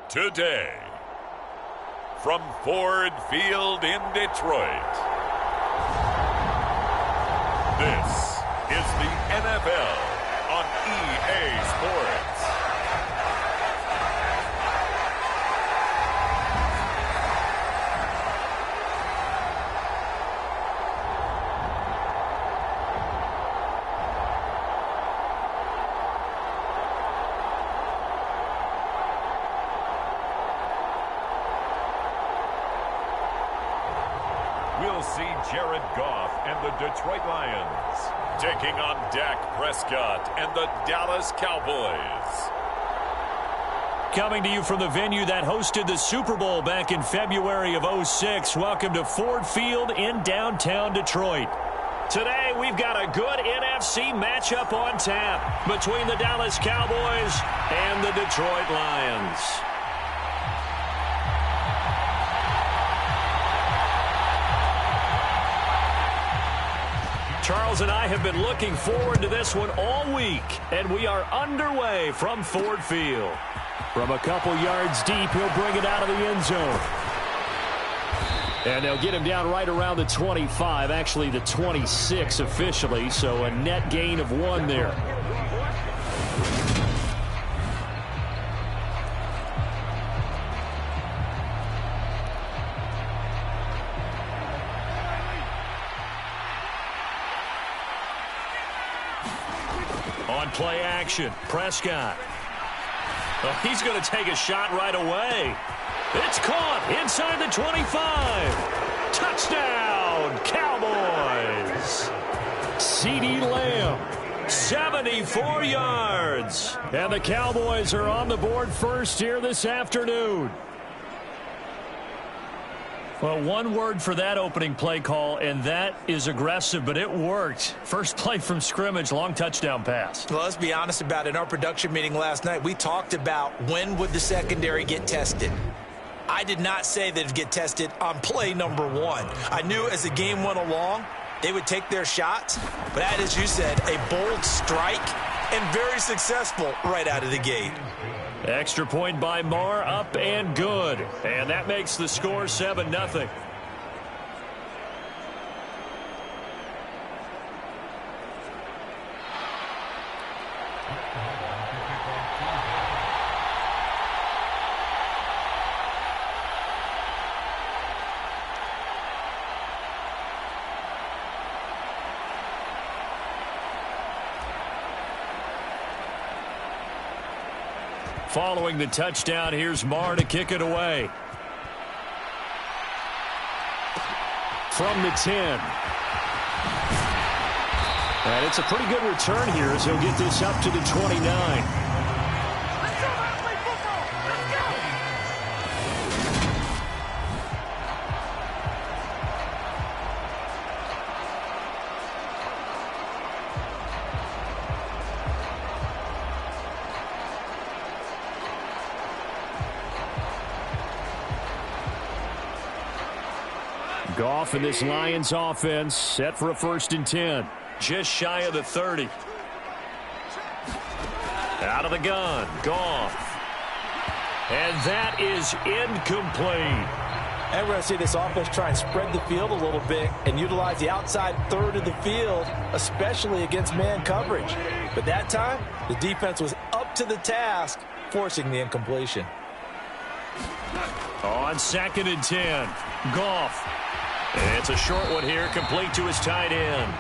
today. From Ford Field in Detroit, this is the NFL on EA Sports. We'll see Jared Goff and the Detroit Lions taking on Dak Prescott and the Dallas Cowboys. Coming to you from the venue that hosted the Super Bowl back in February of '06. Welcome to Ford Field in downtown Detroit. Today, we've got a good NFC matchup on tap between the Dallas Cowboys and the Detroit Lions. Charles and I have been looking forward to this one all week, and we are underway from Ford Field. From a couple yards deep, he'll bring it out of the end zone. And they'll get him down right around the 25, actually the 26 officially, so a net gain of 1 there. On play action, Prescott. Oh, he's going to take a shot right away. It's caught inside the 25. Touchdown, Cowboys. CeeDee Lamb, 74 yards. And the Cowboys are on the board first here this afternoon. Well, one word for that opening play call, and that is aggressive, but it worked. First play from scrimmage, long touchdown pass. Well, let's be honest about it. In our production meeting last night, we talked about when would the secondary get tested. I did not say that it would get tested on play number 1. I knew as the game went along, they would take their shots, but that, as you said, a bold strike and very successful right out of the gate. Extra point by Marr, up and good. And that makes the score 7-0. Following the touchdown, here's Marr to kick it away. From the 10. And it's a pretty good return here as he'll get this up to the 29. Goff in this Lions offense set for a 1st and 10. Just shy of the 30. Out of the gun, Goff. And that is incomplete. And we're going to see this offense try and spread the field a little bit and utilize the outside third of the field, especially against man coverage. But that time, the defense was up to the task, forcing the incompletion. On 2nd and 10, Goff. It's a short one here, complete to his tight end.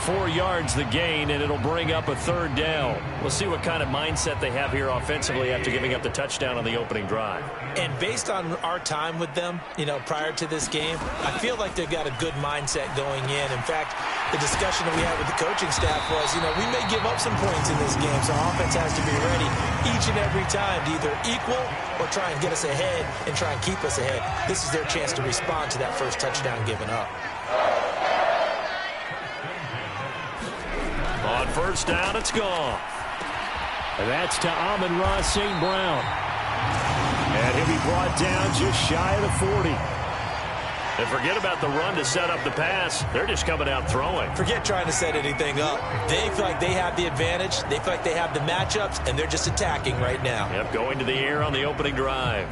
4 yards the gain, and it'll bring up a 3rd down. We'll see what kind of mindset they have here offensively after giving up the touchdown on the opening drive. And based on our time with them, prior to this game, I feel like they've got a good mindset going in. In fact, the discussion that we had with the coaching staff was, we may give up some points in this game, so offense has to be ready each and every time to either equal or try and get us ahead and try and keep us ahead. This is their chance to respond to that first touchdown given up. On 1st down, it's Goff. And that's to Amon-Ra St. Brown. And he'll be brought down just shy of the 40. And forget about the run to set up the pass. They're just coming out throwing. Forget trying to set anything up. They feel like they have the advantage. They feel like they have the matchups, and they're just attacking right now. Yep, going to the air on the opening drive.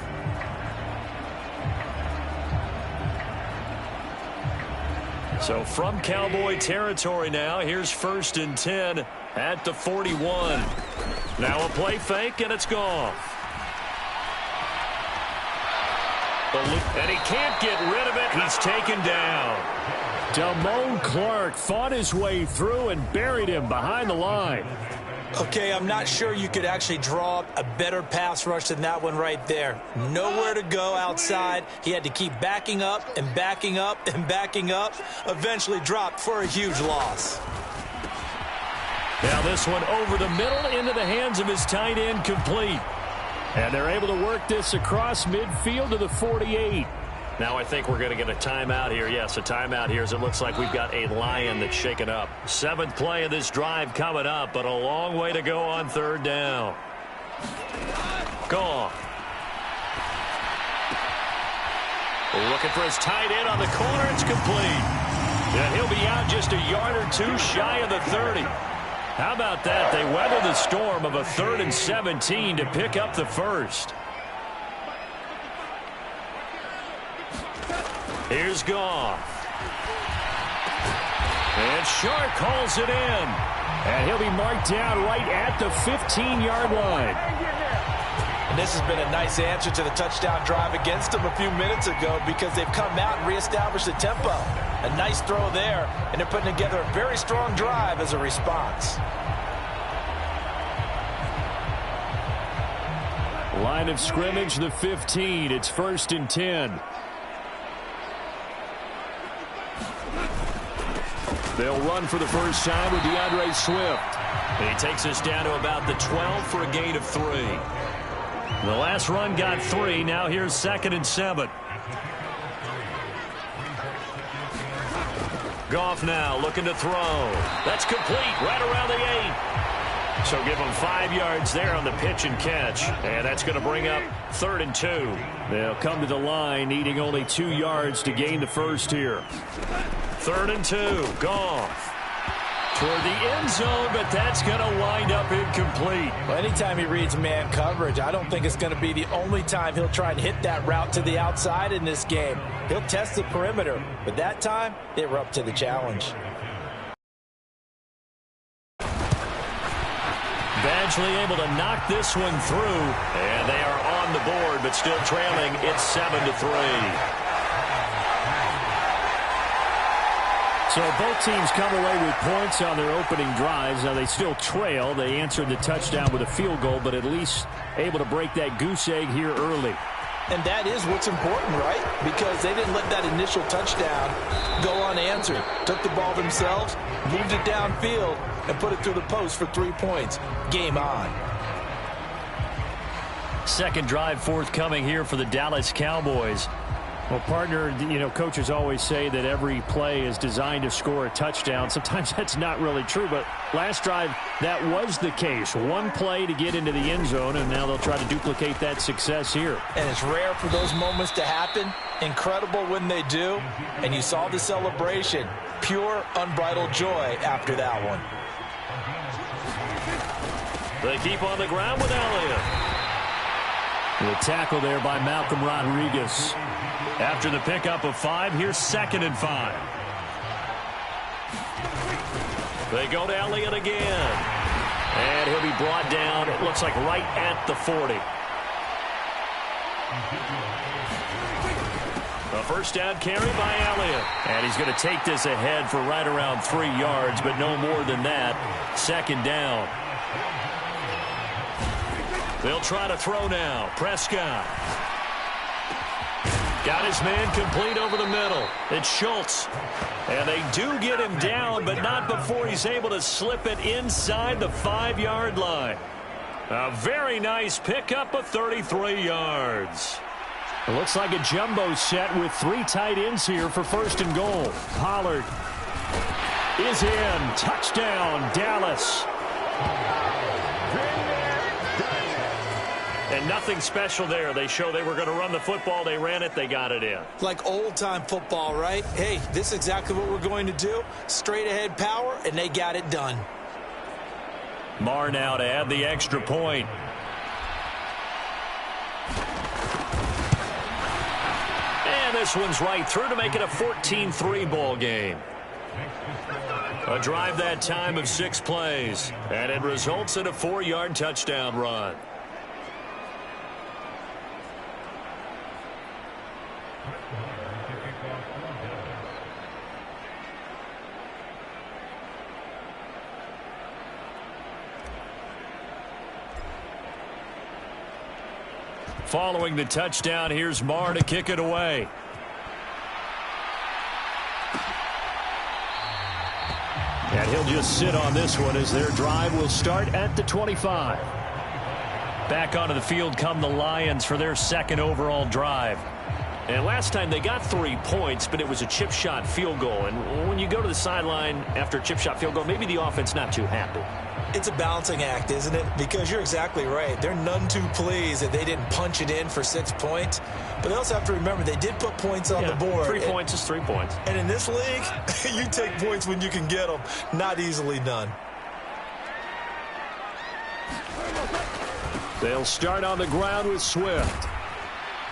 So from Cowboy territory now, here's 1st and 10 at the 41. Now a play fake, and it's gone. And he can't get rid of it. He's taken down. Damone Clark fought his way through and buried him behind the line. Okay, I'm not sure you could actually draw up a better pass rush than that one right there. Nowhere to go outside. He had to keep backing up and backing up and backing up. Eventually dropped for a huge loss. Now this one over the middle into the hands of his tight end, complete. And they're able to work this across midfield to the 48. Now I think we're going to get a timeout here. Yes, a timeout here as it looks like we've got a Lion that's shaken up. 7th play of this drive coming up, but a long way to go on 3rd down. Gone. Looking for his tight end on the corner. It's complete. And he'll be out just a yard or two shy of the 30. How about that? They weather the storm of a 3rd and 17 to pick up the first. Here's Goff. And Shark calls it in. And he'll be marked down right at the 15-yard line. And this has been a nice answer to the touchdown drive against them a few minutes ago because they've come out and reestablished the tempo. A nice throw there, and they're putting together a very strong drive as a response. Line of scrimmage, the 15. It's 1st and 10. They'll run for the first time with DeAndre Swift. And he takes us down to about the 12 for a gain of 3. The last run got 3. Now here's 2nd and 7. Goff now looking to throw. That's complete right around the 8. So give him 5 yards there on the pitch and catch. And that's going to bring up 3rd and 2. They'll come to the line needing only 2 yards to gain the first here. 3rd and 2. Goff toward the end zone, but that's going to wind up incomplete. Well, anytime he reads man coverage, I don't think it's going to be the only time he'll try and hit that route to the outside in this game. He'll test the perimeter, but that time they were up to the challenge. Eventually able to knock this one through, and they are on the board, but still trailing. It's 7-3. So both teams come away with points on their opening drives. Now they still trail. They answered the touchdown with a field goal, but at least able to break that goose egg here early. And that is what's important, right? Because they didn't let that initial touchdown go unanswered. Took the ball themselves, moved it downfield, and put it through the post for 3 points. Game on. Second drive forthcoming here for the Dallas Cowboys. Well, partner, you know, coaches always say that every play is designed to score a touchdown. Sometimes that's not really true, but last drive, that was the case. One play to get into the end zone, and now they'll try to duplicate that success here. And it's rare for those moments to happen. Incredible when they do. And you saw the celebration. Pure, unbridled joy after that one. They keep on the ground with Elliott. The tackle there by Malcolm Rodriguez. After the pickup of 5, here's 2nd and 5. They go to Elliott again. And he'll be brought down, it looks like right at the 40. A first down carry by Elliott. And he's going to take this ahead for right around 3 yards, but no more than that. 2nd down. They'll try to throw now. Prescott. Got his man complete over the middle. It's Schultz. And they do get him down, but not before he's able to slip it inside the 5-yard line. A very nice pickup of 33 yards. It looks like a jumbo set with 3 tight ends here for 1st and goal. Pollard is in. Touchdown, Dallas. And nothing special there. They show they were going to run the football. They ran it. They got it in. Like old-time football, right? Hey, this is exactly what we're going to do. Straight-ahead power, and they got it done. Marr now to add the extra point. And this one's right through to make it a 14-3 ball game. A drive that time of 6 plays. And it results in a 4-yard touchdown run. Following the touchdown, here's Marr to kick it away. And he'll just sit on this one as their drive will start at the 25. Back onto the field come the Lions for their second overall drive. And last time they got 3 points, but it was a chip shot field goal. And when you go to the sideline after a chip shot field goal, maybe the offense not too happy. It's a balancing act, isn't it? Because you're exactly right. They're none too pleased that they didn't punch it in for 6 points. But they also have to remember they did put points on the board. 3 points is 3 points. And in this league, you take points when you can get them. Not easily done. They'll start on the ground with Swift.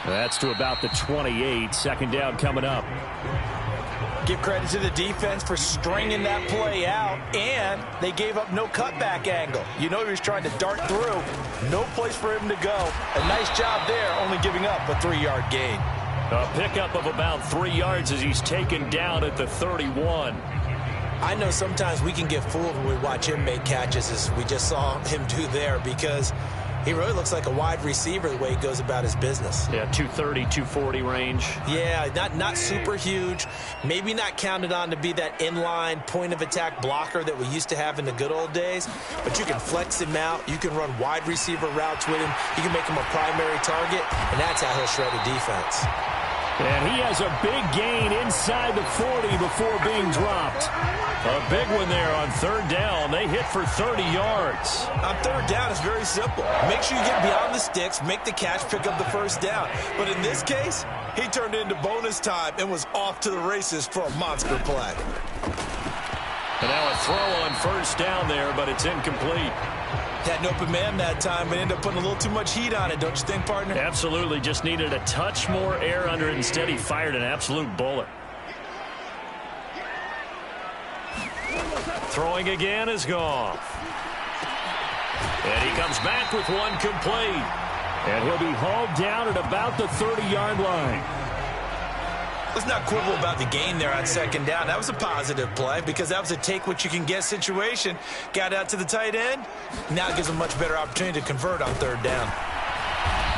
That's to about the 28. Second down coming up. Give credit to the defense for stringing that play out, and they gave up no cutback angle. You know he was trying to dart through. No place for him to go. A nice job there, only giving up a 3-yard gain. A pickup of about 3 yards as he's taken down at the 31. I know sometimes we can get fooled when we watch him make catches, as we just saw him do there, because he really looks like a wide receiver the way he goes about his business. Yeah, 230, 240 range. Yeah, not super huge. Maybe not counted on to be that inline point-of-attack blocker that we used to have in the good old days. But you can flex him out. You can run wide receiver routes with him. You can make him a primary target, and that's how he'll shred a defense. And he has a big gain inside the 40 before being dropped. A big one there on third down. They hit for 30 yards. On third down, it's very simple. Make sure you get beyond the sticks, make the catch, pick up the first down. But in this case, he turned into bonus time and was off to the races for a monster play. And now a throw on first down there, but it's incomplete. Had an open man that time, but ended up putting a little too much heat on it, don't you think, partner? Absolutely. Just needed a touch more air under it. Instead, he fired an absolute bullet. Throwing again is Goff. And he comes back with one complete. And he'll be hauled down at about the 30-yard line. Let's not quibble about the gain there on second down. That was a positive play because that was a take-what-you-can-get situation. Got out to the tight end. Now it gives him a much better opportunity to convert on third down.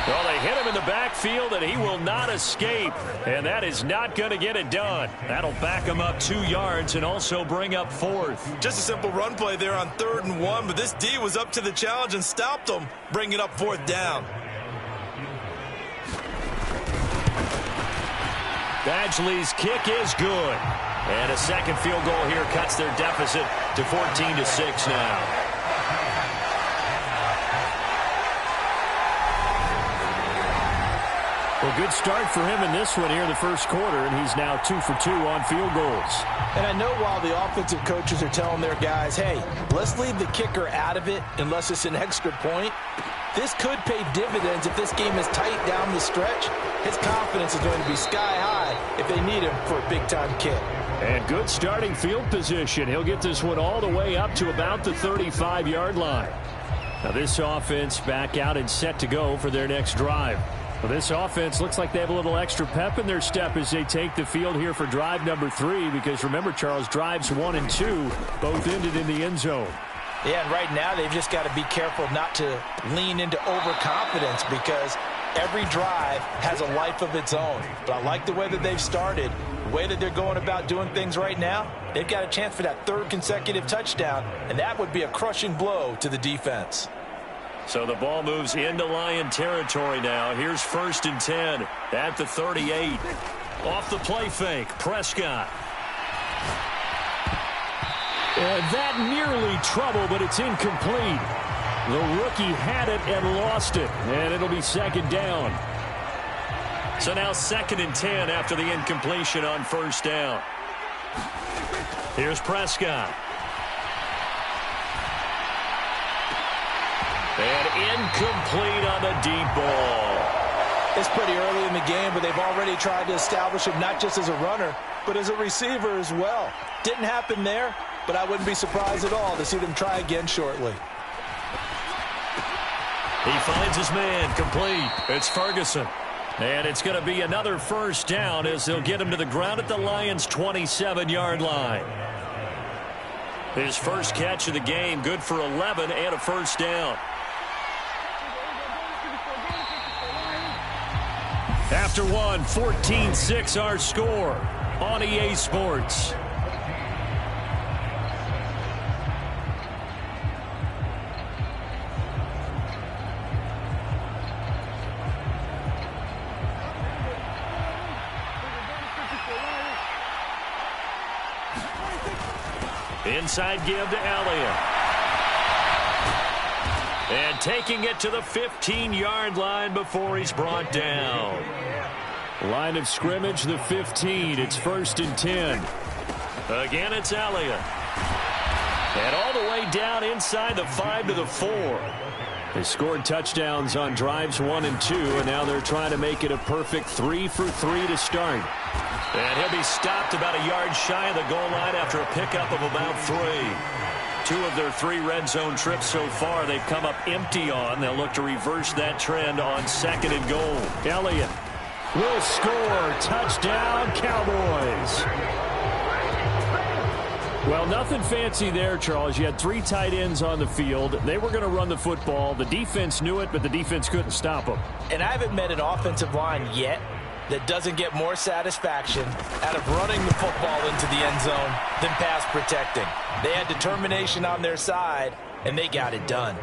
Well, they hit him in the backfield, and he will not escape. And that is not going to get it done. That'll back him up 2 yards and also bring up fourth. Just a simple run play there on 3rd and 1, but this D was up to the challenge and stopped him, bringing up 4th down. Badgley's kick is good. And a second field goal here cuts their deficit to 14-6 now. Well, good start for him in this one here in the first quarter, and he's now 2 for 2 on field goals. And I know while the offensive coaches are telling their guys, hey, let's leave the kicker out of it unless it's an extra point, this could pay dividends if this game is tight down the stretch. His confidence is going to be sky high if they need him for a big-time kick. And good starting field position. He'll get this one all the way up to about the 35-yard line. Now this offense back out and set to go for their next drive. Well, this offense looks like they have a little extra pep in their step as they take the field here for drive number 3, because remember, Charles, drives 1 and 2 both ended in the end zone. Yeah, and right now they've just got to be careful not to lean into overconfidence because every drive has a life of its own. But I like the way that they've started, the way that they're going about doing things right now. They've got a chance for that 3rd consecutive touchdown, and that would be a crushing blow to the defense. So the ball moves into Lion territory now. Here's 1st and 10 at the 38. Off the play fake, Prescott. And that nearly trouble, but it's incomplete. The rookie had it and lost it, and it'll be second down. So now 2nd and 10 after the incompletion on first down. Here's Prescott. And incomplete on the deep ball. It's pretty early in the game, but they've already tried to establish him not just as a runner, but as a receiver as well. Didn't happen there, but I wouldn't be surprised at all to see them try again shortly. He finds his man, complete. It's Ferguson. And it's going to be another first down as they'll get him to the ground at the Lions' 27-yard line. His first catch of the game, good for 11 and a first down. After one, 14-6 our score on EA Sports. Inside give to Elliott. And taking it to the 15-yard line before he's brought down. Line of scrimmage, the 15. It's 1st and 10. Again, it's Elliott. And all the way down inside the 5 to the 4. They scored touchdowns on drives 1 and 2, and now they're trying to make it a perfect 3 for 3 to start. And he'll be stopped about a yard shy of the goal line after a pickup of about 3. 2 of their 3 red zone trips so far they've come up empty on. They'll look to reverse that trend on 2nd and goal. Elliott will score. Touchdown, Cowboys. Well, nothing fancy there, Charles. You had 3 tight ends on the field. They were going to run the football. The defense knew it, but the defense couldn't stop them. And I haven't met an offensive line yet that doesn't get more satisfaction out of running the football into the end zone than pass protecting. They had determination on their side, and they got it done.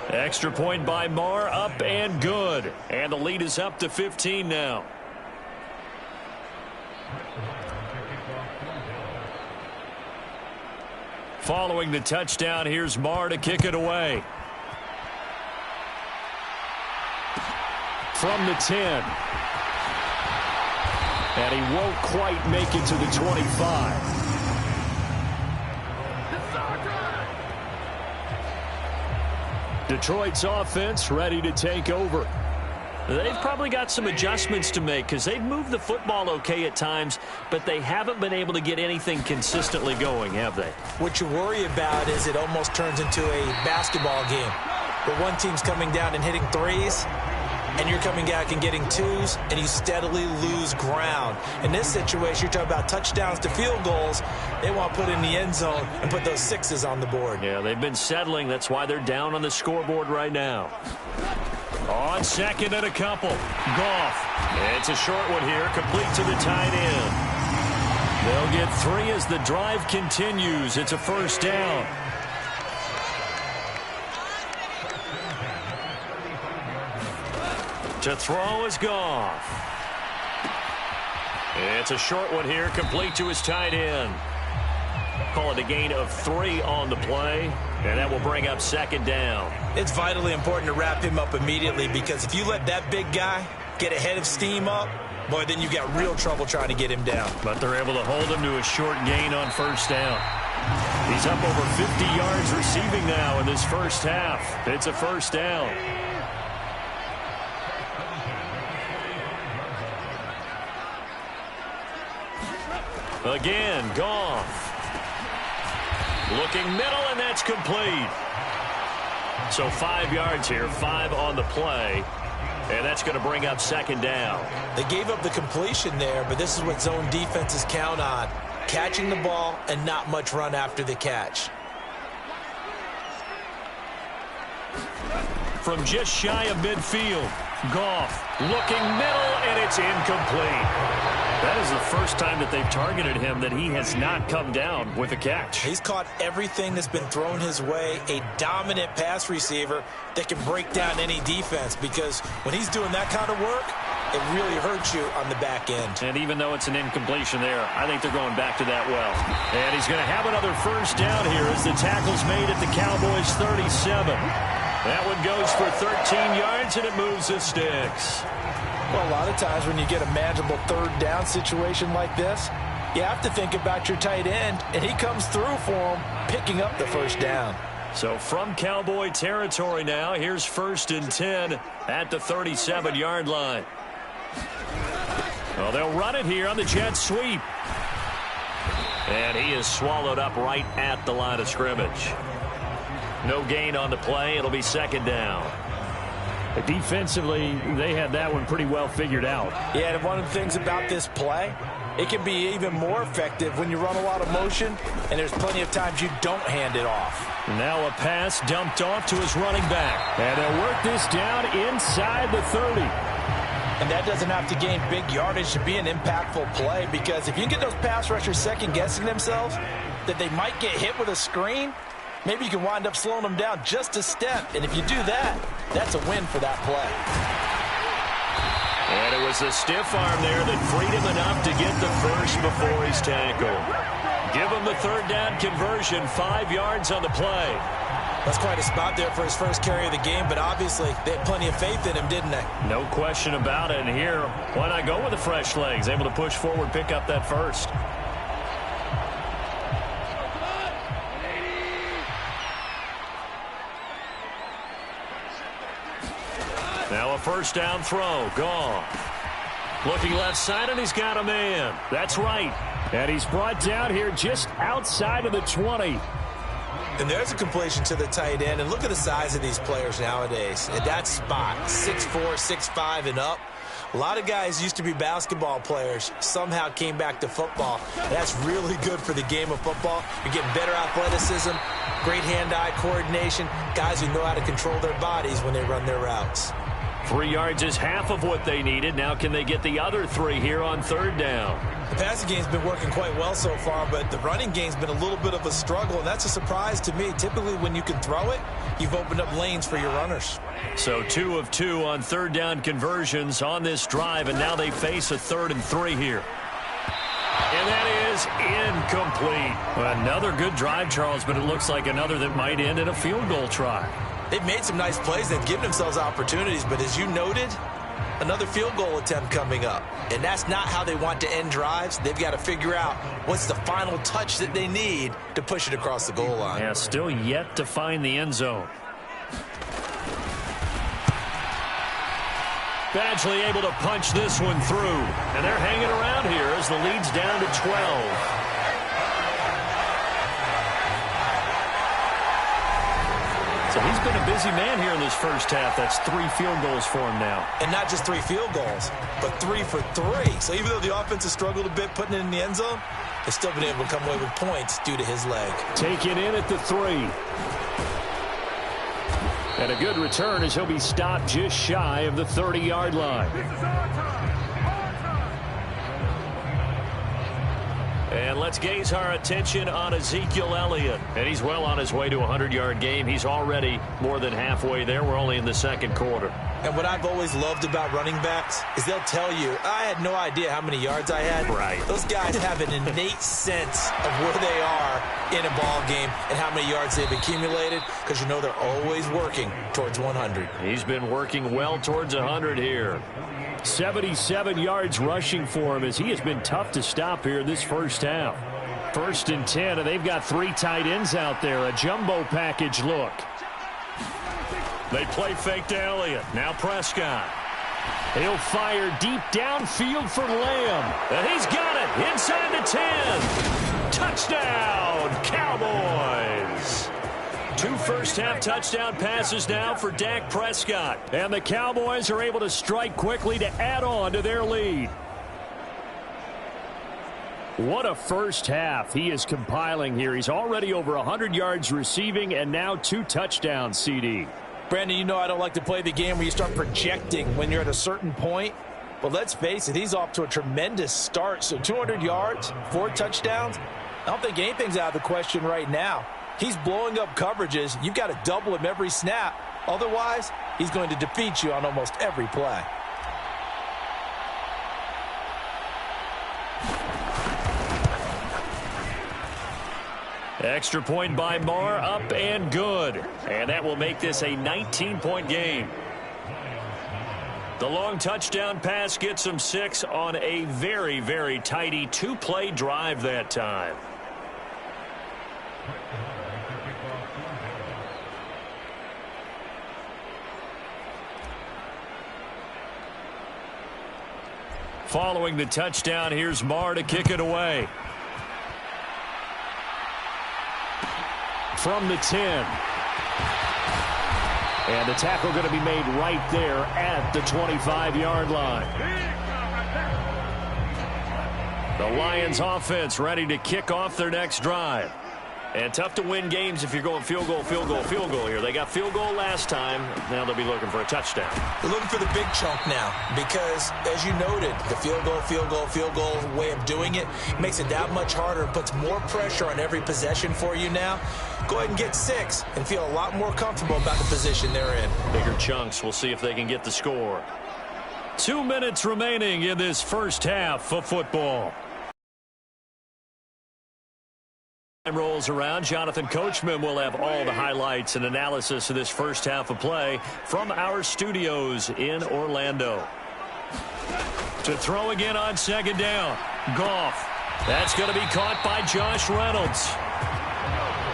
Extra point by Marr, up and good. And the lead is up to 15 now. Following the touchdown, here's Marr to kick it away. From the 10. And he won't quite make it to the 25. Detroit's offense ready to take over. They've probably got some adjustments to make because they've moved the football okay at times, but they haven't been able to get anything consistently going, have they? What you worry about is it almost turns into a basketball game where one team's coming down and hitting threes, and you're coming back and getting twos, and you steadily lose ground. In this situation, you're talking about touchdowns to field goals. They want to put in the end zone and put those 6s on the board. Yeah, they've been settling. That's why they're down on the scoreboard right now. On 2nd and a couple. Goff. It's a short one here, complete to the tight end. They'll get 3 as the drive continues. It's a first down. To throw is Goff. It's a short one here, complete to his tight end. Call it a gain of 3 on the play, and that will bring up 2nd down. It's vitally important to wrap him up immediately because if you let that big guy get ahead of steam up, boy, then you've got real trouble trying to get him down. But they're able to hold him to a short gain on first down. He's up over 50 yards receiving now in this first half. It's a first down. Again, Goff. Looking middle, and that's complete. So 5 yards here, 5 on the play. And that's going to bring up 2nd down. They gave up the completion there, but this is what zone defenses count on. Catching the ball and not much run after the catch. From just shy of midfield, Goff looking middle, and it's incomplete. That is the first time that they've targeted him that he has not come down with a catch. He's caught everything that's been thrown his way, a dominant pass receiver that can break down any defense because when he's doing that kind of work, it really hurts you on the back end. And even though it's an incompletion there, I think they're going back to that well. And he's going to have another first down here as the tackle's made at the Cowboys' 37. That one goes for 13 yards, and it moves the sticks. Well, a lot of times when you get a manageable third down situation like this, you have to think about your tight end, and he comes through for him, picking up the first down. So from Cowboy territory now, here's 1st and 10 at the 37-yard line. Well, they'll run it here on the jet sweep. And he is swallowed up right at the line of scrimmage. No gain on the play. It'll be 2nd down. But defensively, they had that one pretty well figured out. Yeah, and one of the things about this play, it can be even more effective when you run a lot of motion, and there's plenty of times you don't hand it off. Now a pass dumped off to his running back. And they'll work this down inside the 30. And that doesn't have to gain big yardage to be an impactful play, because if you get those pass rushers second-guessing themselves that they might get hit with a screen, maybe you can wind up slowing them down just a step. And if you do that, that's a win for that play. And it was the stiff arm there that freed him enough to get the first before he's tackled. Give him the 3rd down conversion, 5 yards on the play. That's quite a spot there for his first carry of the game, but obviously they had plenty of faith in him, didn't they? No question about it. And here, why not go with the fresh legs? Able to push forward, pick up that first. Now a 1st down throw. Gone. Looking left side, and he's got a man. That's right. And he's brought down here just outside of the 20. And there's a completion to the tight end. And look at the size of these players nowadays. At that spot, 6'4", 6'5", and up. A lot of guys used to be basketball players, somehow came back to football. That's really good for the game of football. You're getting better athleticism, great hand-eye coordination, guys who know how to control their bodies when they run their routes. 3 yards is half of what they needed. Now can they get the other 3 here on 3rd down? The passing game's been working quite well so far, but the running game's been a little bit of a struggle, and that's a surprise to me. Typically, when you can throw it, you've opened up lanes for your runners. So 2 of 2 on 3rd down conversions on this drive, and now they face a 3rd and 3 here. And that is incomplete. Another good drive, Charles, but it looks like another that might end in a field goal try. They've made some nice plays. They've given themselves opportunities, but as you noted, another field goal attempt coming up. And that's not how they want to end drives. They've got to figure out what's the final touch that they need to push it across the goal line. Yeah, still yet to find the end zone. Badgley able to punch this one through. And they're hanging around here as the lead's down to 12. So he's been a busy man here in this first half. That's 3 field goals for him now. And not just 3 field goals, but 3 for 3. So even though the offense has struggled a bit putting it in the end zone, they've still been able to come away with points due to his leg. Taken in at the 3. And a good return as he'll be stopped just shy of the 30-yard line. And let's gaze our attention on Ezekiel Elliott. And he's well on his way to a 100-yard game. He's already more than halfway there. We're only in the 2nd quarter. And what I've always loved about running backs is they'll tell you, I had no idea how many yards I had. Right. Those guys have an innate sense of where they are in a ball game and how many yards they've accumulated, because you know they're always working towards 100. He's been working well towards 100 here. 77 yards rushing for him as he has been tough to stop here this first half. 1st and 10, and they've got 3 tight ends out there. A jumbo package look. They play fake to Elliott. Now Prescott. He'll fire deep downfield for Lamb. And he's got it inside the 10. Touchdown, Cowboys. 2 first-half touchdown passes now for Dak Prescott. And the Cowboys are able to strike quickly to add on to their lead. What a first half he is compiling here. He's already over 100 yards receiving and now 2 touchdowns, CD. Brandon, you know I don't like to play the game where you start projecting when you're at a certain point. But let's face it, he's off to a tremendous start. So 200 yards, 4 touchdowns. I don't think anything's out of the question right now. He's blowing up coverages. You've got to double him every snap. Otherwise, he's going to defeat you on almost every play. Extra point by Marr, up and good. And that will make this a 19-point game. The long touchdown pass gets them 6 on a very, very tidy 2-play drive that time. Following the touchdown, here's Marr to kick it away. From the 10. And the tackle going to be made right there at the 25-yard line. The Lions offense ready to kick off their next drive. And tough to win games if you're going field goal, field goal, field goal here. They got field goal last time. Now they'll be looking for a touchdown. They're looking for the big chunk now because, as you noted, the field goal, field goal, field goal way of doing it makes it that much harder and puts more pressure on every possession for you now. Go ahead and get 6 and feel a lot more comfortable about the position they're in. Bigger chunks. We'll see if they can get the score. 2 minutes remaining in this first half of football. Rolls around. Jonathan Coachman will have all the highlights and analysis of this first half of play from our studios in Orlando. To throw again on second down. Goff. That's going to be caught by Josh Reynolds.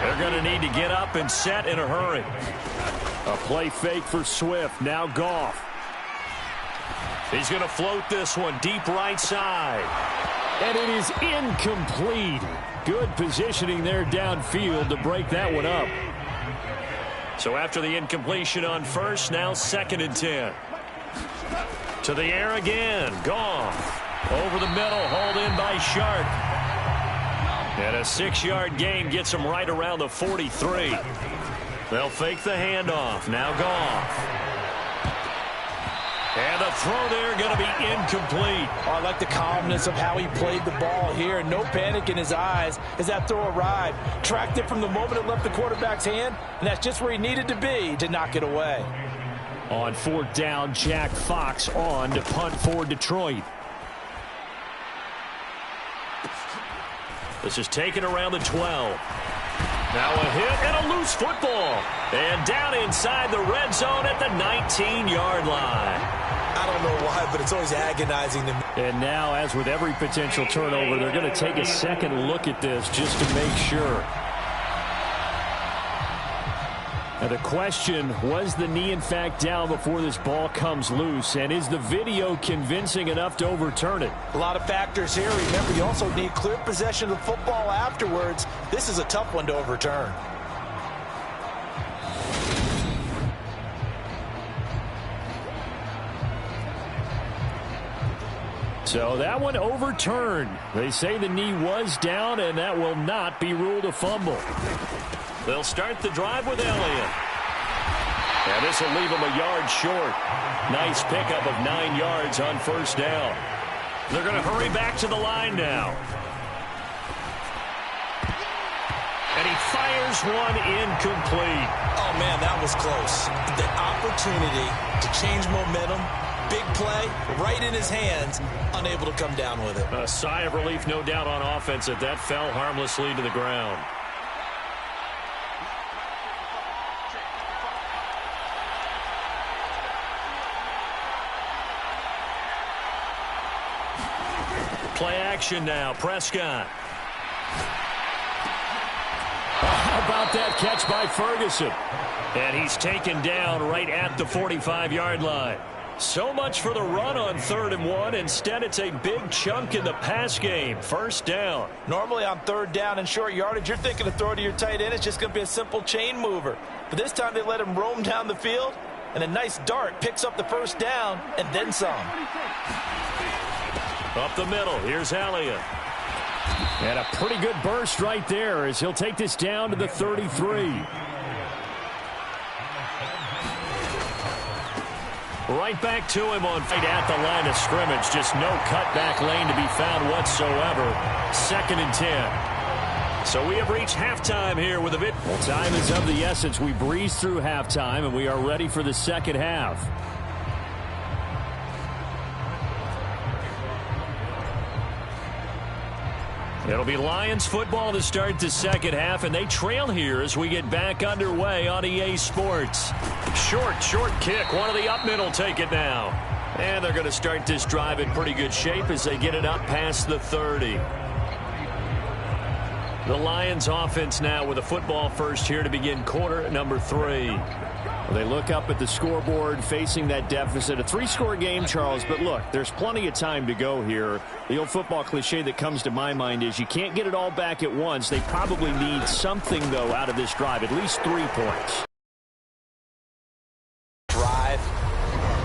They're going to need to get up and set in a hurry. A play fake for Swift. Now Goff. He's going to float this one deep right side. And it is incomplete. Good positioning there downfield to break that one up. So after the incompletion on first, now 2nd and 10. To the air again. Goff. Over the middle, hauled in by Sharp. And a 6-yard gain gets him right around the 43. They'll fake the handoff. Now Goff. And the throw there going to be incomplete. Oh, I like the calmness of how he played the ball here. No panic in his eyes as that throw arrived. Tracked it from the moment it left the quarterback's hand, and that's just where he needed to be to knock it away. On 4th down, Jack Fox on to punt for Detroit. This is taken around the 12. Now a hit and a loose football. And down inside the red zone at the 19-yard line. I don't know why, but it's always agonizing to me. And now, as with every potential turnover, they're going to take a second look at this just to make sure. Now the question, was the knee in fact down before this ball comes loose? And is the video convincing enough to overturn it? A lot of factors here. Remember, you also need clear possession of the football afterwards. This is a tough one to overturn. So that one overturned. They say the knee was down, and that will not be ruled a fumble. They'll start the drive with Elliott. And this will leave him a yard short. Nice pickup of 9 yards on first down. They're going to hurry back to the line now. And he fires one incomplete. Oh, man, that was close. The opportunity to change momentum, big play, right in his hands, unable to come down with it. A sigh of relief, no doubt, on offense that that fell harmlessly to the ground. Play action now. Prescott. How about that catch by Ferguson? And he's taken down right at the 45-yard line. So much for the run on 3rd and 1. Instead, it's a big chunk in the pass game. First down. Normally on 3rd down and short yardage, you're thinking to throw to your tight end. It's just going to be a simple chain mover. But this time they let him roam down the field, and a nice dart picks up the first down and then some. Up the middle, here's Elliott. And a pretty good burst right there as he'll take this down to the 33. Right back to him on right at the line of scrimmage. Just no cutback lane to be found whatsoever. 2nd and 10. So we have reached halftime here with a bit. Well, time is of the essence. We breeze through halftime, and we are ready for the second half. It'll be Lions football to start the second half, and they trail here as we get back underway on EA Sports. Short kick. One of the up middle take it now. And they're going to start this drive in pretty good shape as they get it up past the 30. The Lions offense now with a football first here to begin quarter number 3. Well, they look up at the scoreboard facing that deficit. A 3-score game, Charles, but look, there's plenty of time to go here. The old football cliche that comes to my mind is you can't get it all back at once. They probably need something, though, out of this drive, at least 3 points. Drive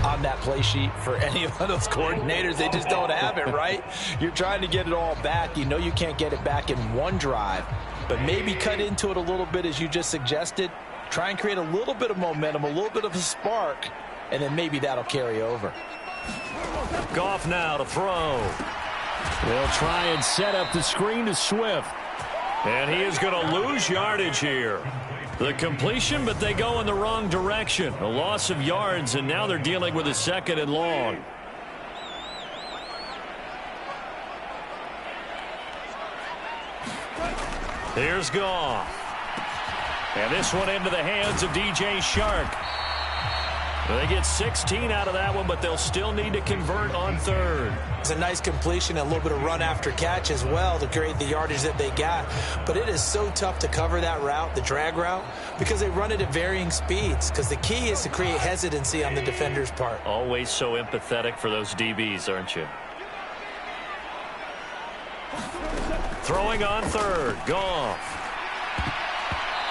on that play sheet for any of those coordinators. They just don't have it, right? You're trying to get it all back. You know you can't get it back in one drive, but maybe cut into it a little bit as you just suggested. Try and create a little bit of momentum, a little bit of a spark, and then maybe that'll carry over. Goff now to throw. They'll try and set up the screen to Swift. And he is going to lose yardage here. The completion, but they go in the wrong direction. A loss of yards, and now they're dealing with a 2nd and long. Here's Goff. And this one into the hands of DJ Shark. They get 16 out of that one, but they'll still need to convert on 3rd. It's a nice completion and a little bit of run after catch as well to create the yardage that they got. But it is so tough to cover that route, the drag route, because they run it at varying speeds. Because the key is to create hesitancy on the defender's part. Always so empathetic for those DBs, aren't you? Throwing on 3rd. Goff.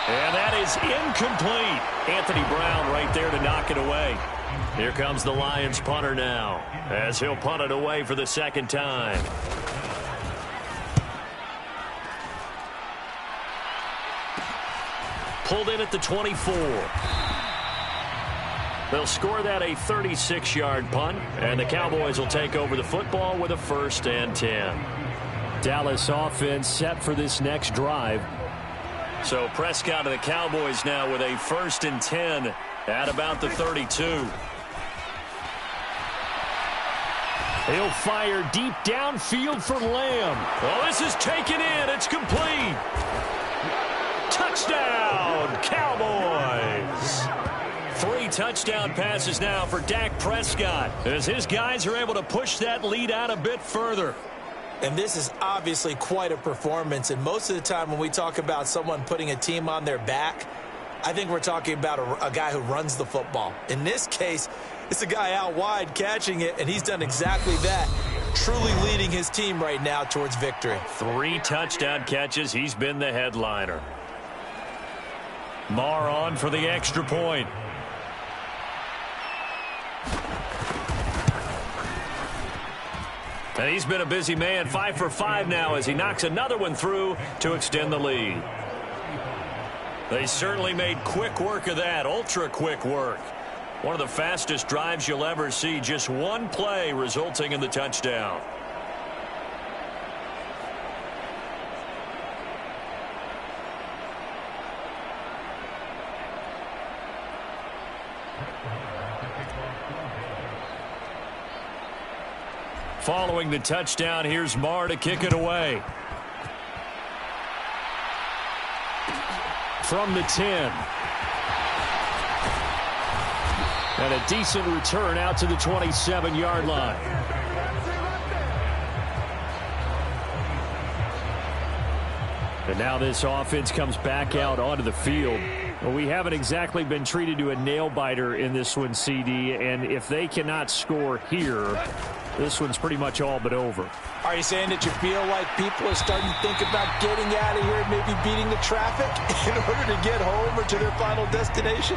And that is incomplete. Anthony Brown right there to knock it away. Here comes the Lions punter now as he'll punt it away for the 2nd time. Pulled in at the 24. They'll score that a 36-yard punt, and the Cowboys will take over the football with a 1st and 10. Dallas offense set for this next drive. So Prescott and the Cowboys now with a 1st and 10 at about the 32. He'll fire deep downfield for Lamb. Oh, this is taken in. It's complete. Touchdown, Cowboys. 3 touchdown passes now for Dak Prescott as his guys are able to push that lead out a bit further. And this is obviously quite a performance. And most of the time when we talk about someone putting a team on their back, I think we're talking about a guy who runs the football. In this case, it's a guy out wide catching it, and he's done exactly that, truly leading his team right now towards victory. 3 touchdown catches. He's been the headliner. Marr on for the extra point. And he's been a busy man, 5 for 5 now as he knocks another one through to extend the lead. They certainly made quick work of that, ultra quick work. One of the fastest drives you'll ever see, just one play resulting in the touchdown. Following the touchdown, here's Marr to kick it away. From the 10. And a decent return out to the 27-yard line. And now this offense comes back out onto the field. Well, we haven't exactly been treated to a nail-biter in this one, CD, and if they cannot score here, this one's pretty much all but over. Are you saying that you feel like people are starting to think about getting out of here and maybe beating the traffic in order to get home or to their final destination?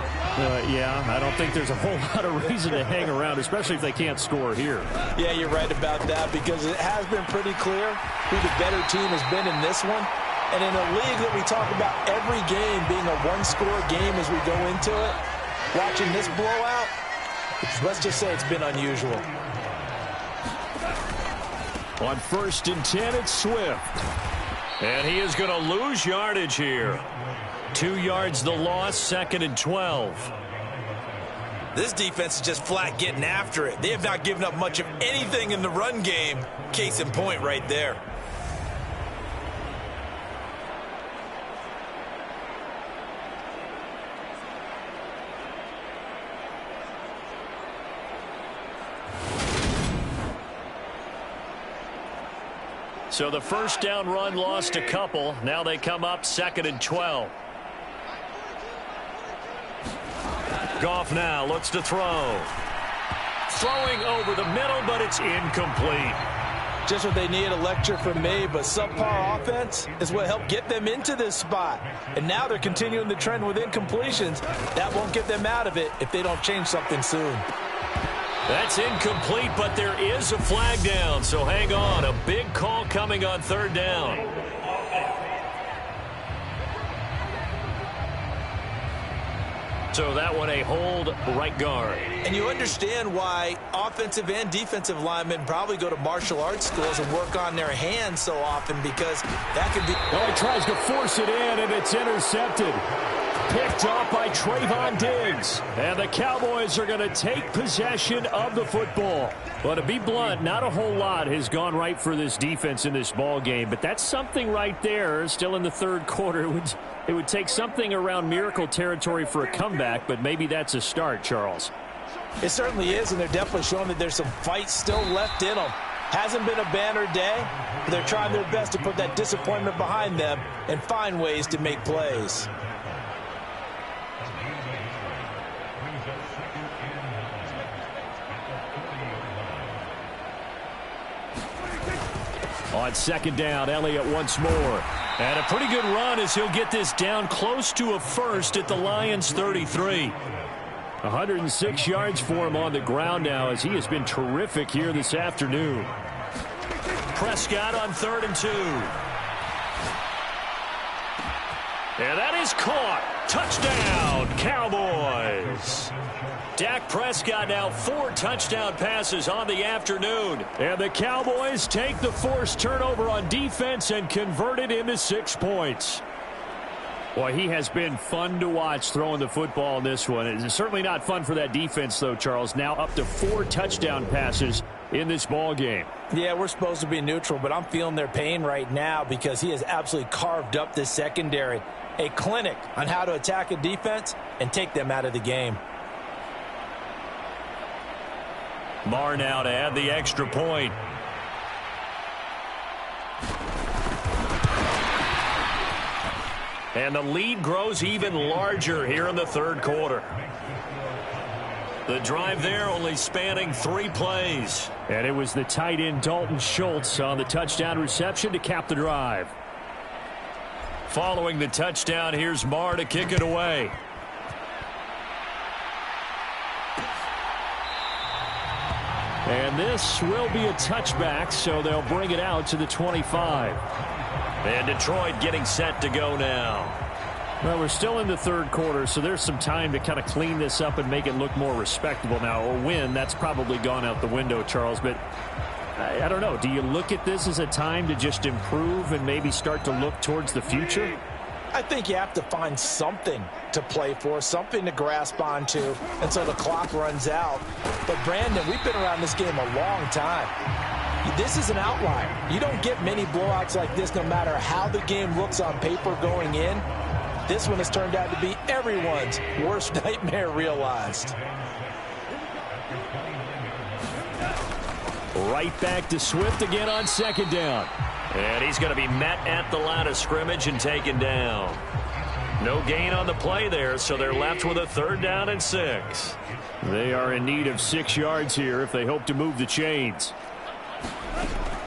Yeah, I don't think there's a whole lot of reason to hang around, especially if they can't score here. Yeah, you're right about that because it has been pretty clear who the better team has been in this one. And in a league that we talk about every game being a one-score game as we go into it, watching this blowout, let's just say it's been unusual. On 1st and 10, it's Swift. And he is going to lose yardage here. 2 yards the loss, 2nd and 12. This defense is just flat getting after it. They have not given up much of anything in the run game. Case in point right there. So the first down run lost a couple. Now they come up 2nd and 12. Goff now looks to throw. Throwing over the middle, but it's incomplete. Just what they need, a lecture from me, but subpar offense is what helped get them into this spot. And now they're continuing the trend with incompletions. That won't get them out of it if they don't change something soon. That's incomplete, but there is a flag down, so hang on. A big call coming on 3rd down. So that one a hold, right guard. And you understand why offensive and defensive linemen probably go to martial arts schools and work on their hands so often, because that could be... Oh, he tries to force it in, and it's intercepted. Picked off by Trayvon Diggs. And the Cowboys are going to take possession of the football. Well, to be blunt, not a whole lot has gone right for this defense in this ball game, but that's something right there. Still in the 3rd quarter. It would take something around miracle territory for a comeback, but maybe that's a start, Charles. It certainly is, and they're definitely showing that there's some fight still left in them. Hasn't been a banner day, but they're trying their best to put that disappointment behind them and find ways to make plays. On 2nd down, Elliott once more. And a pretty good run as he'll get this down close to a first at the Lions' 33. 106 yards for him on the ground now, as he has been terrific here this afternoon. Prescott on 3rd and 2. And that is caught. Touchdown, Cowboys. Dak Prescott now 4 touchdown passes on the afternoon. And the Cowboys take the forced turnover on defense and convert it into 6 points. Boy, he has been fun to watch throwing the football in this one. It's certainly not fun for that defense, though, Charles. Now up to 4 touchdown passes in this ball game. Yeah, we're supposed to be neutral, but I'm feeling their pain right now because he has absolutely carved up this secondary. A clinic on how to attack a defense and take them out of the game. Marr now to add the extra point. And the lead grows even larger here in the 3rd quarter. The drive there only spanning 3 plays. And it was the tight end Dalton Schultz on the touchdown reception to cap the drive. Following the touchdown, here's Marr to kick it away. And this will be a touchback, so they'll bring it out to the 25. And Detroit getting set to go now. Well, we're still in the 3rd quarter, so there's some time to kind of clean this up and make it look more respectable now. A win, that's probably gone out the window, Charles. But I don't know. Do you look at this as a time to just improve and maybe start to look towards the future? I think you have to find something to play for, something to grasp onto until the clock runs out. But, Brandon, we've been around this game a long time. This is an outlier. You don't get many blowouts like this no matter how the game looks on paper going in. This one has turned out to be everyone's worst nightmare realized. Right back to Swift again on 2nd down. And he's going to be met at the line of scrimmage and taken down. No gain on the play there, so they're left with a 3rd down and 6. They are in need of 6 yards here if they hope to move the chains.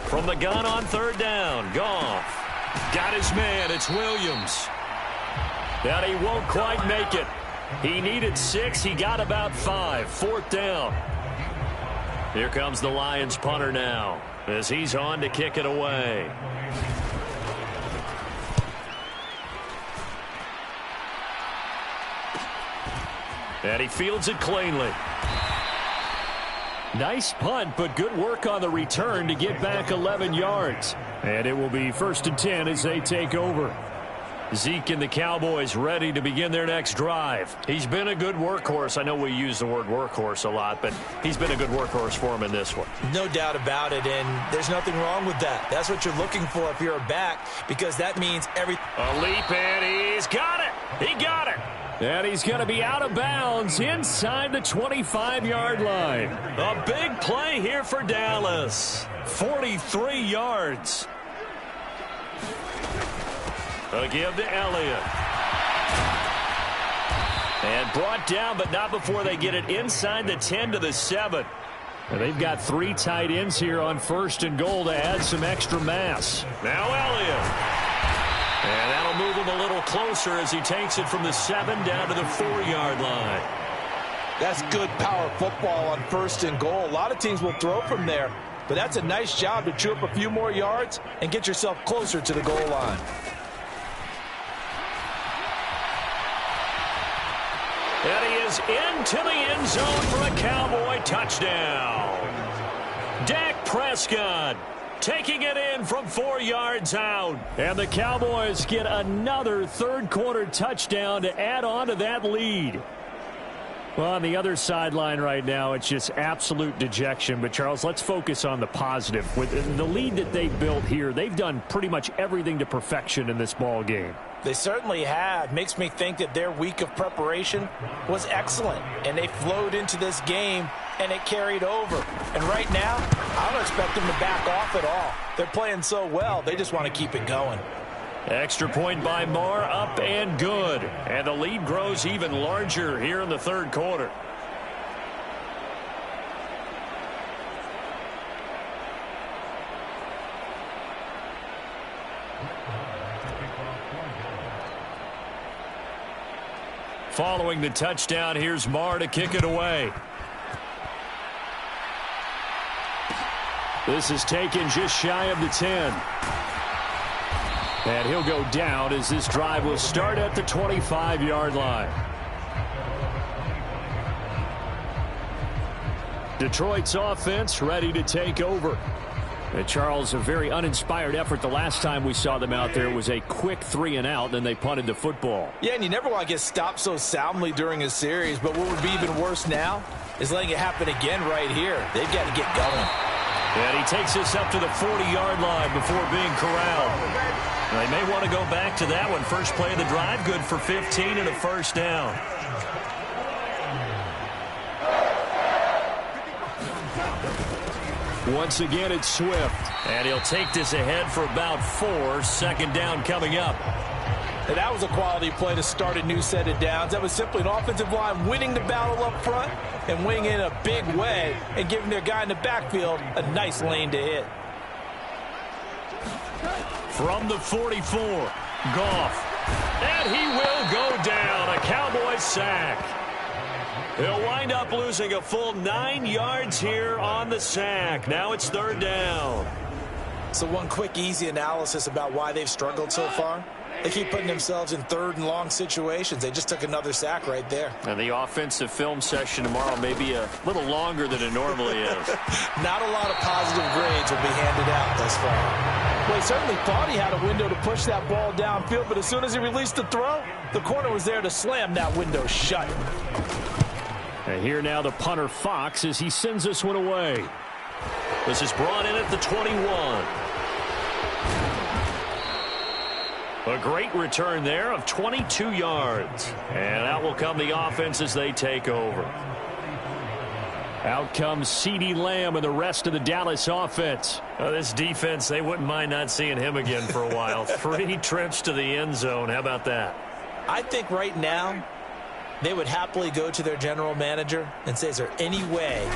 From the gun on 3rd down, Goff. Got his man, it's Williams. And he won't quite make it. He needed 6, he got about 5. 4th down. Here comes the Lions punter now, as he's on to kick it away. And he fields it cleanly. Nice punt, but good work on the return to get back 11 yards. And it will be 1st and 10 as they take over. Zeke and the Cowboys ready to begin their next drive. He's been a good workhorse. I know we use the word workhorse a lot, but he's been a good workhorse for him in this one. No doubt about it, and there's nothing wrong with that. That's what you're looking for if you're a back, because that means every... A leap, and he's got it. He got it. And he's going to be out of bounds inside the 25-yard line. A big play here for Dallas. 43 yards. A give to Elliott. And brought down, but not before they get it inside the 10 to the 7. And they've got 3 tight ends here on 1st and goal to add some extra mass. Now Elliott. And that'll move him a little closer as he takes it from the 7 down to the 4-yard line. That's good power football on 1st and goal. A lot of teams will throw from there, but that's a nice job to chew up a few more yards and get yourself closer to the goal line. And he is into the end zone for a Cowboy touchdown. Dak Prescott taking it in from 4 yards out. And the Cowboys get another 3rd-quarter touchdown to add on to that lead. Well, on the other sideline right now, it's just absolute dejection. But, Charles, let's focus on the positive. With the lead that they built here, they've done pretty much everything to perfection in this ball game. They certainly have. Makes me think that their week of preparation was excellent. And they flowed into this game, and it carried over. And right now, I don't expect them to back off at all. They're playing so well, they just want to keep it going. Extra point by Marr, up and good. And the lead grows even larger here in the 3rd quarter. Following the touchdown, here's Marr to kick it away. This is taken just shy of the 10. And he'll go down as this drive will start at the 25-yard line. Detroit's offense ready to take over. And Charles, a very uninspired effort. The last time we saw them out there was a quick 3-and-out, then they punted the football. Yeah, and you never want to get stopped so soundly during a series, but what would be even worse now is letting it happen again right here. They've got to get going. And he takes this up to the 40-yard line before being corralled. They may want to go back to that one. First play of the drive, good for 15 and a 1st down. Once again, it's Swift. And he'll take this ahead for about 4. 2nd down coming up. And that was a quality play to start a new set of downs. That was simply an offensive line winning the battle up front and winning in a big way and giving their guy in the backfield a nice lane to hit. From the 44, Goff. And he will go down. A Cowboy sack. He'll wind up losing a full 9 yards here on the sack. Now it's 3rd down. So one quick, easy analysis about why they've struggled so far. They keep putting themselves in 3rd and long situations. They just took another sack right there. And the offensive film session tomorrow may be a little longer than it normally is. Not a lot of positive grades will be handed out thus far. Well, he certainly thought he had a window to push that ball downfield, but as soon as he released the throw, the corner was there to slam that window shut. And here now the punter Fox as he sends this one away. This is brought in at the 21. A great return there of 22 yards. And out will come the offense as they take over. Out comes CeeDee Lamb and the rest of the Dallas offense. This defense, they wouldn't mind not seeing him again for a while. 3 trips to the end zone. How about that? I think right now they would happily go to their general manager and say, is there any way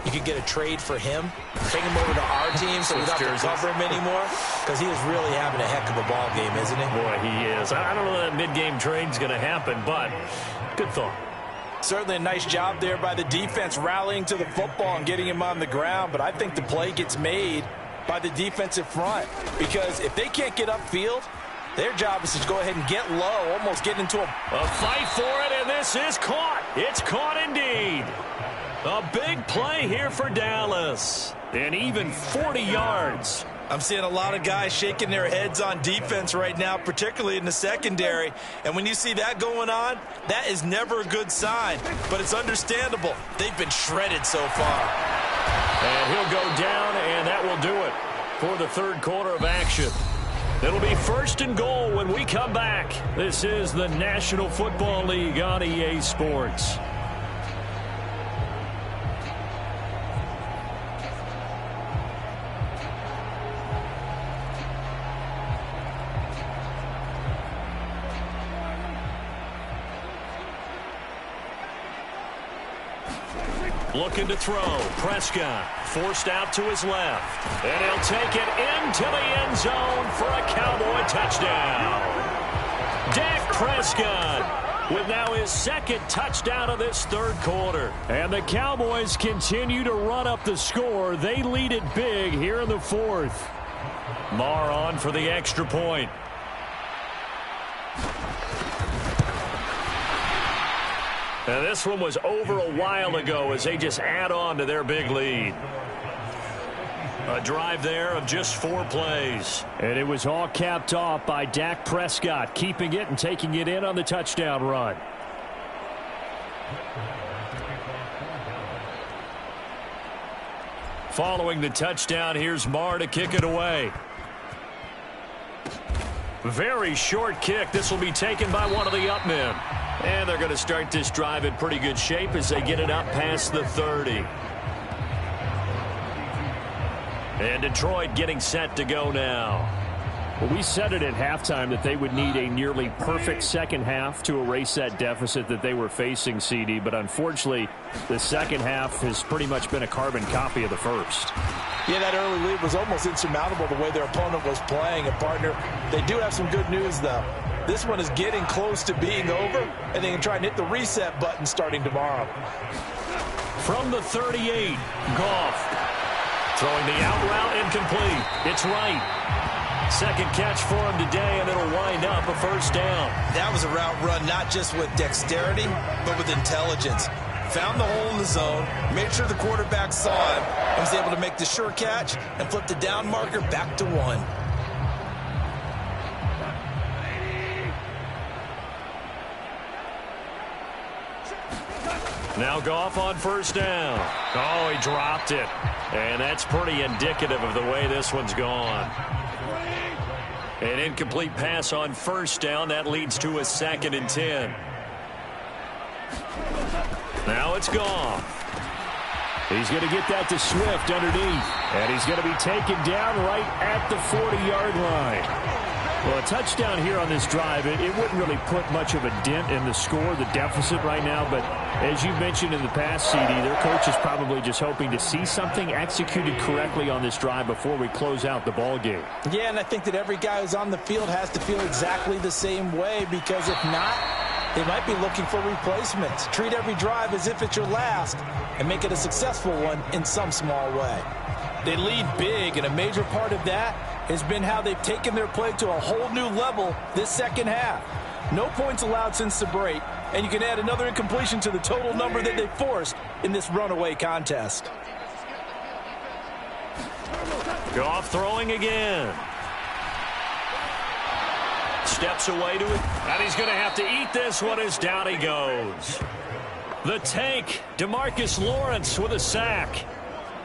you could get a trade for him? Take him over to our team so we don't have to cover him anymore? Because he is really having a heck of a ball game, isn't he? Boy, he is. I don't know that mid-game trade's going to happen, but good thought. Certainly a nice job there by the defense rallying to the football and getting him on the ground, but I think the play gets made by the defensive front because if they can't get upfield, their job is to go ahead and get low, almost get into a fight for it, and this is caught. It's caught indeed. A big play here for Dallas, and even 40 yards. I'm seeing a lot of guys shaking their heads on defense right now, particularly in the secondary. And when you see that going on, that is never a good sign. But it's understandable. They've been shredded so far. And he'll go down, and that will do it for the 3rd quarter of action. It'll be 1st and goal when we come back. This is the National Football League on EA Sports. Looking to throw. Prescott forced out to his left. And he'll take it into the end zone for a Cowboy touchdown. Dak Prescott with now his second touchdown of this third quarter. And the Cowboys continue to run up the score. They lead it big here in the fourth. Marr on for the extra point. And this one was over a while ago as they just add on to their big lead. A drive there of just 4 plays. And it was all capped off by Dak Prescott, keeping it and taking it in on the touchdown run. Following the touchdown, here's Marr to kick it away. Very short kick. This will be taken by one of the up men. And they're going to start this drive in pretty good shape as they get it up past the 30. And Detroit getting set to go now. Well, we said it at halftime that they would need a nearly perfect second half to erase that deficit that they were facing, CD. But unfortunately, the second half has pretty much been a carbon copy of the first. Yeah, that early lead was almost insurmountable the way their opponent was playing. And, partner, they do have some good news, though. This one is getting close to being over, and they can try and hit the reset button starting tomorrow. From the 38, Goff throwing the out route incomplete. It's right. Second catch for him today, and it'll wind up a first down. That was a route run not just with dexterity, but with intelligence. Found the hole in the zone, made sure the quarterback saw him, and was able to make the sure catch and flip the down marker back to 1. Now Goff on first down. Oh, he dropped it. And that's pretty indicative of the way this one's gone. An incomplete pass on first down. That leads to a 2nd and 10. Now it's Goff. He's going to get that to Swift underneath. And he's going to be taken down right at the 40-yard line. Well, a touchdown here on this drive, it wouldn't really put much of a dent in the score, the deficit right now. But as you mentioned in the past, CD, their coach is probably just hoping to see something executed correctly on this drive before we close out the ball game. Yeah, and I think that every guy who's on the field has to feel exactly the same way, because if not, they might be looking for replacements. Treat every drive as if it's your last and make it a successful one in some small way. They lead big, and a major part of that has been how they've taken their play to a whole new level this second half. No points allowed since the break, and you can add another incompletion to the total number that they forced in this runaway contest. Goff throwing again. Steps away to it, and he's going to have to eat this one as down he goes. The tank, DeMarcus Lawrence with a sack.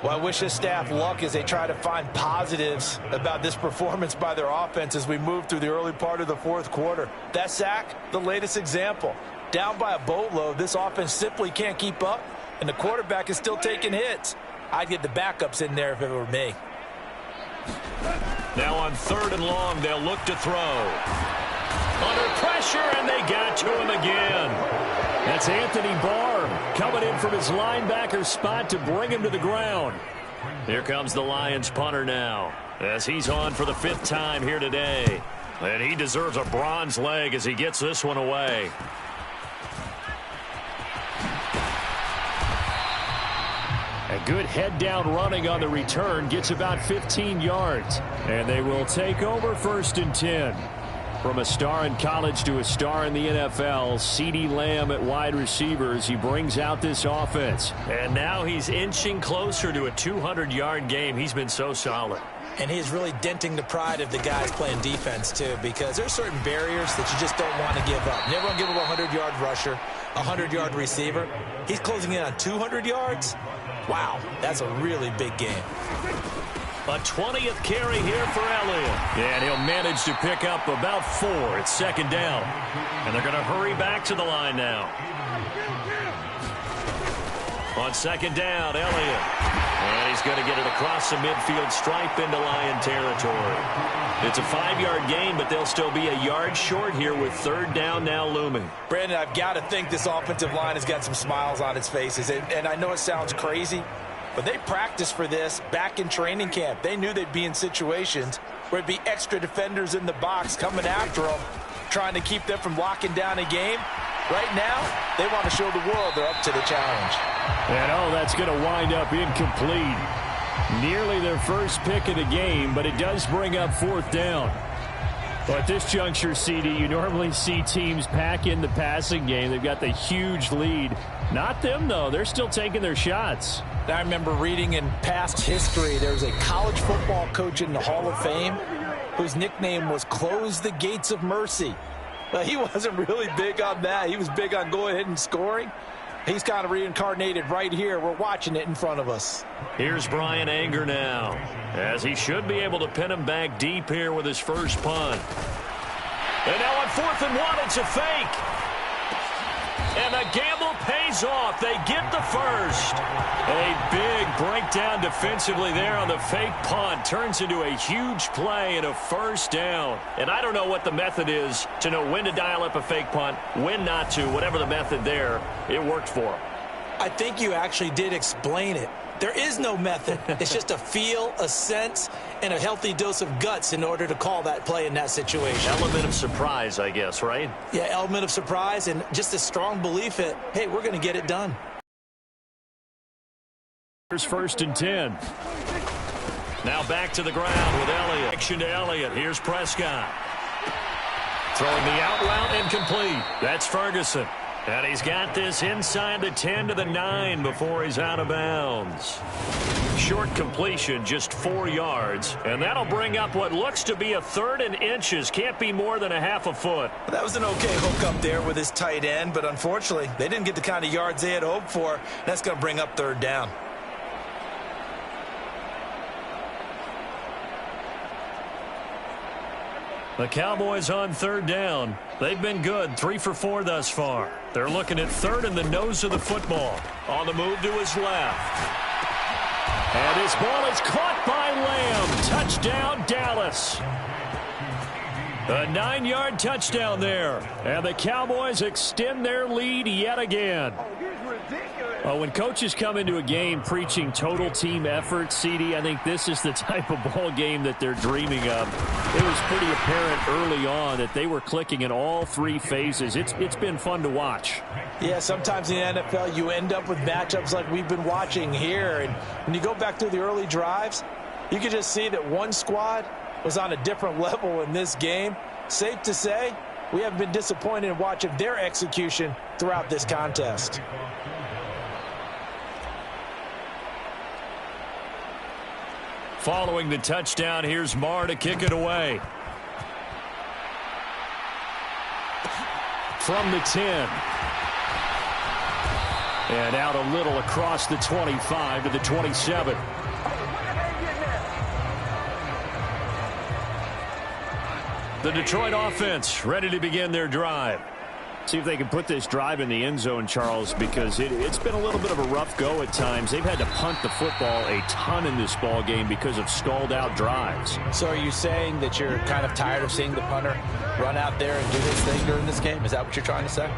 Well, I wish this staff luck as they try to find positives about this performance by their offense as we move through the early part of the fourth quarter. That sack, the latest example. Down by a boatload, this offense simply can't keep up, and the quarterback is still taking hits. I'd get the backups in there if it were me. Now on 3rd and long, they'll look to throw. Under pressure, and they got to him again. That's Anthony Barr coming in from his linebacker spot to bring him to the ground. Here comes the Lions punter now, as he's on for the 5th time here today. And he deserves a bronze leg as he gets this one away. A good head-down running on the return gets about 15 yards. And they will take over 1st and 10. From a star in college to a star in the NFL, CeeDee Lamb at wide receivers. He brings out this offense. And now he's inching closer to a 200-yard game. He's been so solid. And he's really denting the pride of the guys playing defense, too, because there's certain barriers that you just don't want to give up. Never want to give up a 100-yard rusher, a 100-yard receiver. He's closing in on 200 yards. Wow, that's a really big game. A 20th carry here for Elliott. And he'll manage to pick up about 4 at 2nd down. And they're going to hurry back to the line now. On second down, Elliott. And he's going to get it across the midfield stripe into Lion territory. It's a 5-yard gain, but they'll still be a yard short here with third down now looming. Brandon, I've got to think this offensive line has got some smiles on its faces. And I know it sounds crazy, but they practiced for this back in training camp. They knew they'd be in situations where it'd be extra defenders in the box coming after them, trying to keep them from locking down a game. Right now, they want to show the world they're up to the challenge. And, that's going to wind up incomplete. Nearly their first pick of the game, but it does bring up fourth down. But at this juncture, CD, you normally see teams pack in the passing game. They've got the huge lead. Not them, though. They're still taking their shots. I remember reading in past history, there was a college football coach in the Hall of Fame whose nickname was Close the Gates of Mercy. But he wasn't really big on that. He was big on going ahead and scoring. He's kind of reincarnated right here. We're watching it in front of us. Here's Brian Anger now, as he should be able to pin him back deep here with his first punt. And now on 4th and 1, it's a fake. And the gamble pays off. They get the first. A big breakdown defensively there on the fake punt. Turns into a huge play and a first down. And I don't know what the method is to know when to dial up a fake punt, when not to. Whatever the method there, it worked for them. I think you actually did explain it. There is no method. It's just a feel, a sense, and a healthy dose of guts in order to call that play in that situation. Element of surprise, I guess, right? Yeah, element of surprise and just a strong belief that, hey, we're going to get it done. Here's 1st and 10. Now back to the ground with Elliott. Action to Elliott. Here's Prescott. Throwing the out route incomplete. That's Ferguson. And he's got this inside the 10 to the 9 before he's out of bounds. Short completion, just 4 yards. And that'll bring up what looks to be a 3rd and inches. Can't be more than a half a foot. That was an okay hook up there with his tight end, but unfortunately, they didn't get the kind of yards they had hoped for. That's going to bring up 3rd down. The Cowboys on 3rd down. They've been good, 3 for 4 thus far. They're looking at 3rd in the nose of the football. On the move to his left. And his ball is caught by Lamb. Touchdown, Dallas. A 9-yard touchdown there. And the Cowboys extend their lead yet again. When coaches come into a game preaching total team effort, CD, I think this is the type of ball game that they're dreaming of. It was pretty apparent early on that they were clicking in all 3 phases. It's been fun to watch. Yeah, sometimes in the NFL you end up with matchups like we've been watching here. And when you go back through the early drives, you can just see that one squad was on a different level in this game. Safe to say, we haven't been disappointed in watching their execution throughout this contest. Following the touchdown, here's Marr to kick it away. From the 10. And out a little across the 25 to the 27. The Detroit offense ready to begin their drive. See if they can put this drive in the end zone, Charles, because it's been a little bit of a rough go at times. They've had to punt the football a ton in this ball game because of stalled out drives. So are you saying that you're kind of tired of seeing the punter run out there and do his thing during this game? Is that what you're trying to say?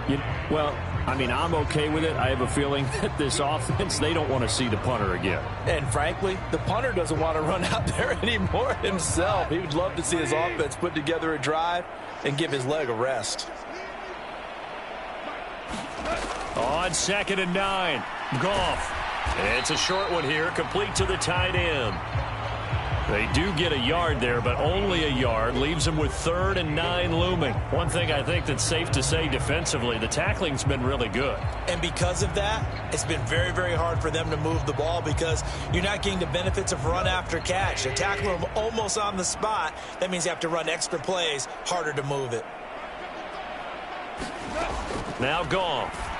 Well, I mean, I'm okay with it. I have a feeling that this offense, they don't want to see the punter again. And frankly, the punter doesn't want to run out there anymore himself. He would love to see his offense put together a drive and give his leg a rest. On 2nd and 9, Goff. It's a short one here, complete to the tight end. They do get a yard there, but only a yard. Leaves them with 3rd and 9 looming. One thing I think that's safe to say defensively, the tackling's been really good. And because of that, it's been very, very hard for them to move the ball because you're not getting the benefits of run after catch. They tackle them almost on the spot. That means you have to run extra plays, harder to move it. Now Goff.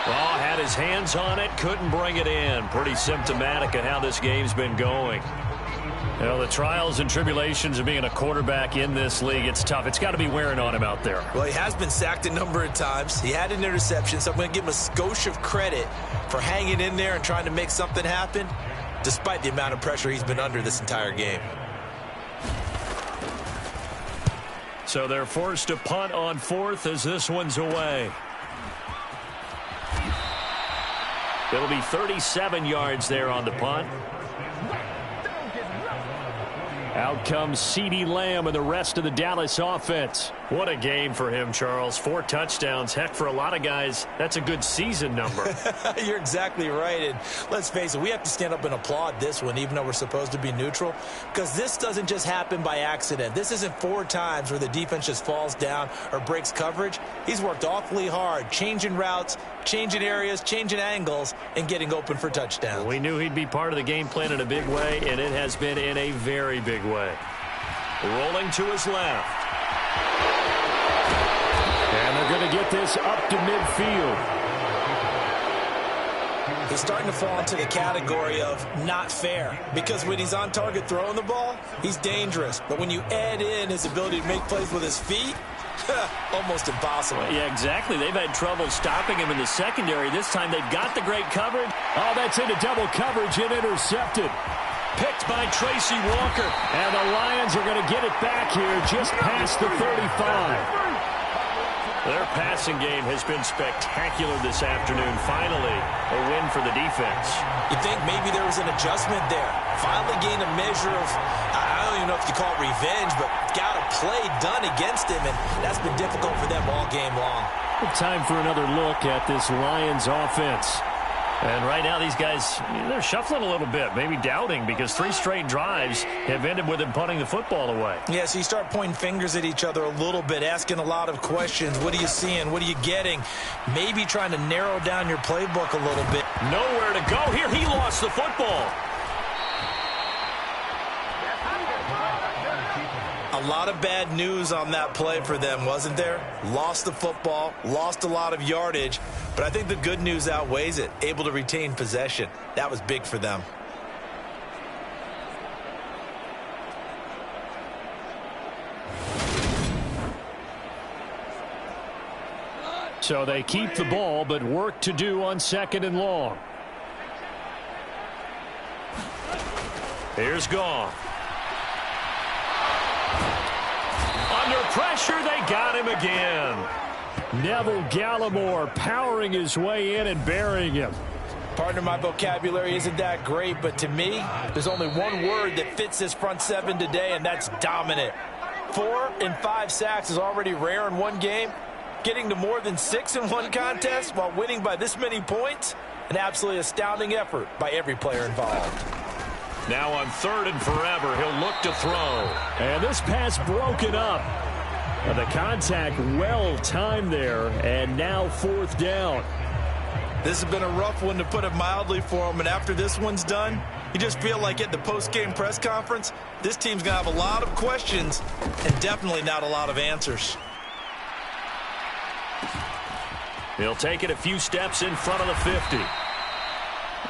Oh, had his hands on it, couldn't bring it in. Pretty symptomatic of how this game's been going. Well, the trials and tribulations of being a quarterback in this league, it's tough. It's got to be wearing on him out there. Well, he has been sacked a number of times. He had an interception, so I'm going to give him a skosh of credit for hanging in there and trying to make something happen, despite the amount of pressure he's been under this entire game. So they're forced to punt on fourth as this one's away. It'll be 37 yards there on the punt. Out comes CeeDee Lamb and the rest of the Dallas offense. What a game for him, Charles. 4 touchdowns. Heck, for a lot of guys, that's a good season number. You're exactly right. And let's face it, we have to stand up and applaud this one, even though we're supposed to be neutral, because this doesn't just happen by accident. This isn't 4 times where the defense just falls down or breaks coverage. He's worked awfully hard, changing routes, changing areas, changing angles, and getting open for touchdowns. We knew he'd be part of the game plan in a big way, and it has been in a very big way. Rolling to his left. And they're going to get this up to midfield. He's starting to fall into the category of not fair, because when he's on target throwing the ball, he's dangerous. But when you add in his ability to make plays with his feet, almost impossible. Yeah, exactly. They've had trouble stopping him in the secondary. This time they've got the great coverage. Oh, that's into double coverage and intercepted. Picked by Tracy Walker. And the Lions are going to get it back here just past the 35. Their passing game has been spectacular this afternoon. Finally, a win for the defense. You think maybe there was an adjustment there. Finally gained a measure of, I don't even know if you call it revenge, but got a play done against him, and that's been difficult for them all game long. Time for another look at this Lions offense. And right now these guys, they're shuffling a little bit, maybe doubting, because 3 straight drives have ended with them punting the football away. Yeah, so you start pointing fingers at each other a little bit, asking a lot of questions. What are you seeing? What are you getting? Maybe trying to narrow down your playbook a little bit. Nowhere to go here. He lost the football. A lot of bad news on that play for them, wasn't there? Lost the football, lost a lot of yardage, but I think the good news outweighs it. Able to retain possession. That was big for them. So they keep the ball, but work to do on 2nd and long. Here's Goff. Under pressure, they got him again. Neville Gallimore powering his way in and burying him. Partner, my vocabulary isn't that great, but to me, there's only one word that fits this front 7 today, and that's dominant. 4 and 5 sacks is already rare in one game. Getting to more than 6 in one contest while winning by this many points, an absolutely astounding effort by every player involved. Now on 3rd and forever, he'll look to throw. And this pass broken up. The contact well timed there, and now 4th down. This has been a rough one, to put it mildly, for him, and after this one's done, you just feel like at the post-game press conference, this team's going to have a lot of questions and definitely not a lot of answers. He'll take it a few steps in front of the 50.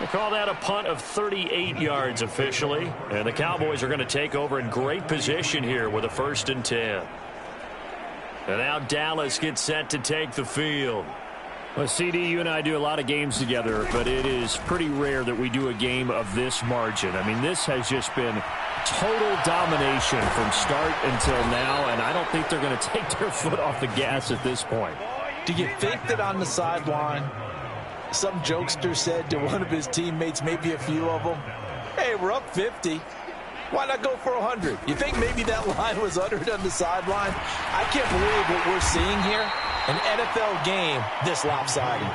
They call that a punt of 38 yards officially. And the Cowboys are going to take over in great position here with a 1st and 10. And now Dallas gets set to take the field. Well, CD, you and I do a lot of games together, but it is pretty rare that we do a game of this margin. I mean, this has just been total domination from start until now, and I don't think they're going to take their foot off the gas at this point. Do you think that on the sideline, some jokester said to one of his teammates, maybe a few of them, hey, we're up 50. Why not go for 100? You think maybe that line was uttered on the sideline? I can't believe what we're seeing here. An NFL game this lopsided.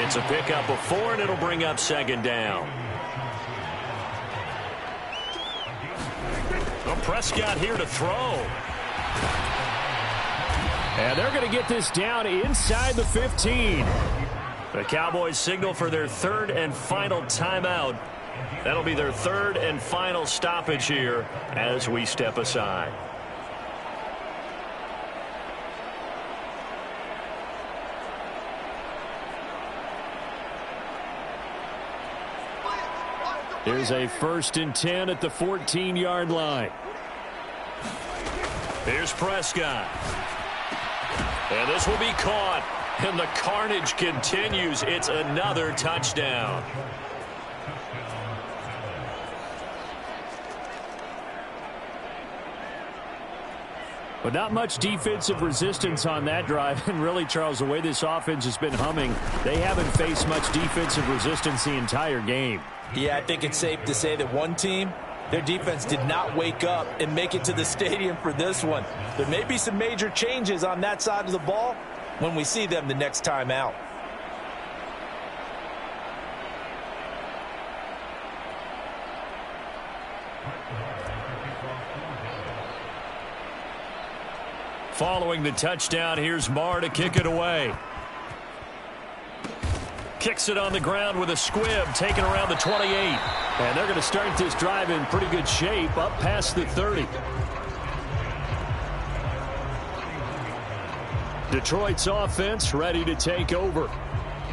It's a pickup of 4, and it'll bring up 2nd down. Well, Prescott here to throw. And they're going to get this down inside the 15. The Cowboys signal for their 3rd and final timeout. That'll be their 3rd and final stoppage here as we step aside. Here's a 1st and 10 at the 14-yard line. Here's Prescott. And this will be caught. And the carnage continues. It's another touchdown. But not much defensive resistance on that drive. And really, Charles, the way this offense has been humming, they haven't faced much defensive resistance the entire game. Yeah, I think it's safe to say that one team, their defense did not wake up and make it to the stadium for this one. There may be some major changes on that side of the ball when we see them the next time out. Following the touchdown, here's Marr to kick it away. Kicks it on the ground with a squib, taken around the 28. And they're going to start this drive in pretty good shape, up past the 30. Detroit's offense ready to take over.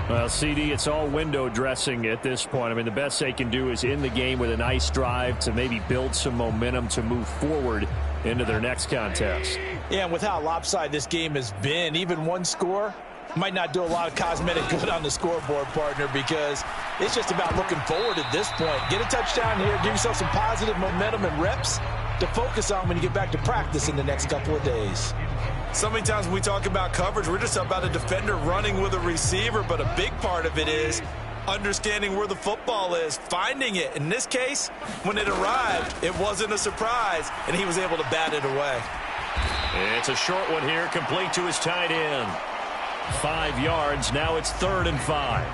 Well, CD, it's all window dressing at this point. I mean, the best they can do is in the game with a nice drive to maybe build some momentum to move forward into their next contest. Yeah, and with how lopsided this game has been, even one score might not do a lot of cosmetic good on the scoreboard, partner, because it's just about looking forward at this point. Get a touchdown here, give yourself some positive momentum and reps to focus on when you get back to practice in the next couple of days. So many times when we talk about coverage, we're just about a defender running with a receiver, but a big part of it is understanding where the football is, finding it. In this case, when it arrived, it wasn't a surprise, and he was able to bat it away. It's a short one here, complete to his tight end. 5 yards, now it's 3rd and 5.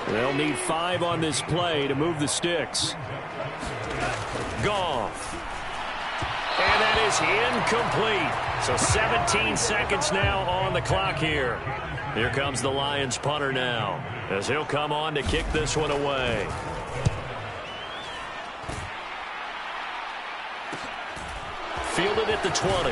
They'll need 5 on this play to move the sticks. Goff. And that is incomplete. So 17 seconds now on the clock here. Here comes the Lions punter now, as he'll come on to kick this one away. Fielded at the 20.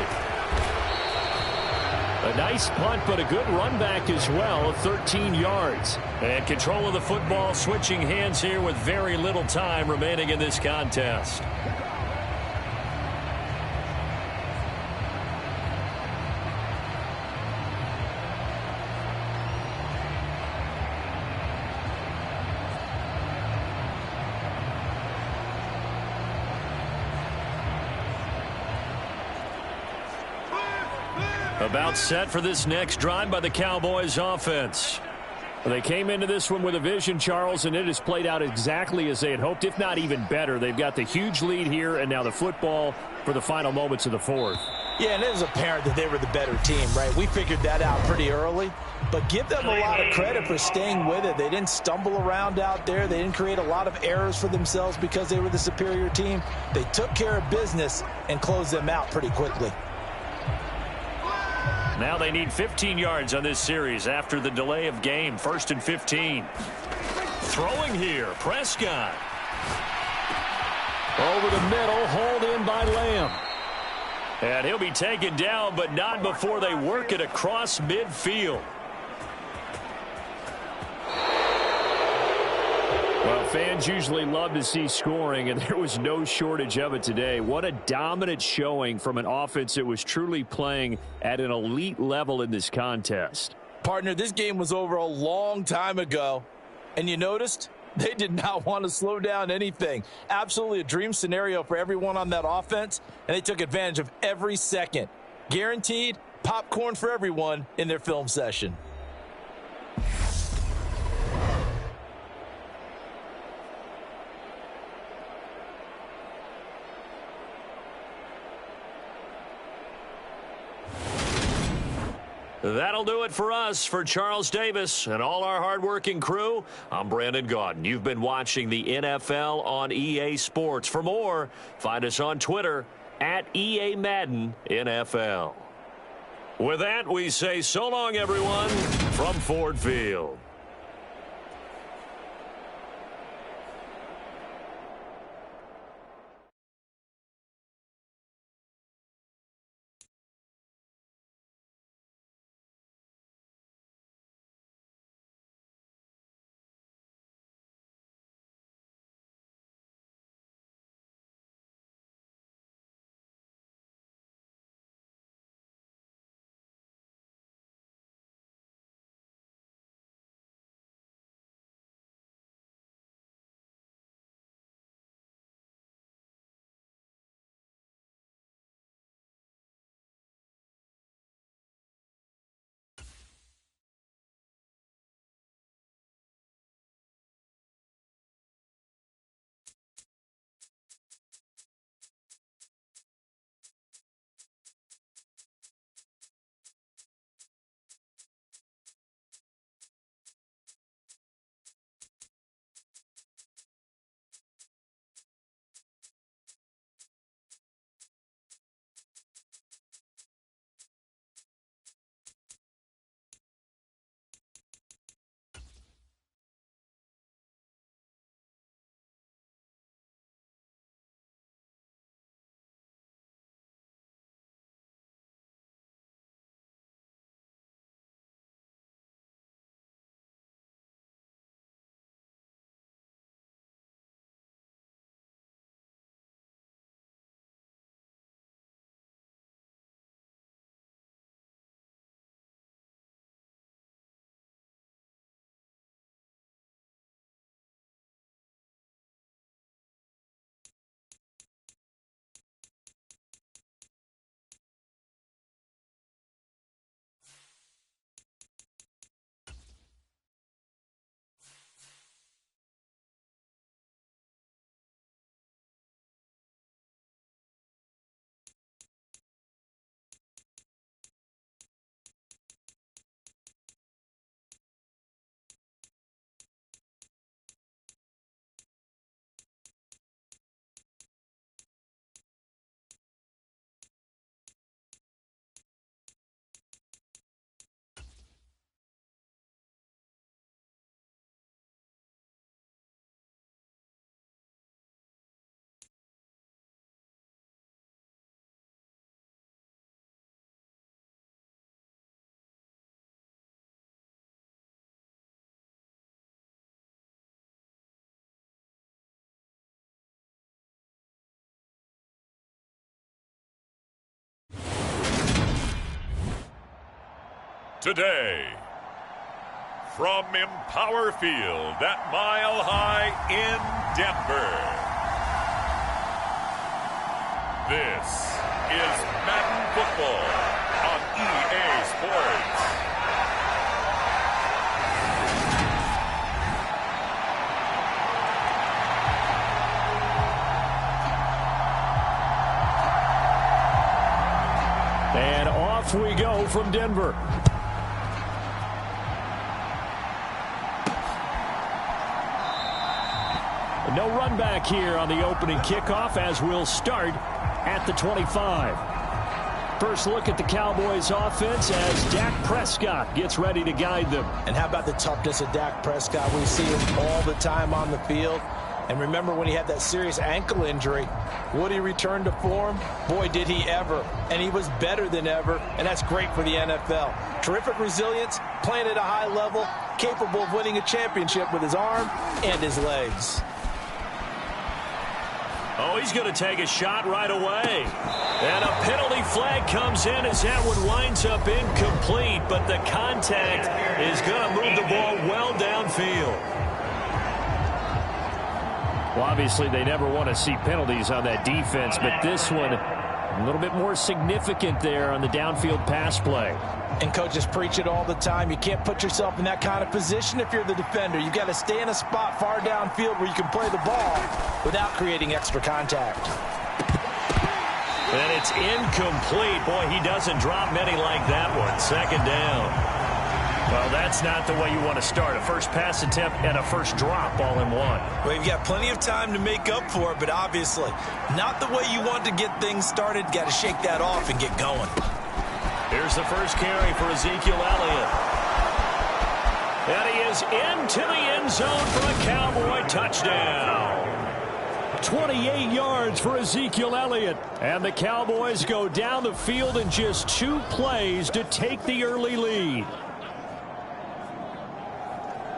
A nice punt, but a good run back as well, 13 yards. And control of the football, switching hands here with very little time remaining in this contest. About set for this next drive by the Cowboys offense. Well, they came into this one with a vision, Charles, and it has played out exactly as they had hoped, if not even better. They've got the huge lead here, and now the football for the final moments of the 4th. Yeah, and it was apparent that they were the better team, right? We figured that out pretty early, but give them a lot of credit for staying with it. They didn't stumble around out there. They didn't create a lot of errors for themselves because they were the superior team. They took care of business and closed them out pretty quickly. Now they need 15 yards on this series after the delay of game. 1st and 15. Throwing here, Prescott. Over the middle, hauled in by Lamb. And he'll be taken down, but not before they work it across midfield. Well, fans usually love to see scoring, and there was no shortage of it today. What a dominant showing from an offense that was truly playing at an elite level in this contest. Partner, this game was over a long time ago, and you noticed they did not want to slow down anything. Absolutely a dream scenario for everyone on that offense, and they took advantage of every second. Guaranteed popcorn for everyone in their film session. That'll do it for us. For Charles Davis and all our hardworking crew, I'm Brandon Gaudin. You've been watching the NFL on EA Sports. For more, find us on Twitter at EA Madden NFL. With that, we say so long, everyone, from Ford Field. Today, from Empower Field at Mile High in Denver, this is Madden Football on EA Sports. And off we go from Denver. No run back here on the opening kickoff as we'll start at the 25. First look at the Cowboys offense as Dak Prescott gets ready to guide them. And how about the toughness of Dak Prescott? We see him all the time on the field. And remember when he had that serious ankle injury, would he return to form? Boy, did he ever. And he was better than ever, and that's great for the NFL. Terrific resilience, playing at a high level, capable of winning a championship with his arm and his legs. Oh, he's going to take a shot right away. And a penalty flag comes in as that one winds up incomplete, but the contact is going to move the ball well downfield. Well, obviously, they never want to see penalties on that defense, but this one a little bit more significant there on the downfield pass play. And coaches preach it all the time. You can't put yourself in that kind of position if you're the defender. You've got to stay in a spot far downfield where you can play the ball without creating extra contact. And it's incomplete. Boy, he doesn't drop many like that one. Second down. Well, that's not the way you want to start. A first pass attempt and a first drop all in one. Well, you've got plenty of time to make up for it, but obviously not the way you want to get things started. Got to shake that off and get going. Here's the first carry for Ezekiel Elliott. And he is into the end zone for a Cowboy touchdown. 28 yards for Ezekiel Elliott. And the Cowboys go down the field in just 2 plays to take the early lead.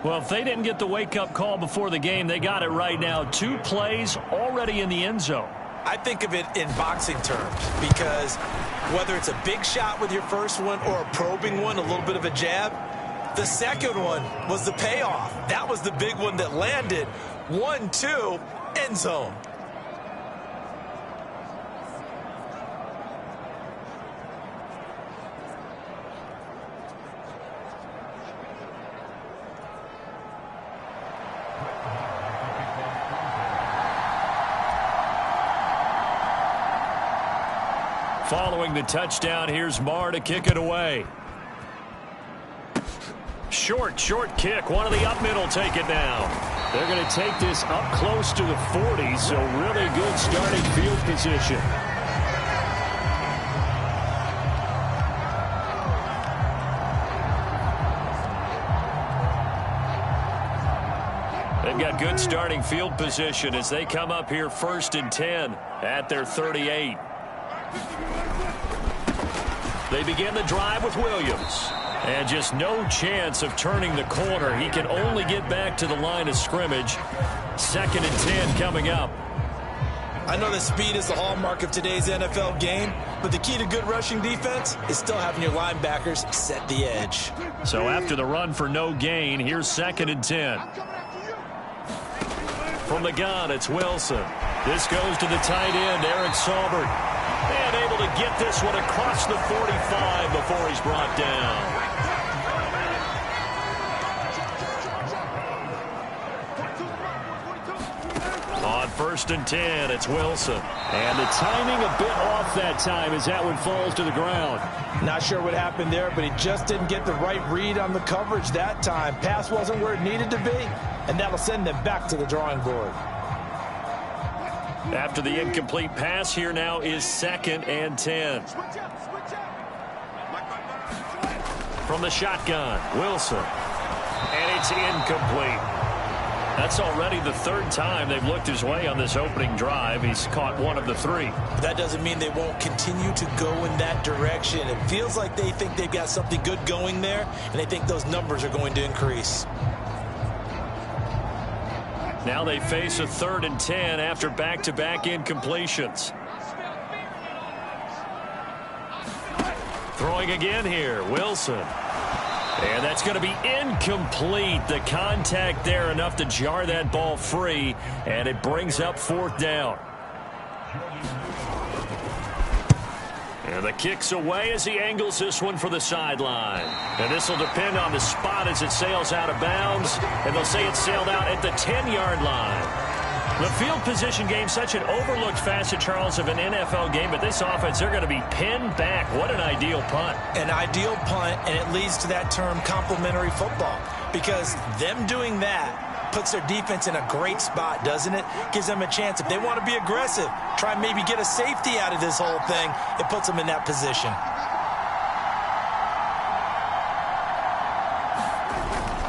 Well, if they didn't get the wake-up call before the game, they got it right now. 2 plays already in the end zone. I think of it in boxing terms because whether it's a big shot with your first one or a probing one, a little bit of a jab, the second one was the payoff. That was the big one that landed. 1-2, end zone. Following the touchdown, here's Marr to kick it away. Short kick. One of the up middle take it now. They're going to take this up close to the 40, so really good starting field position. They've got good starting field position as they come up here 1st and 10 at their 38. They begin the drive with Williams. And just no chance of turning the corner. He can only get back to the line of scrimmage. 2nd and 10 coming up. I know that speed is the hallmark of today's NFL game, but the key to good rushing defense is still having your linebackers set the edge. So after the run for no gain, here's 2nd and 10. From the gun, it's Wilson. This goes to the tight end, Eric Saubert. And able to get this one across the 45 before he's brought down. On 1st and 10, it's Wilson. And the timing a bit off that time as that one falls to the ground. Not sure what happened there, but he just didn't get the right read on the coverage that time. Pass wasn't where it needed to be, and that'll send them back to the drawing board. After the incomplete pass, here now is 2nd and 10. From the shotgun, Wilson. And it's incomplete. That's already the 3rd time they've looked his way on this opening drive. He's caught 1 of the 3. But that doesn't mean they won't continue to go in that direction. It feels like they think they've got something good going there, and they think those numbers are going to increase. Now they face a 3rd and 10 after back-to-back incompletions. Throwing again here, Wilson. And that's going to be incomplete. The contact there enough to jar that ball free, and it brings up 4th down. And the kick's away as he angles this one for the sideline. And this will depend on the spot as it sails out of bounds. And they'll say it sailed out at the 10-yard line. The field position game, such an overlooked facet, Charles, of an NFL game. But this offense, they're going to be pinned back. What an ideal punt. An ideal punt, and it leads to that term complementary football. Because them doing that puts their defense in a great spot, doesn't it? Gives them a chance. If they want to be aggressive, try and maybe get a safety out of this whole thing, it puts them in that position.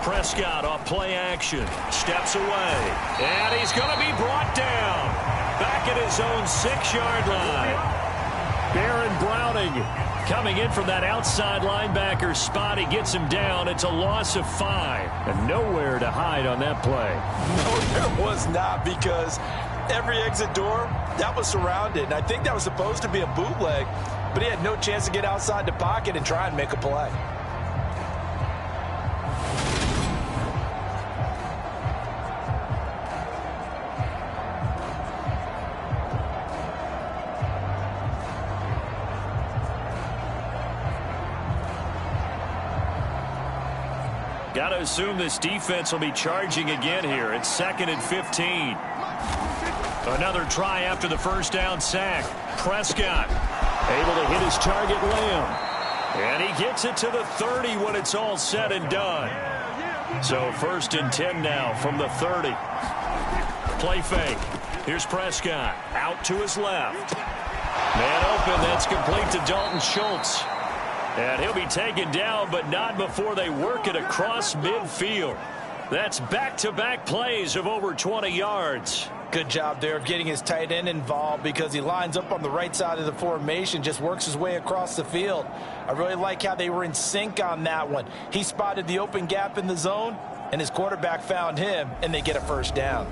Prescott off play action. Steps away. And he's going to be brought down. Back at his own 6-yard line. Baron Browning coming in from that outside linebacker spot. He gets him down. It's a loss of 5. And nowhere to hide on that play. No, there was not, because every exit door, that was surrounded. And I think that was supposed to be a bootleg, but he had no chance to get outside the pocket and try and make a play. Got to assume this defense will be charging again here. It's 2nd and 15. Another try after the first down sack. Prescott able to hit his target, Lamb. And he gets it to the 30 when it's all said and done. So 1st and 10 now from the 30. Play fake. Here's Prescott out to his left. Man open. That's complete to Dalton Schultz. And he'll be taken down, but not before they work it across midfield. That's back-to-back plays of over 20 yards. Good job there of getting his tight end involved, because he lines up on the right side of the formation, just works his way across the field. I really like how they were in sync on that one. He spotted the open gap in the zone, and his quarterback found him, and they get a 1st down.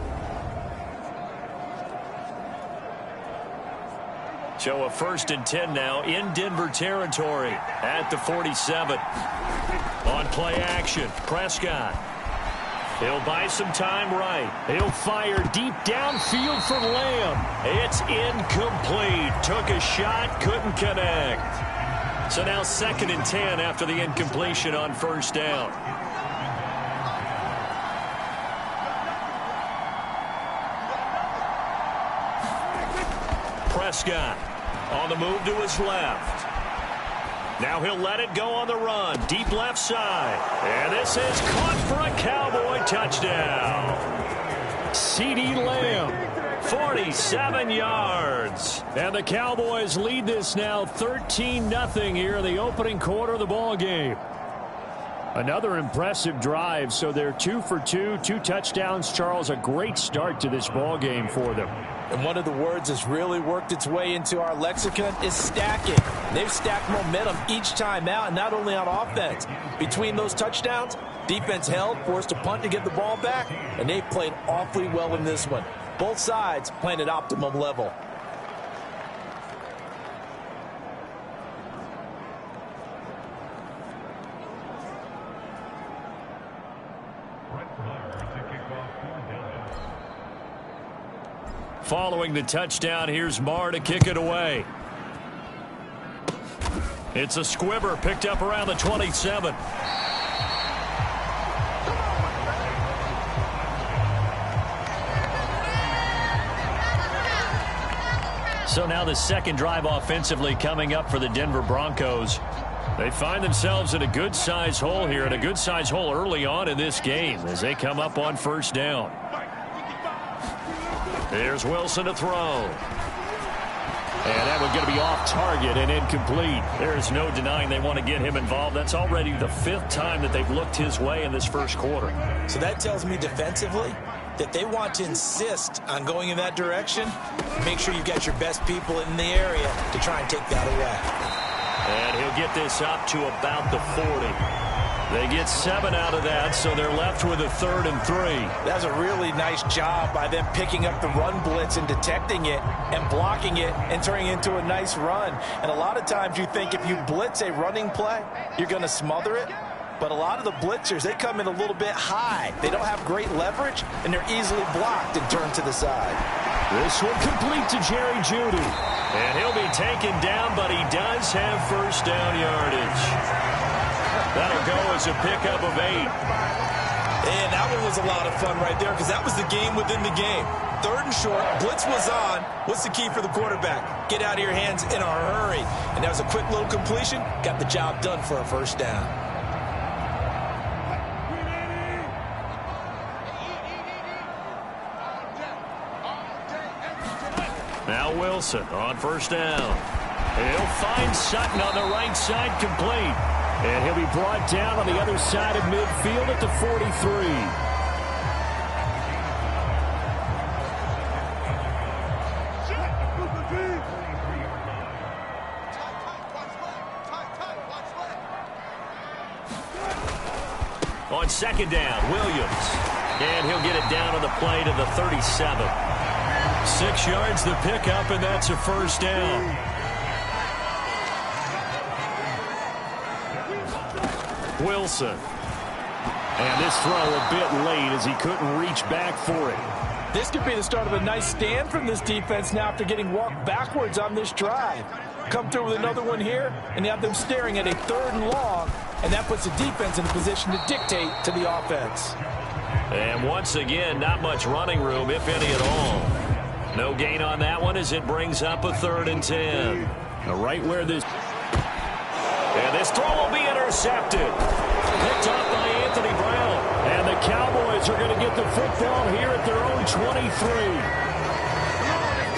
So a 1st and 10 now in Denver territory at the 47. On play action, Prescott. He'll buy some time right. He'll fire deep downfield for Lamb. It's incomplete. Took a shot, couldn't connect. So now 2nd and 10 after the incompletion on 1st down. Prescott on the move to his left. Now he'll let it go on the run. Deep left side. And this is caught for a Cowboy touchdown. CeeDee Lamb, 47 yards. And the Cowboys lead this now 13-0 here in the opening quarter of the ball game. Another impressive drive, so they're 2 for 2, 2 touchdowns. Charles, a great start to this ball game for them. And one of the words that's really worked its way into our lexicon is stacking. They've stacked momentum each time out, and not only on offense. Between those touchdowns, defense held, forced a punt to get the ball back, and they played awfully well in this one. Both sides playing at optimum level. Following the touchdown, here's Marr to kick it away. It's a squibber picked up around the 27. So now the second drive offensively coming up for the Denver Broncos. They find themselves in a good-sized hole here, and a good-sized hole early on in this game as they come up on 1st down. There's Wilson to throw. And that one's going to be off target and incomplete. There's no denying they want to get him involved. That's already the 5th time that they've looked his way in this first quarter. So that tells me defensively that they want to insist on going in that direction. Make sure you've got your best people in the area to try and take that away. And he'll get this up to about the 40. They get 7 out of that, so they're left with a 3rd and 3. That's a really nice job by them picking up the run blitz and detecting it and blocking it and turning it into a nice run. And a lot of times you think if you blitz a running play, you're going to smother it. But a lot of the blitzers, they come in a little bit high. They don't have great leverage, and they're easily blocked and turned to the side. This one complete to Jerry Jeudy. And he'll be taken down, but he does have first down yardage. That'll go as a pickup of 8. And that one was a lot of fun right there because that was the game within the game. 3rd and short, blitz was on. What's the key for the quarterback? Get out of your hands in a hurry. And that was a quick little completion. Got the job done for a first down. Now Wilson on first down. He'll find Sutton on the right side, complete. And he'll be brought down on the other side of midfield at the 43. On second down, Williams. And he'll get it down on the play to the 37. 6 yards the pickup, and that's a first down. Wilson. And this throw a bit late as he couldn't reach back for it. This could be the start of a nice stand from this defense now after getting walked backwards on this drive. Come through with another one here, and you have them staring at a 3rd and long, and that puts the defense in a position to dictate to the offense. And once again, not much running room, if any at all. No gain on that one as it brings up a 3rd and 10. Right where this... And this throw will be intercepted. Picked up by Anthony Brown. And the Cowboys are going to get the football here at their own 23.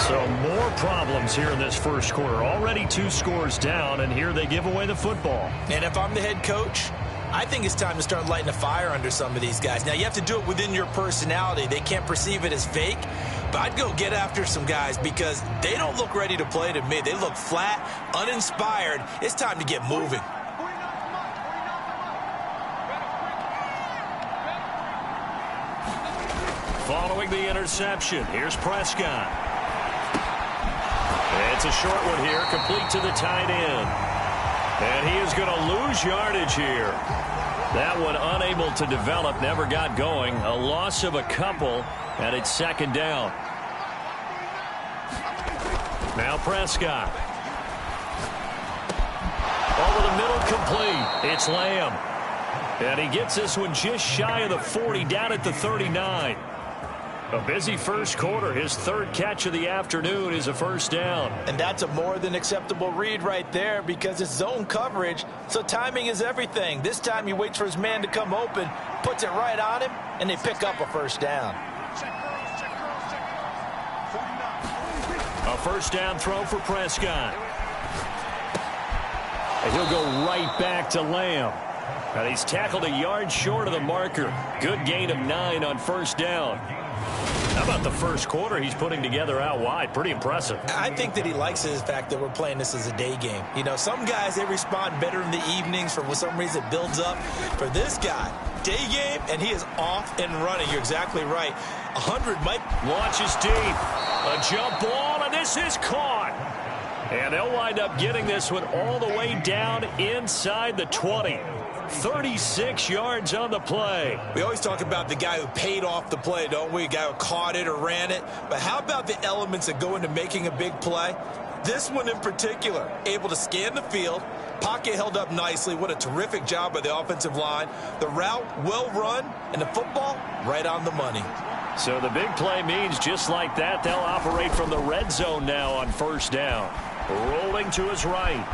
So more problems here in this first quarter. Already 2 scores down, and here they give away the football. And if I'm the head coach, I think it's time to start lighting a fire under some of these guys. Now, you have to do it within your personality. They can't perceive it as fake. But I'd go get after some guys because they don't look ready to play to me. They look flat, uninspired. It's time to get moving. Following the interception, here's Prescott. It's a short one here, complete to the tight end. And he is going to lose yardage here. That one unable to develop, never got going. A loss of a couple, and it's second down. Now Prescott. Over the middle, complete. It's Lamb. And he gets this one just shy of the 40, down at the 39. A busy first quarter. His 3rd catch of the afternoon is a first down. And that's a more than acceptable read right there because it's zone coverage, so timing is everything. This time he waits for his man to come open, puts it right on him, and they pick up a first down. A first down throw for Prescott. And he'll go right back to Lamb. And he's tackled a yard short of the marker. Good gain of 9 on first down. How about the first quarter he's putting together out wide? Pretty impressive. I think that he likes the fact that we're playing this as a day game. You know, some guys, they respond better in the evenings. For some reason, it builds up. For this guy, day game, and he is off and running. You're exactly right. 100 might... Launches deep. A jump ball, and this is caught. And they'll wind up getting this one all the way down inside the 20. 36 yards on the play. We always talk about the guy who paid off the play, don't we? A guy who caught it or ran it. But how about the elements that go into making a big play? This one in particular, able to scan the field, pocket held up nicely. What a terrific job by the offensive line. The route well run, and the football right on the money. So the big play means just like that, they'll operate from the red zone now on first down. Rolling to his right.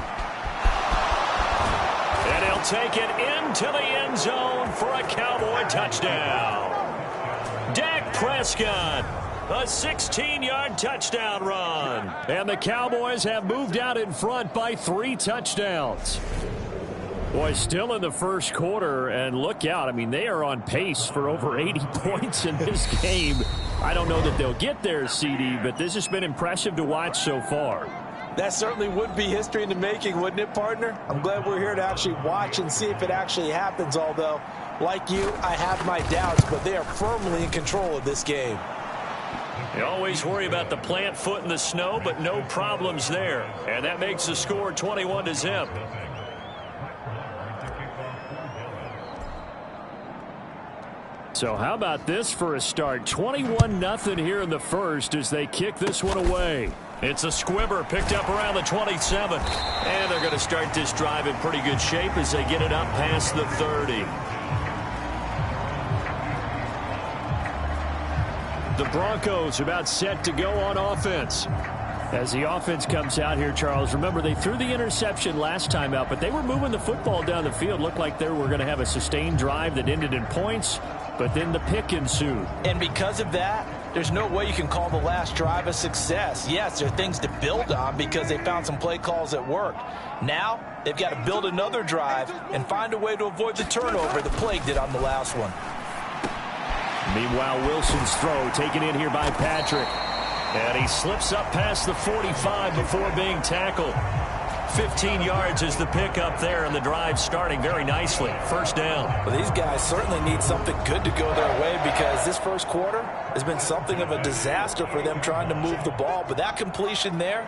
And he'll take it into the end zone for a Cowboy touchdown. Dak Prescott, a 16-yard touchdown run. And the Cowboys have moved out in front by 3 touchdowns. Boy, still in the first quarter, and look out. I mean, they are on pace for over 80 points in this game. I don't know that they'll get there, CD, but this has been impressive to watch so far. That certainly would be history in the making, wouldn't it, partner? I'm glad we're here to actually watch and see if it actually happens, although, like you, I have my doubts, but they are firmly in control of this game. You always worry about the plant foot in the snow, but no problems there. And that makes the score 21-0. So how about this for a start? 21-0 here in the first as they kick this one away. It's a squibber picked up around the 27. And they're going to start this drive in pretty good shape as they get it up past the 30. The Broncos about set to go on offense. As the offense comes out here, Charles, remember they threw the interception last time out, but they were moving the football down the field. Looked like they were going to have a sustained drive that ended in points, but then the pick ensued. And because of that, there's no way you can call the last drive a success. Yes, there are things to build on because they found some play calls that worked. Now, they've got to build another drive and find a way to avoid the turnover the Plague did on the last one. Meanwhile, Wilson's throw taken in here by Patrick. And he slips up past the 45 before being tackled. 15 yards is the pickup there, and the drive starting very nicely. First down. Well, these guys certainly need something good to go their way because this first quarter has been something of a disaster for them trying to move the ball. But that completion there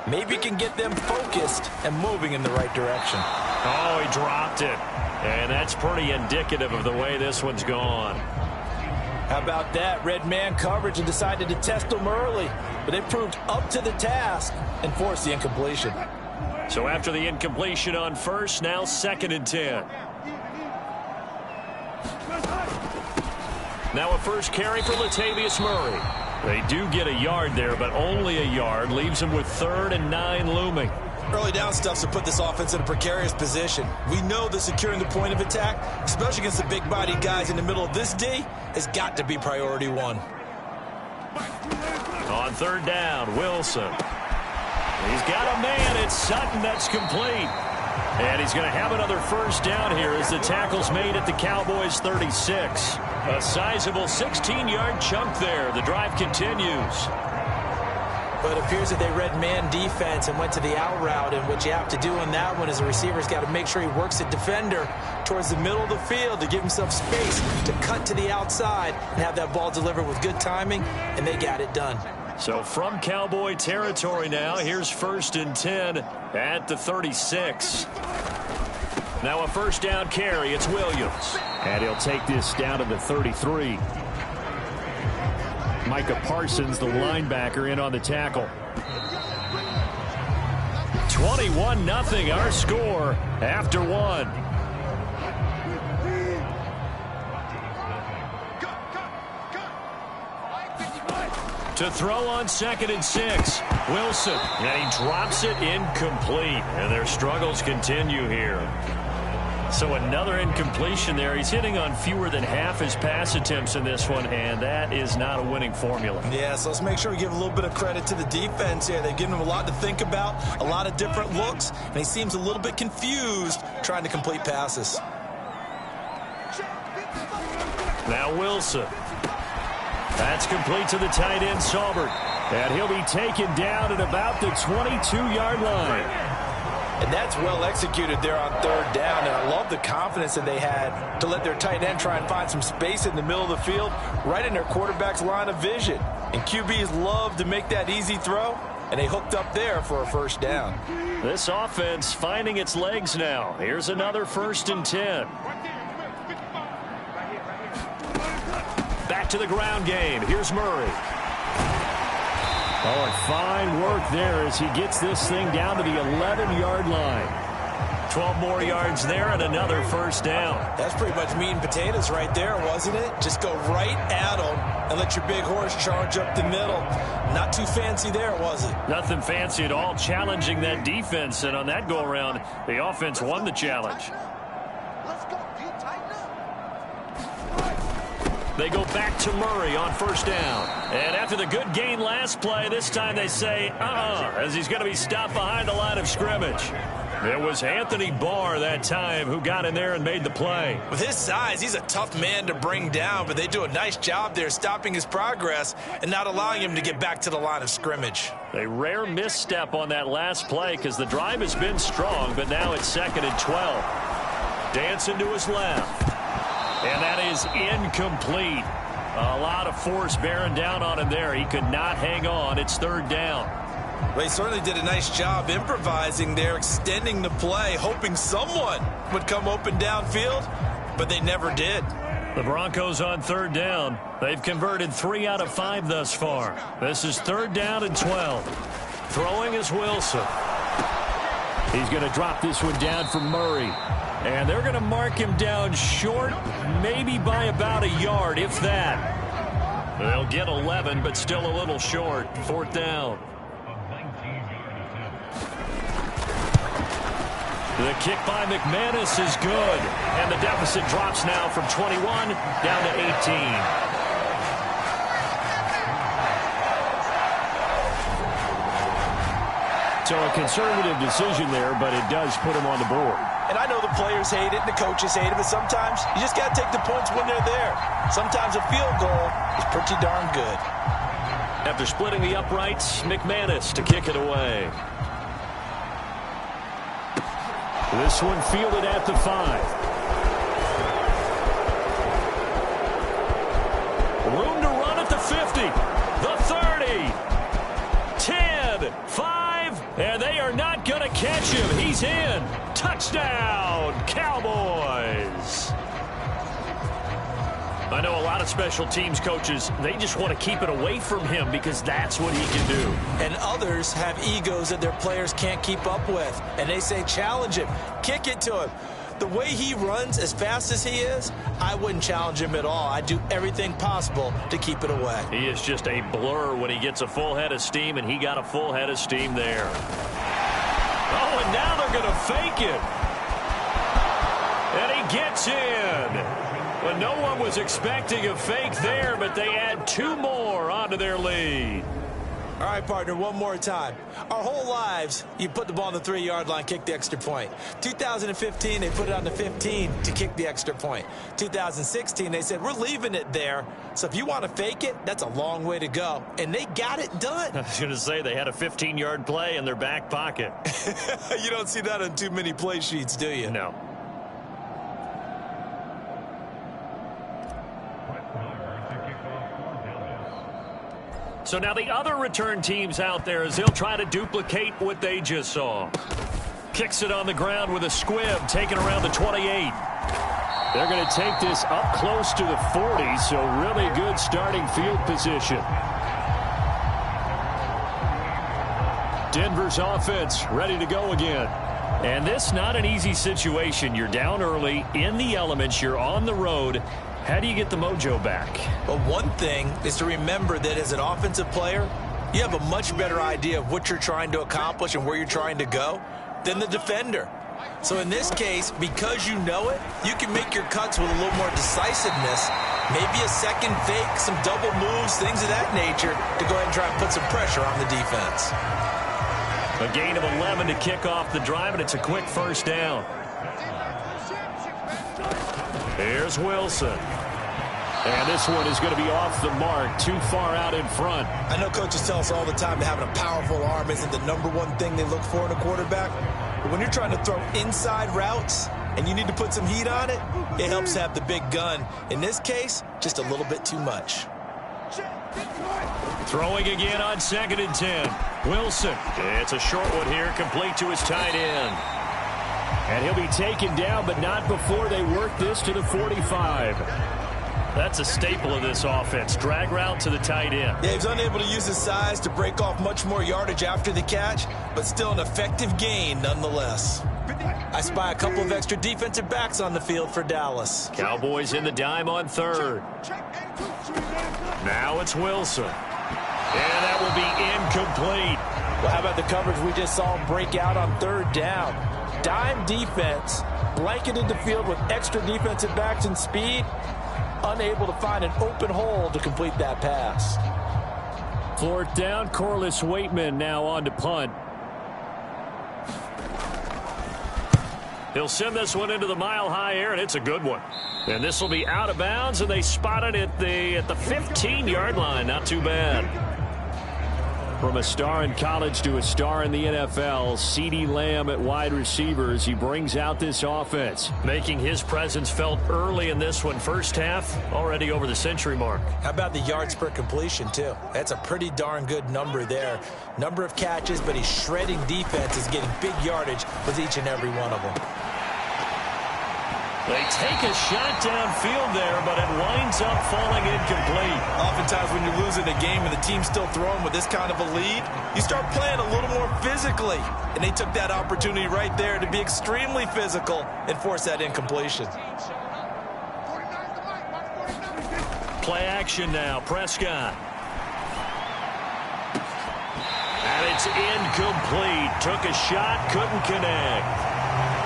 maybe can get them focused and moving in the right direction. Oh, he dropped it. And that's pretty indicative of the way this one's gone. How about that? Red man coverage and decided to test them early. But they proved up to the task and forced the incompletion. So after the incompletion on first, now 2nd and 10. Now a first carry for Latavius Murray. They do get a yard there, but only a yard. Leaves them with 3rd and 9 looming. Early down stuff's to put this offense in a precarious position. We know that securing the point of attack, especially against the big-bodied guys in the middle of this D, has got to be priority one. On 3rd down, Wilson. He's got a man. It's Sutton. That's complete. And he's going to have another first down here as the tackle's made at the Cowboys' 36. A sizable 16-yard chunk there. The drive continues. But it appears that they read man defense and went to the out route, and what you have to do on that one is the receiver's got to make sure he works the defender towards the middle of the field to give himself space to cut to the outside and have that ball delivered with good timing, and they got it done. So from Cowboy territory now, here's 1st and 10 at the 36. Now a first down carry. It's Williams. And he'll take this down to the 33. Micah Parsons, the linebacker, in on the tackle. 21-0 our score after one. To throw on 2nd and 6. Wilson. And he drops it incomplete. And their struggles continue here. So another incompletion there. He's hitting on fewer than half his pass attempts in this one, and that is not a winning formula. Yeah, so let's make sure we give a little bit of credit to the defense here. They've given him a lot to think about, a lot of different looks, and he seems a little bit confused trying to complete passes. Now Wilson. That's complete to the tight end, Saubert. And he'll be taken down at about the 22-yard line. And that's well executed there on 3rd down. And I love the confidence that they had to let their tight end try and find some space in the middle of the field, right in their quarterback's line of vision. And QBs love to make that easy throw, and they hooked up there for a first down. This offense finding its legs now. Here's another 1st and 10. Back to the ground game. Here's Murray. Oh, and fine work there as he gets this thing down to the 11-yard line. 12 more yards there and another first down. That's pretty much meat and potatoes right there, wasn't it? Just go right at them and let your big horse charge up the middle. Not too fancy there, was it? Nothing fancy at all, challenging that defense. And on that go-around, the offense won the challenge. They go back to Murray on first down. And after the good gain last play, this time they say, as he's going to be stopped behind the line of scrimmage. It was Anthony Barr that time who got in there and made the play. With his size, he's a tough man to bring down, but they do a nice job there stopping his progress and not allowing him to get back to the line of scrimmage. A rare misstep on that last play because the drive has been strong, but now it's 2nd and 12. Dancing to his left. And that is incomplete. A lot of force bearing down on him there. He could not hang on. It's 3rd down. Well, he certainly did a nice job improvising there, extending the play, hoping someone would come open downfield, but they never did. The Broncos on third down. They've converted 3 out of 5 thus far. This is 3rd down and 12. Throwing is Wilson. He's going to drop this one down for Murray. And they're going to mark him down short, maybe by about a yard, if that. They'll get 11, but still a little short. 4th down. The kick by McManus is good. And the deficit drops now from 21 down to 18. So a conservative decision there, but it does put him on the board. And I know the players hate it and the coaches hate it, but sometimes you just got to take the points when they're there. Sometimes a field goal is pretty darn good. After splitting the uprights, McManus to kick it away. This one fielded at the 5. Room to run at the 50, the 30, 10, 5, and they are not going to catch him. He's in. Touchdown, Cowboys. I know a lot of special teams coaches, they just want to keep it away from him because that's what he can do. And others have egos that their players can't keep up with. And they say, challenge him, kick it to him. The way he runs as fast as he is, I wouldn't challenge him at all. I'd do everything possible to keep it away. He is just a blur when he gets a full head of steam, and he got a full head of steam there. Oh, and now they're going to fake it. And he gets in. Well, no one was expecting a fake there, but they add 2 more onto their lead. All right, partner, one more time. Our whole lives, you put the ball on the 3-yard line, kick the extra point. 2015, they put it on the 15 to kick the extra point. 2016, they said, we're leaving it there. So if you want to fake it, that's a long way to go. And they got it done. I was going to say, they had a 15-yard play in their back pocket. You don't see that on too many play sheets, do you? No. So now the other return teams out there as they'll try to duplicate what they just saw. Kicks it on the ground with a squib, taken around the 28. They're going to take this up close to the 40, so really good starting field position. Denver's offense ready to go again. And this not an easy situation. You're down early, in the elements, you're on the road. How do you get the mojo back? Well, one thing is to remember that as an offensive player, you have a much better idea of what you're trying to accomplish and where you're trying to go than the defender. So in this case, because you know it, you can make your cuts with a little more decisiveness, maybe a second fake, some double moves, things of that nature, to go ahead and try and put some pressure on the defense. A gain of 11 to kick off the drive, and it's a quick 1st down. Here's Wilson. And this one is going to be off the mark, too far out in front. I know coaches tell us all the time that having a powerful arm isn't the #1 thing they look for in a quarterback. But when you're trying to throw inside routes and you need to put some heat on it, it helps have the big gun. In this case, just a little bit too much. Throwing again on 2nd and 10. Wilson. It's a short one here, complete to his tight end. And he'll be taken down, but not before they work this to the 45. That's a staple of this offense. Drag route to the tight end. Yeah, he's unable to use his size to break off much more yardage after the catch, but still an effective gain nonetheless. I spy a couple of extra defensive backs on the field for Dallas. Cowboys in the dime on 3rd. Now it's Wilson. And that will be incomplete. Well, how about the coverage we just saw him break out on 3rd down? Dime defense, blanketed the field with extra defensive backs and speed, unable to find an open hole to complete that pass. 4th down, Corliss Waitman now on to punt. He'll send this one into the mile-high air, and it's a good one. And this will be out of bounds, and they spot it at the 15-yard line. Not too bad. From a star in college to a star in the NFL, CeeDee Lamb at wide receivers. He brings out this offense. Making his presence felt early in this one. First half, already over the century mark. How about the yards per completion, too? That's a pretty darn good number there. Number of catches, but he's shredding defenses, getting big yardage with each and every one of them. They take a shot downfield there, but it winds up falling incomplete. Oftentimes when you're losing a game and the team's still throwing with this kind of a lead, you start playing a little more physically. And they took that opportunity right there to be extremely physical and force that incompletion. Play action now, Prescott. And it's incomplete. Took a shot, couldn't connect.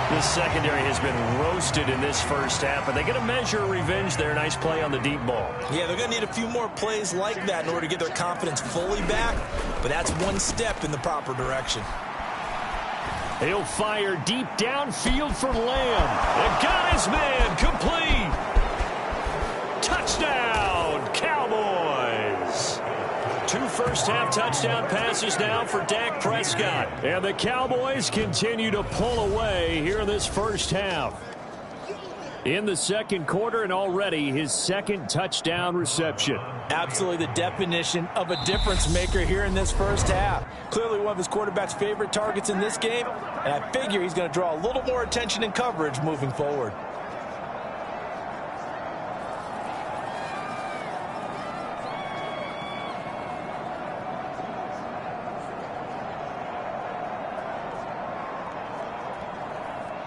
The secondary has been roasted in this first half, but they get a measure of revenge there. Nice play on the deep ball. Yeah, they're going to need a few more plays like that in order to get their confidence fully back, but that's one step in the proper direction. He'll fire deep downfield for Lamb. And got his man complete. Touchdown, Cowboys. 2 first-half touchdown passes now for Dak Prescott. And the Cowboys continue to pull away here in this first half. In the second quarter, and already his second touchdown reception. Absolutely the definition of a difference maker here in this first half. Clearly one of his quarterback's favorite targets in this game, and I figure he's going to draw a little more attention and coverage moving forward.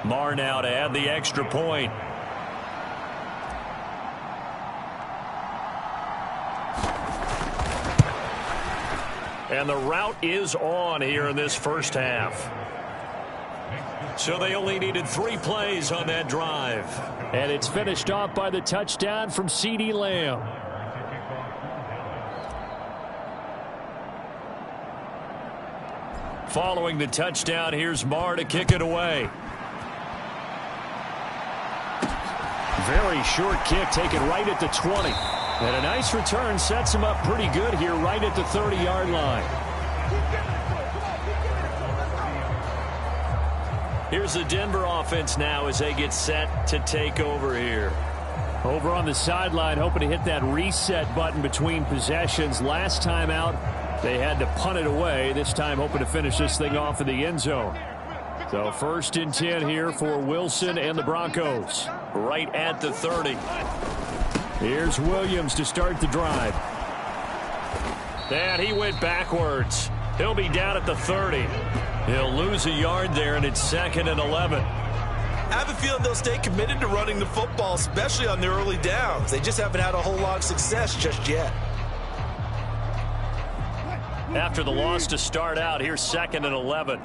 Marr now to add the extra point. And the route is on here in this first half. So they only needed 3 plays on that drive. And it's finished off by the touchdown from CeeDee Lamb. Following the touchdown, here's Marr to kick it away. Very short kick taken right at the 20. And a nice return sets him up pretty good here right at the 30-yard line. Here's the Denver offense now as they get set to take over here. Over on the sideline, hoping to hit that reset button between possessions. Last time out, they had to punt it away. This time hoping to finish this thing off in the end zone. So 1st and 10 here for Wilson and the Broncos. Right at the 30. Here's Williams to start the drive. And he went backwards. He'll be down at the 30. He'll lose a yard there, and it's 2nd and 11. I have a feeling they'll stay committed to running the football, especially on their early downs. They just haven't had a whole lot of success just yet. After the loss to start out, here's 2nd and 11.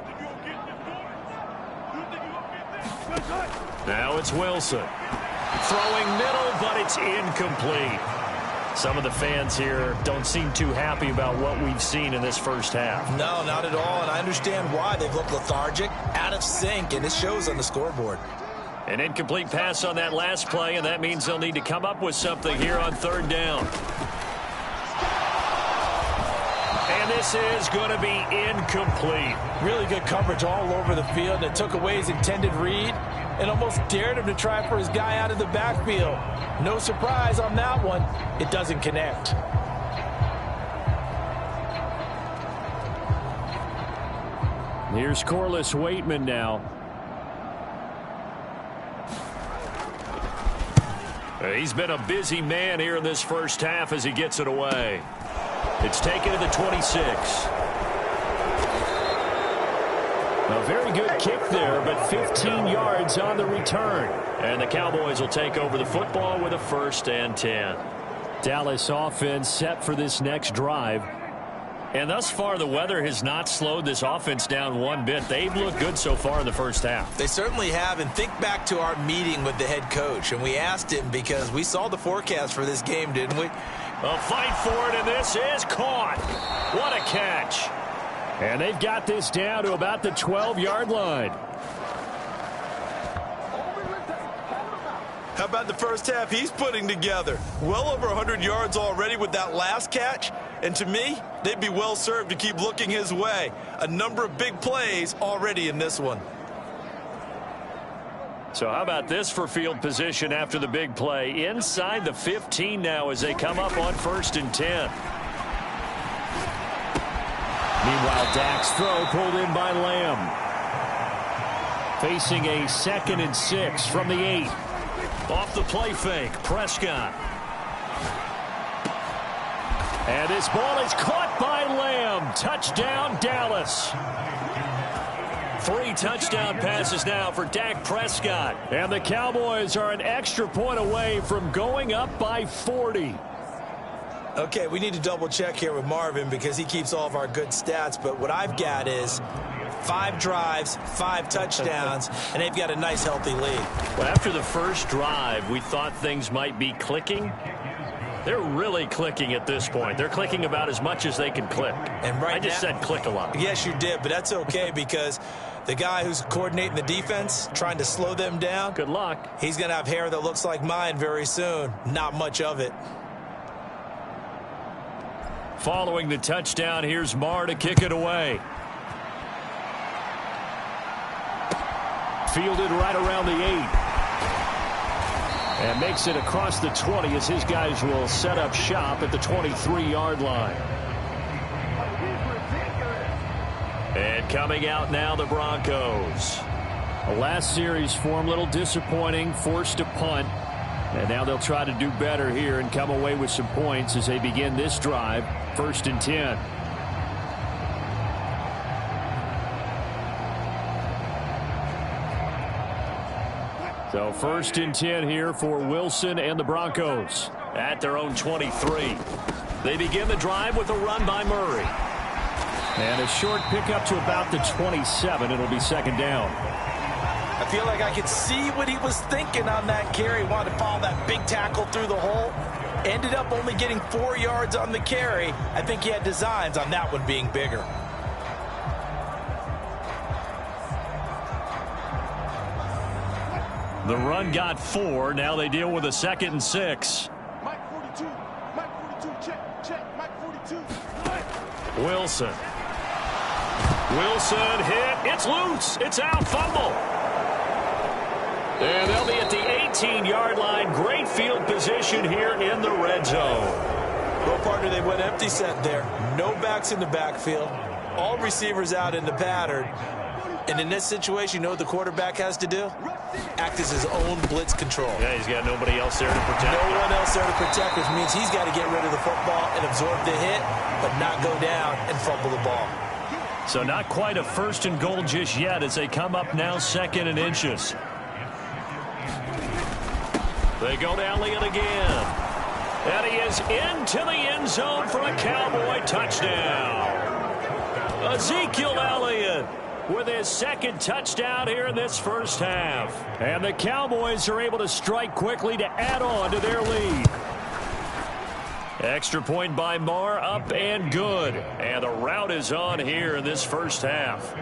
Now it's Wilson. Throwing middle, but it's incomplete. Some of the fans here don't seem too happy about what we've seen in this first half. No, not at all, and I understand why. They've looked lethargic, out of sync, and it shows on the scoreboard. An incomplete pass on that last play, and that means they'll need to come up with something here on 3rd down. And this is going to be incomplete. Really good coverage all over the field. It took away his intended read and almost dared him to try for his guy out of the backfield. No surprise on that one. It doesn't connect. Here's Corliss Waitman now. He's been a busy man here in this first half as he gets it away. It's taken to the 26. A very good kick there, but 15 yards on the return. And the Cowboys will take over the football with a 1st and 10. Dallas offense set for this next drive. And thus far, the weather has not slowed this offense down one bit. They've looked good so far in the first half. They certainly have, and think back to our meeting with the head coach, and we asked him because we saw the forecast for this game, didn't we? A fight for it, and this is caught. What a catch. And they've got this down to about the 12-yard line. How about the first half he's putting together? Well over 100 yards already with that last catch. And to me, they'd be well served to keep looking his way. A number of big plays already in this one. So how about this for field position after the big play? Inside the 15 now as they come up on 1st and 10. Meanwhile, Dak's throw pulled in by Lamb. Facing a 2nd and 6 from the 8. Off the play fake, Prescott. And this ball is caught by Lamb. Touchdown, Dallas. 3 touchdown passes now for Dak Prescott. And the Cowboys are an extra point away from going up by 40. Okay, we need to double check here with Marvin because he keeps all of our good stats. But what I've got is 5 drives, 5 touchdowns, and they've got a nice, healthy lead. Well, after the first drive, we thought things might be clicking. They're really clicking at this point. They're clicking about as much as they can click. And right I just said click a lot. Yes, you did, but that's okay because the guy who's coordinating the defense, trying to slow them down. Good luck. He's going to have hair that looks like mine very soon. Not much of it. Following the touchdown, here's Marr to kick it away. Fielded right around the 8. And makes it across the 20 as his guys will set up shop at the 23-yard line. And coming out now, the Broncos. The last series for him, a little disappointing, forced to punt. And now they'll try to do better here and come away with some points as they begin this drive, 1st and 10. So 1st and 10 here for Wilson and the Broncos at their own 23. They begin the drive with a run by Murray. And a short pickup to about the 27. It'll be 2nd down. I feel like I could see what he was thinking on that carry. Wanted to follow that big tackle through the hole. Ended up only getting 4 yards on the carry. I think he had designs on that one being bigger. The run got 4. Now they deal with a 2nd and 6. Mike 42. Mike 42. Check. Mike 42. Wilson. Wilson hit. It's loose. It's out. Fumble. And they'll be at the 18-yard line. Great field position here in the red zone. Well, partner, they went empty set there. No backs in the backfield. All receivers out in the pattern. And in this situation, you know what the quarterback has to do? Act as his own blitz control. Yeah, he's got nobody else there to protect. No one else there to protect, which means he's got to get rid of the football and absorb the hit, but not go down and fumble the ball. So not quite a 1st and goal just yet as they come up now 2nd and inches. They go to Elliott again. And he is into the end zone for a Cowboy touchdown. Ezekiel Elliott with his 2nd touchdown here in this first half. And the Cowboys are able to strike quickly to add on to their lead. Extra point by Marr, up and good. And the route is on here in this first half.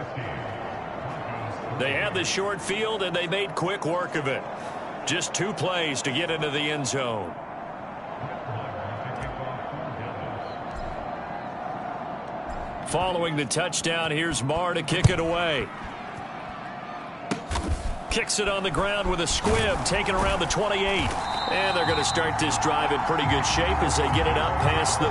They had the short field, and they made quick work of it. Just 2 plays to get into the end zone. Following the touchdown, here's Marr to kick it away. Kicks it on the ground with a squib, taken around the 28. And they're going to start this drive in pretty good shape as they get it up past the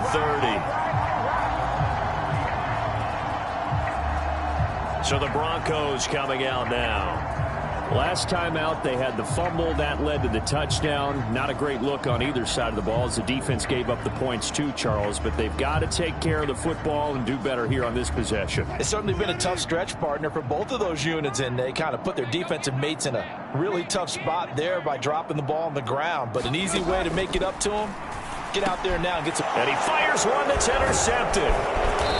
30. So the Broncos coming out now. Last time out, they had the fumble. That led to the touchdown. Not a great look on either side of the ball as the defense gave up the points too, Charles. But they've got to take care of the football and do better here on this possession. It's certainly been a tough stretch, partner, for both of those units, and they kind of put their defensive mates in a really tough spot there by dropping the ball on the ground. But an easy way to make it up to them, get out there now and get some. And he fires one that's intercepted.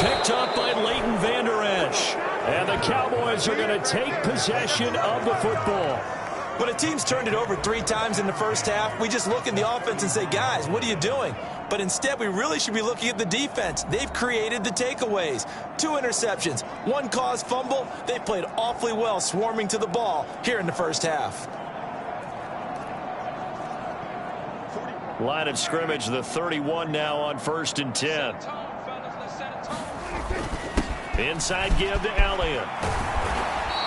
Picked up by Leighton Vander Esch. And the Cowboys are going to take possession of the football. When a team's turned it over 3 times in the first half, we just look at the offense and say, guys, what are you doing? But instead, we really should be looking at the defense. They've created the takeaways. 2 interceptions, 1 caused fumble. They played awfully well swarming to the ball here in the first half. Line of scrimmage, the 31 now on 1st and 10. Inside give to Elliott.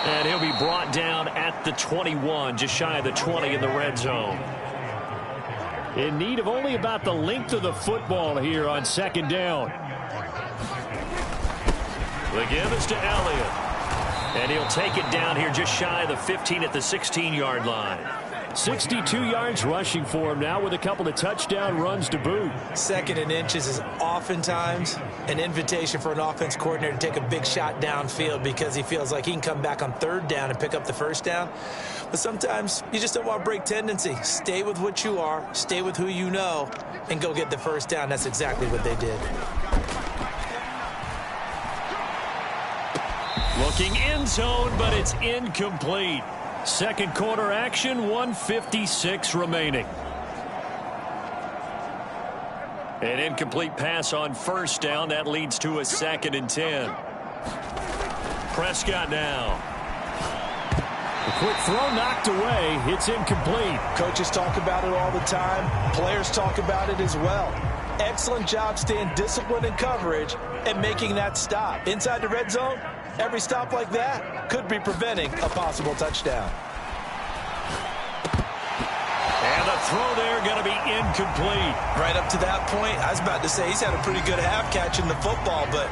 And he'll be brought down at the 21, just shy of the 20 in the red zone. In need of only about the length of the football here on 2nd down. The give is to Elliott. And he'll take it down here just shy of the 15 at the 16-yard line. 62 yards rushing for him now with a couple of touchdown runs to boot. 2nd and inches is oftentimes an invitation for an offense coordinator to take a big shot downfield because he feels like he can come back on 3rd down and pick up the 1st down. But sometimes you just don't want to break tendency. Stay with what you are, stay with who you know, and go get the 1st down. That's exactly what they did. Looking end zone, but it's incomplete. 2nd quarter action, 1:56 remaining. An incomplete pass on 1st down. That leads to a 2nd and 10. Prescott now. A quick throw knocked away. It's incomplete. Coaches talk about it all the time. Players talk about it as well. Excellent job staying disciplined in coverage and making that stop. Inside the red zone, every stop like that could be preventing a possible touchdown. And the throw there going to be incomplete. Right up to that point, I was about to say he's had a pretty good half catching the football, but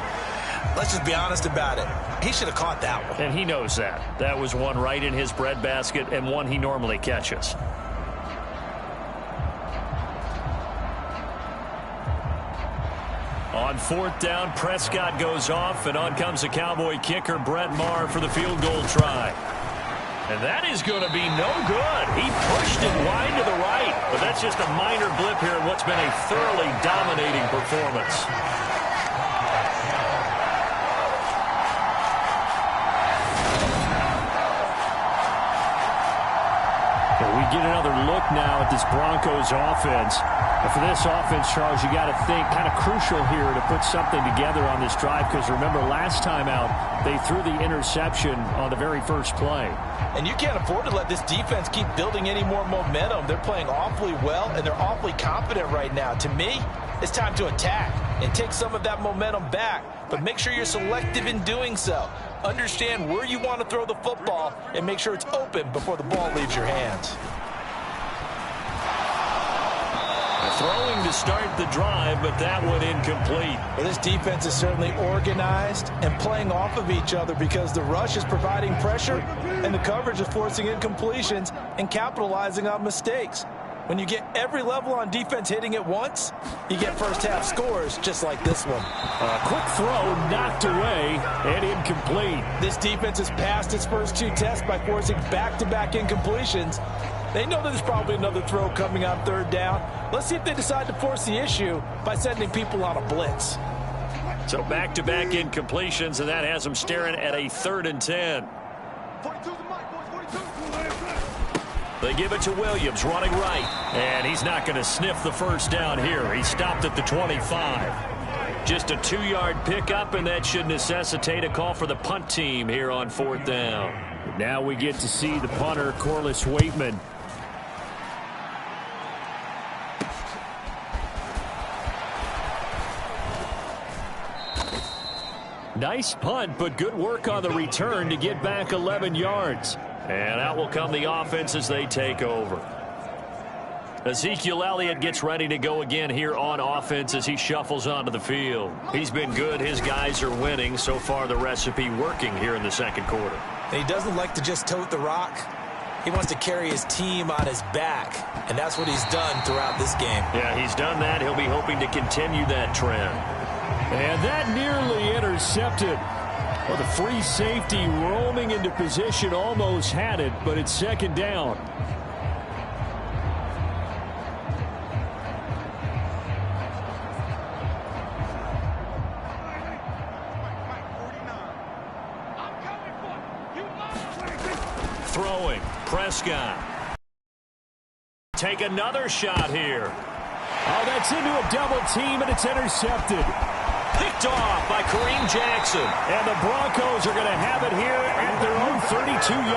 let's just be honest about it. He should have caught that one. And he knows that. That was one right in his breadbasket and one he normally catches. On 4th down, Prescott goes off, and on comes the Cowboy kicker, Brett Maher, for the field goal try. And that is going to be no good. He pushed it wide to the right, but that's just a minor blip here in what's been a thoroughly dominating performance. We get another look now at this Broncos offense. And for this offense, Charles, you got to think kind of crucial here to put something together on this drive because remember last time out they threw the interception on the very first play. And you can't afford to let this defense keep building any more momentum. They're playing awfully well and they're awfully confident right now. To me, it's time to attack and take some of that momentum back. But make sure you're selective in doing so. Understand where you want to throw the football and make sure it's open before the ball leaves your hands. Throwing to start the drive, but that one incomplete. Well, this defense is certainly organized and playing off of each other because the rush is providing pressure and the coverage is forcing incompletions and capitalizing on mistakes. When you get every level on defense hitting at once, you get first-half scores just like this one. A quick throw knocked away and incomplete. This defense has passed its first 2 tests by forcing back-to-back incompletions. They know that there's probably another throw coming on 3rd down. Let's see if they decide to force the issue by sending people on a blitz. So back-to-back incompletions, and that has them staring at a 3rd and 10. 42's the mic, boys, 42. They give it to Williams, running right. And he's not going to sniff the 1st down here. He stopped at the 25. Just a 2-yard pickup, and that should necessitate a call for the punt team here on 4th down. Now we get to see the punter, Corliss Waitman. Nice punt, but good work on the return to get back 11 yards. And out will come the offense as they take over. Ezekiel Elliott gets ready to go again here on offense as he shuffles onto the field. He's been good. His guys are winning. So far, the recipe working here in the 2nd quarter. And he doesn't like to just tote the rock. He wants to carry his team on his back, and that's what he's done throughout this game. Yeah, he's done that. He'll be hoping to continue that trend. And that nearly intercepted. Well, the free safety roaming into position almost had it, but it's 2nd down. Throwing, Prescott. Take another shot here. Oh, that's into a double team, and it's intercepted. Picked off by Kareem Jackson. And the Broncos are going to have it here at their own 32-yard.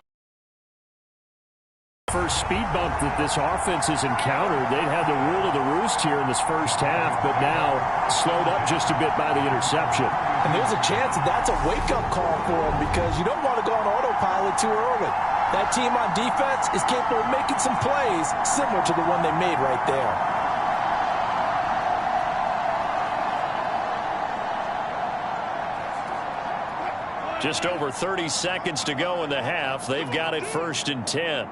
First speed bump that this offense has encountered. They'd had the rule of the roost here in this first half, but now slowed up just a bit by the interception. And there's a chance that that's a wake-up call for them because you don't want to go on autopilot too early. That team on defense is capable of making some plays similar to the one they made right there. Just over 30 seconds to go in the half. They've got it 1st and 10.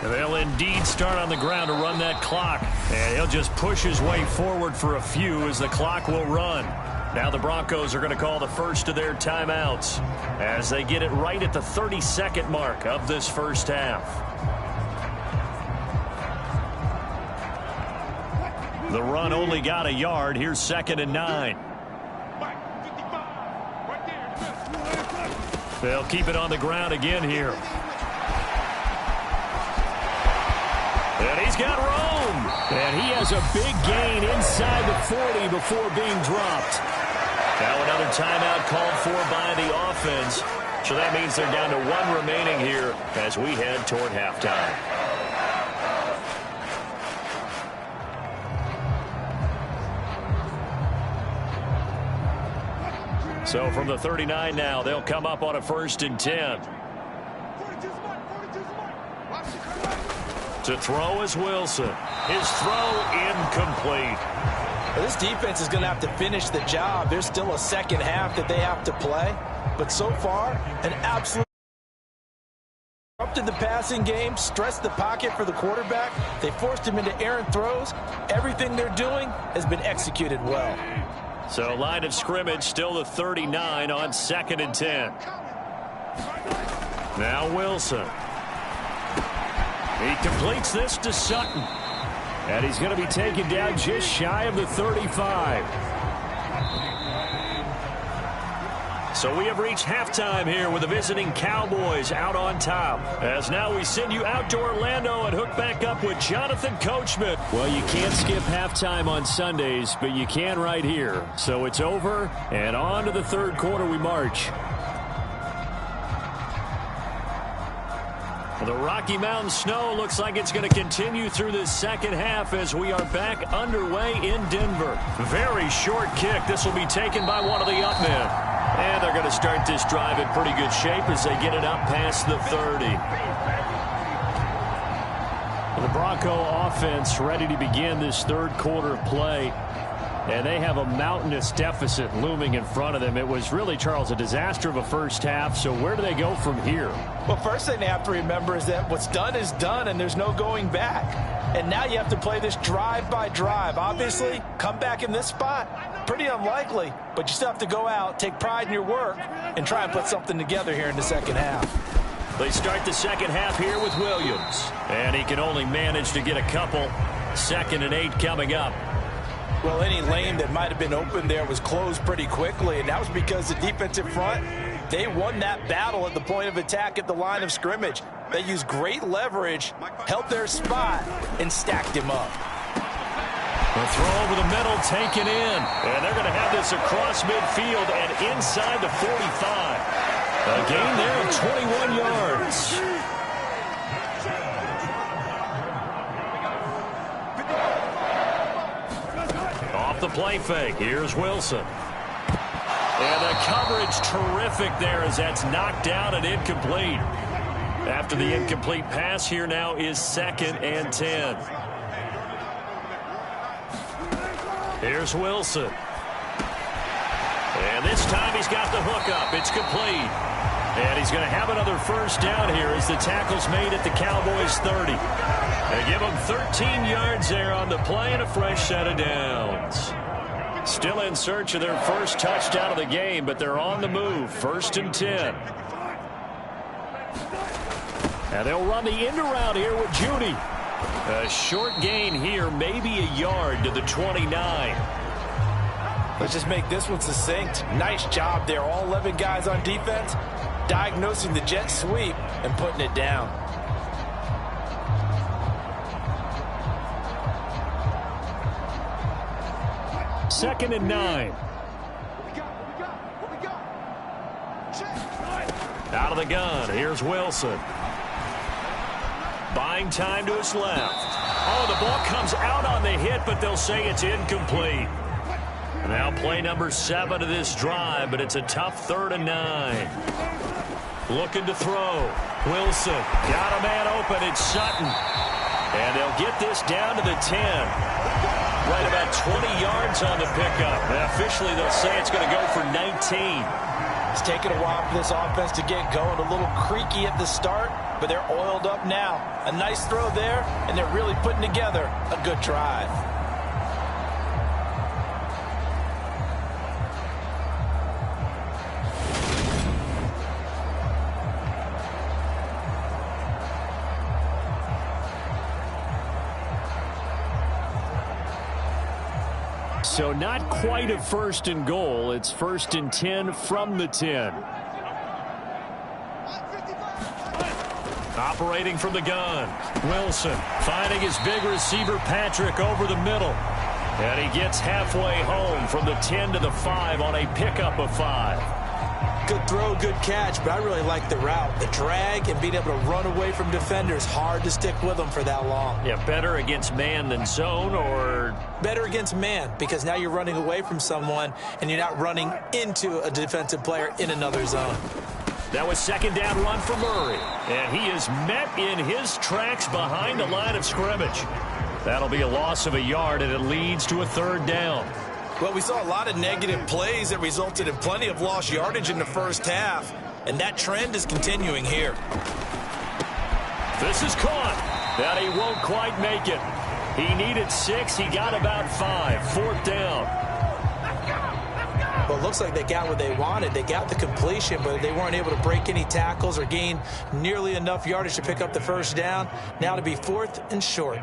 They'll indeed start on the ground to run that clock. And he'll just push his way forward for a few as the clock will run. Now the Broncos are going to call the first of their timeouts as they get it right at the 30-second mark of this first half. The run only got a yard. Here's 2nd and 9. They'll keep it on the ground again here. And he's got room. And he has a big gain inside the 40 before being dropped. Now another timeout called for by the offense. So that means they're down to 1 remaining here as we head toward halftime. So from the 39 now, they'll come up on a 1st and 10. To throw is Wilson. His throw incomplete. Well, this defense is going to have to finish the job. There's still a second half that they have to play. But so far, an absolute disrupted the passing game, stressed the pocket for the quarterback. They forced him into errant throws. Everything they're doing has been executed well. So line of scrimmage still the 39 on 2nd and 10. Now Wilson. He completes this to Sutton. And he's going to be taken down just shy of the 35. So we have reached halftime here with the visiting Cowboys out on top. As now we send you out to Orlando and hook back up with Jonathan Coachman. Well, you can't skip halftime on Sundays, but you can right here. So it's over, and on to the 3rd quarter we march. The Rocky Mountain snow looks like it's going to continue through this second half as we are back underway in Denver. Very short kick. This will be taken by one of the up men. And they're going to start this drive in pretty good shape as they get it up past the 30. The Bronco offense ready to begin this 3rd quarter of play. And they have a mountainous deficit looming in front of them. It was really, Charles, a disaster of a first half. So where do they go from here? Well, first thing they have to remember is that what's done is done, and there's no going back. And now you have to play this drive by drive. Obviously, come back in this spot, pretty unlikely. But you still have to go out, take pride in your work, and try and put something together here in the second half. They start the second half here with Williams. And he can only manage to get a couple. 2nd and 8 coming up. Well, any lane that might have been open there was closed pretty quickly, and that was because the defensive front, they won that battle at the point of attack at the line of scrimmage. They used great leverage, held their spot, and stacked him up. The throw over the middle taken in, and they're going to have this across midfield and inside the 45. A gain there of 21 yards. The play fake. Here's Wilson. And the coverage terrific there as that's knocked down and incomplete. After the incomplete pass, here now is 2nd and 10. Here's Wilson. And this time he's got the hook up. It's complete. And he's going to have another first down here as the tackle's made at the Cowboys 30. They give them 13 yards there on the play and a fresh set of downs. Still in search of their first touchdown of the game, but they're on the move. 1st and 10. And they'll run the end around here with Judy. A short gain here, maybe a yard to the 29. Let's just make this one succinct. Nice job there. All 11 guys on defense diagnosing the jet sweep and putting it down. Second and 9. Out of the gun. Here's Wilson. Buying time to his left. Oh, the ball comes out on the hit, but they'll say it's incomplete. Now play number 7 of this drive, but it's a tough 3rd and 9. Looking to throw. Wilson got a man open. It's Sutton. And they'll get this down to the 10. Right about 20 yards on the pickup. And officially, they'll say it's going to go for 19. It's taken a while for this offense to get going. A little creaky at the start, but they're oiled up now. A nice throw there, and they're really putting together a good drive. So not quite a 1st and goal. It's 1st and 10 from the 10. Operating from the gun. Wilson finding his big receiver Patrick over the middle. And he gets halfway home from the 10 to the 5 on a pickup of 5. Good throw, good catch, but I really like the route. The drag and being able to run away from defenders. Hard to stick with them for that long. Yeah, better against man than zone, or better against man, because now you're running away from someone and you're not running into a defensive player in another zone. That was 2nd down run for Murray. And he is met in his tracks behind the line of scrimmage. That'll be a loss of a yard, and it leads to a 3rd down. Well, we saw a lot of negative plays that resulted in plenty of lost yardage in the first half, and that trend is continuing here. This is caught. That he won't quite make it. He needed 6. He got about 5. 4th down. Well, it looks like they got what they wanted. They got the completion, but they weren't able to break any tackles or gain nearly enough yardage to pick up the 1st down. Now to be 4th and short.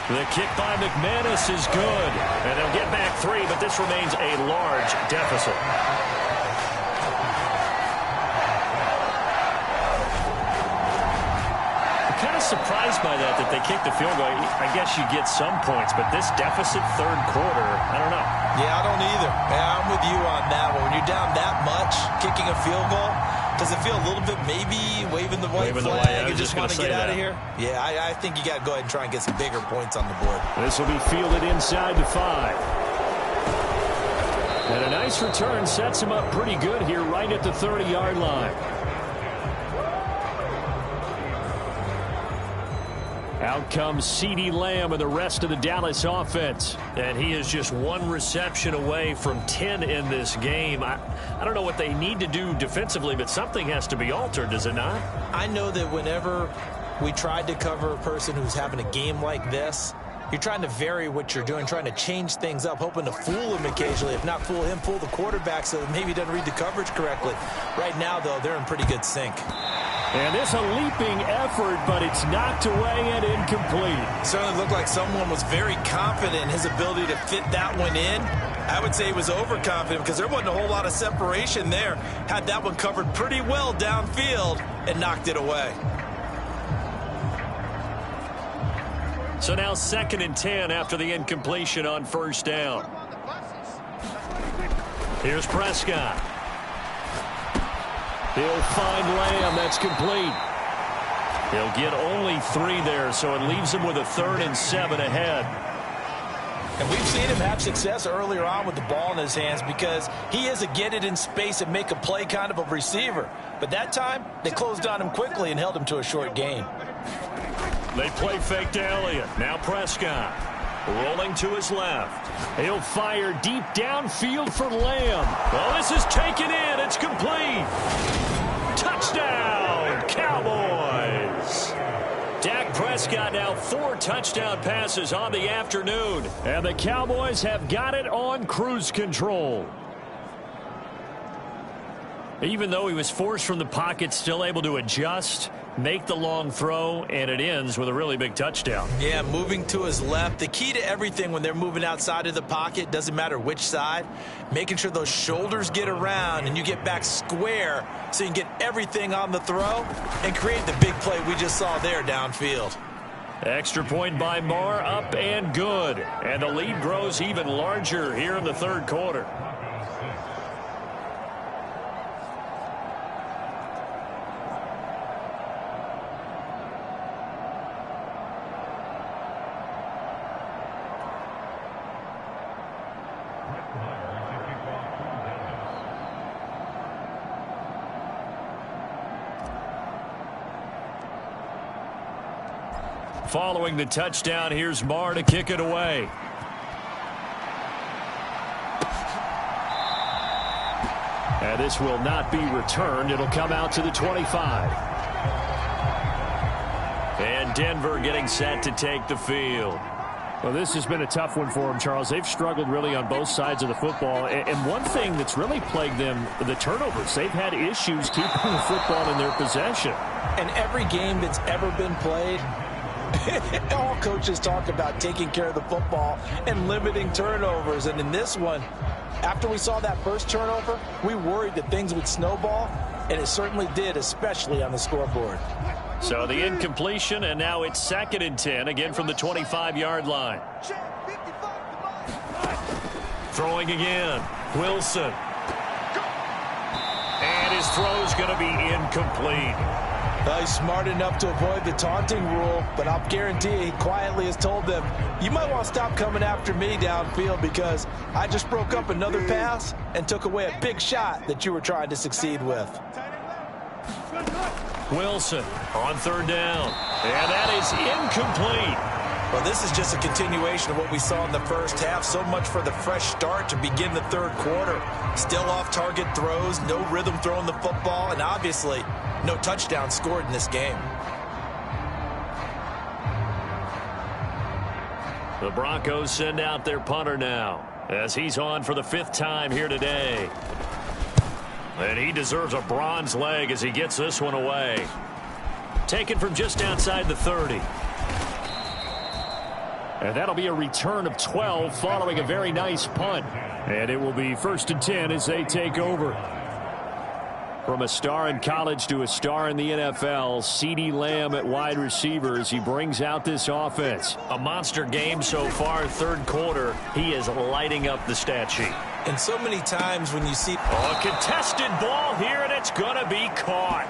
The kick by McManus is good. And they'll get back 3, but this remains a large deficit. I'm kind of surprised by that they kicked the field goal. I guess you get some points, but this deficit 3rd quarter, I don't know. Yeah, I don't either. Yeah, I'm with you on that one. When you're down that much, kicking a field goal, does it feel a little bit maybe waving the white flag and just want to get out of here? Yeah, I think you got to go ahead and try and get some bigger points on the board. This will be fielded inside the 5. And a nice return sets him up pretty good here right at the 30-yard line. Out comes CeeDee Lamb and the rest of the Dallas offense. And he is just 1 reception away from 10 in this game. I don't know what they need to do defensively, but something has to be altered, does it not? I know that whenever we tried to cover a person who's having a game like this, you're trying to vary what you're doing, trying to change things up, hoping to fool him occasionally. If not fool him, fool the quarterback so that maybe he doesn't read the coverage correctly. Right now, though, they're in pretty good sync. And it's a leaping effort, but it's knocked away and incomplete. Certainly looked like someone was very confident in his ability to fit that one in. I would say he was overconfident because there wasn't a whole lot of separation there. Had that one covered pretty well downfield and knocked it away. So now 2nd and 10 after the incompletion on 1st down. Here's Prescott. He'll find Lamb. That's complete. He'll get only 3 there, so it leaves him with a 3rd and 7 ahead. And we've seen him have success earlier on with the ball in his hands because he is a get it in space and make a play kind of a receiver. But that time, they closed on him quickly and held him to a short gain. They play fake to Elliott. Now Prescott. Rolling to his left. He'll fire deep downfield for Lamb. Well, this is taken in. It's complete. Touchdown, Cowboys. Dak Prescott now 4 touchdown passes on the afternoon. And the Cowboys have got it on cruise control. Even though he was forced from the pocket, still able to adjust, make the long throw, and it ends with a really big touchdown. Yeah, moving to his left. The key to everything when they're moving outside of the pocket, doesn't matter which side, making sure those shoulders get around and you get back square so you can get everything on the throw and create the big play we just saw there downfield. Extra point by Marr, up and good. And the lead grows even larger here in the 3rd quarter. Following the touchdown, here's Marr to kick it away. And this will not be returned. It'll come out to the 25. And Denver getting set to take the field. Well, this has been a tough one for them, Charles. They've struggled really on both sides of the football. And one thing that's really plagued them, the turnovers. They've had issues keeping the football in their possession. And every game that's ever been played, all coaches talk about taking care of the football and limiting turnovers. And in this one, after we saw that first turnover, we worried that things would snowball, and it certainly did, especially on the scoreboard. So the incompletion, and now it's 2nd and 10, again from the 25-yard line. Throwing again, Wilson. And his throw's going to be incomplete. Well, he's smart enough to avoid the taunting rule, but I'll guarantee he quietly has told them, you might want to stop coming after me downfield because I just broke up another pass and took away a big shot that you were trying to succeed with. Wilson on 3rd down, and that is incomplete. Well, this is just a continuation of what we saw in the first half. So much for the fresh start to begin the 3rd quarter. Still off-target throws, no rhythm throwing the football, and obviously no touchdown scored in this game. The Broncos send out their punter now as he's on for the 5th time here today. And he deserves a bronze leg as he gets this one away. Taken from just outside the 30. And that'll be a return of 12 following a very nice punt. And it will be 1st and 10 as they take over. From a star in college to a star in the NFL, CeeDee Lamb at wide receiver as he brings out this offense. A monster game so far, 3rd quarter. He is lighting up the stat sheet. And so many times when you see a contested ball here, and it's going to be caught.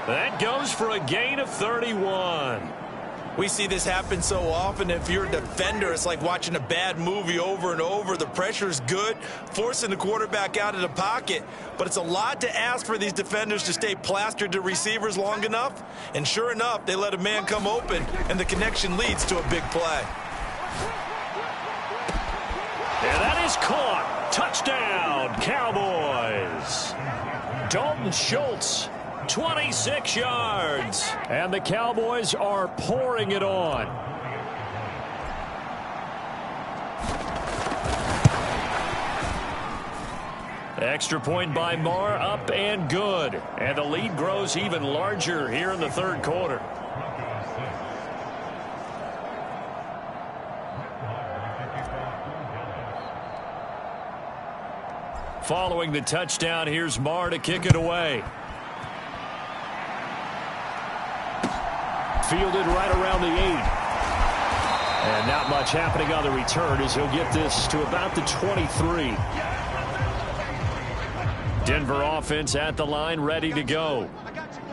That goes for a gain of 31. We see this happen so often. If you're a defender, it's like watching a bad movie over and over. The pressure's good, forcing the quarterback out of the pocket. But it's a lot to ask for these defenders to stay plastered to receivers long enough. And sure enough, they let a man come open, and the connection leads to a big play. And that is caught. Touchdown, Cowboys. Dalton Schultz, 26 yards. And the Cowboys are pouring it on. Extra point by Marr, up and good. And the lead grows even larger here in the 3rd quarter. Following the touchdown, here's Marr to kick it away. Fielded right around the 8. And not much happening on the return as he'll get this to about the 23. Denver offense at the line, ready to go.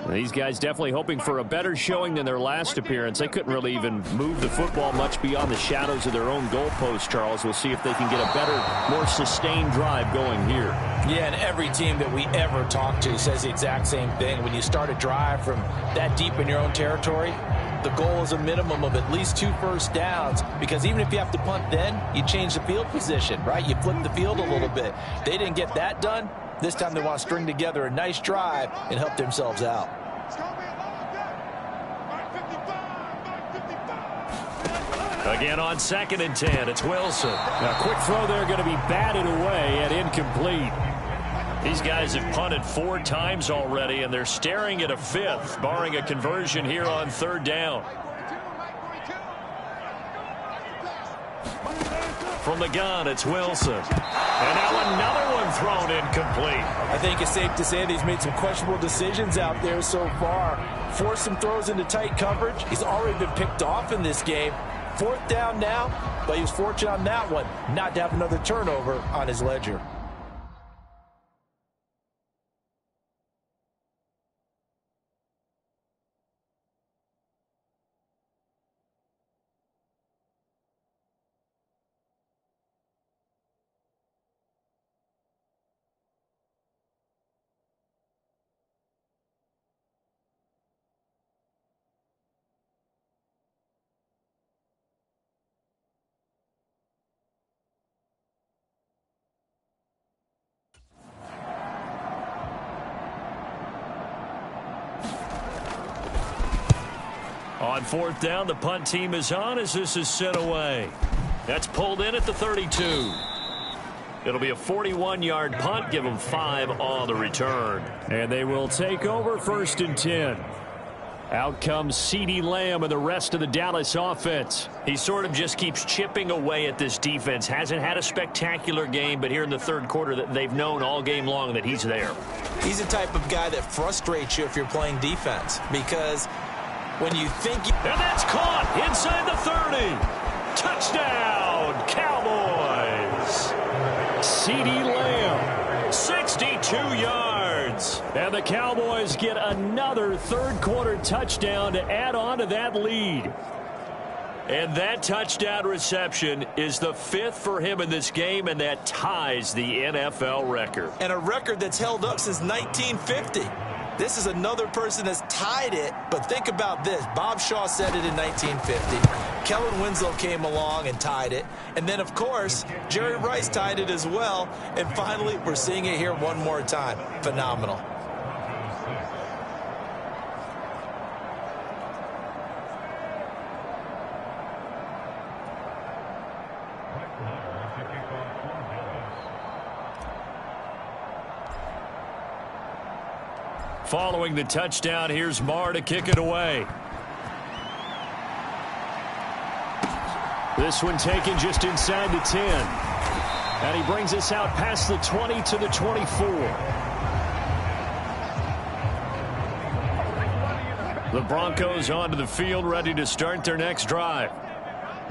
These guys definitely hoping for a better showing than their last appearance. They couldn't really even move the football much beyond the shadows of their own goalpost, Charles. We'll see if they can get a better, more sustained drive going here. Yeah, and every team that we ever talk to says the exact same thing. When you start a drive from that deep in your own territory, the goal is a minimum of at least 2 first downs, because even if you have to punt then, you change the field position, right? You flip the field a little bit. They didn't get that done. This time they want to string together a nice drive and help themselves out. Again on 2nd and 10, it's Wilson. Now, quick throw there going to be batted away and incomplete. These guys have punted 4 times already, and they're staring at a 5th, barring a conversion here on 3rd down. From the gun, it's Wilson. And now another one thrown incomplete. I think it's safe to say that he's made some questionable decisions out there so far. Forced some throws into tight coverage. He's already been picked off in this game. 4th down now, but he was fortunate on that one not to have another turnover on his ledger. On fourth down, the punt team is on as this is sent away. That's pulled in at the 32. It'll be a 41-yard punt. Give them 5 on the return. And they will take over 1st and 10. Out comes CeeDee Lamb and the rest of the Dallas offense. He sort of just keeps chipping away at this defense. Hasn't had a spectacular game, but here in the third quarter that they've known all game long that he's there. He's the type of guy that frustrates you if you're playing defense, because when you think... And that's caught inside the 30. Touchdown, Cowboys. CeeDee Lamb, 62 yards. And the Cowboys get another third-quarter touchdown to add on to that lead. And that touchdown reception is the 5th for him in this game, and that ties the NFL record. And a record that's held up since 1950. This is another person that's tied it, but think about this. Bob Shaw said it in 1950. Kellen Winslow came along and tied it. And then, of course, Jerry Rice tied it as well. And finally, we're seeing it here one more time. Phenomenal. Following the touchdown, here's Marr to kick it away. This one taken just inside the 10. And he brings us out past the 20 to the 24. The Broncos onto the field, ready to start their next drive.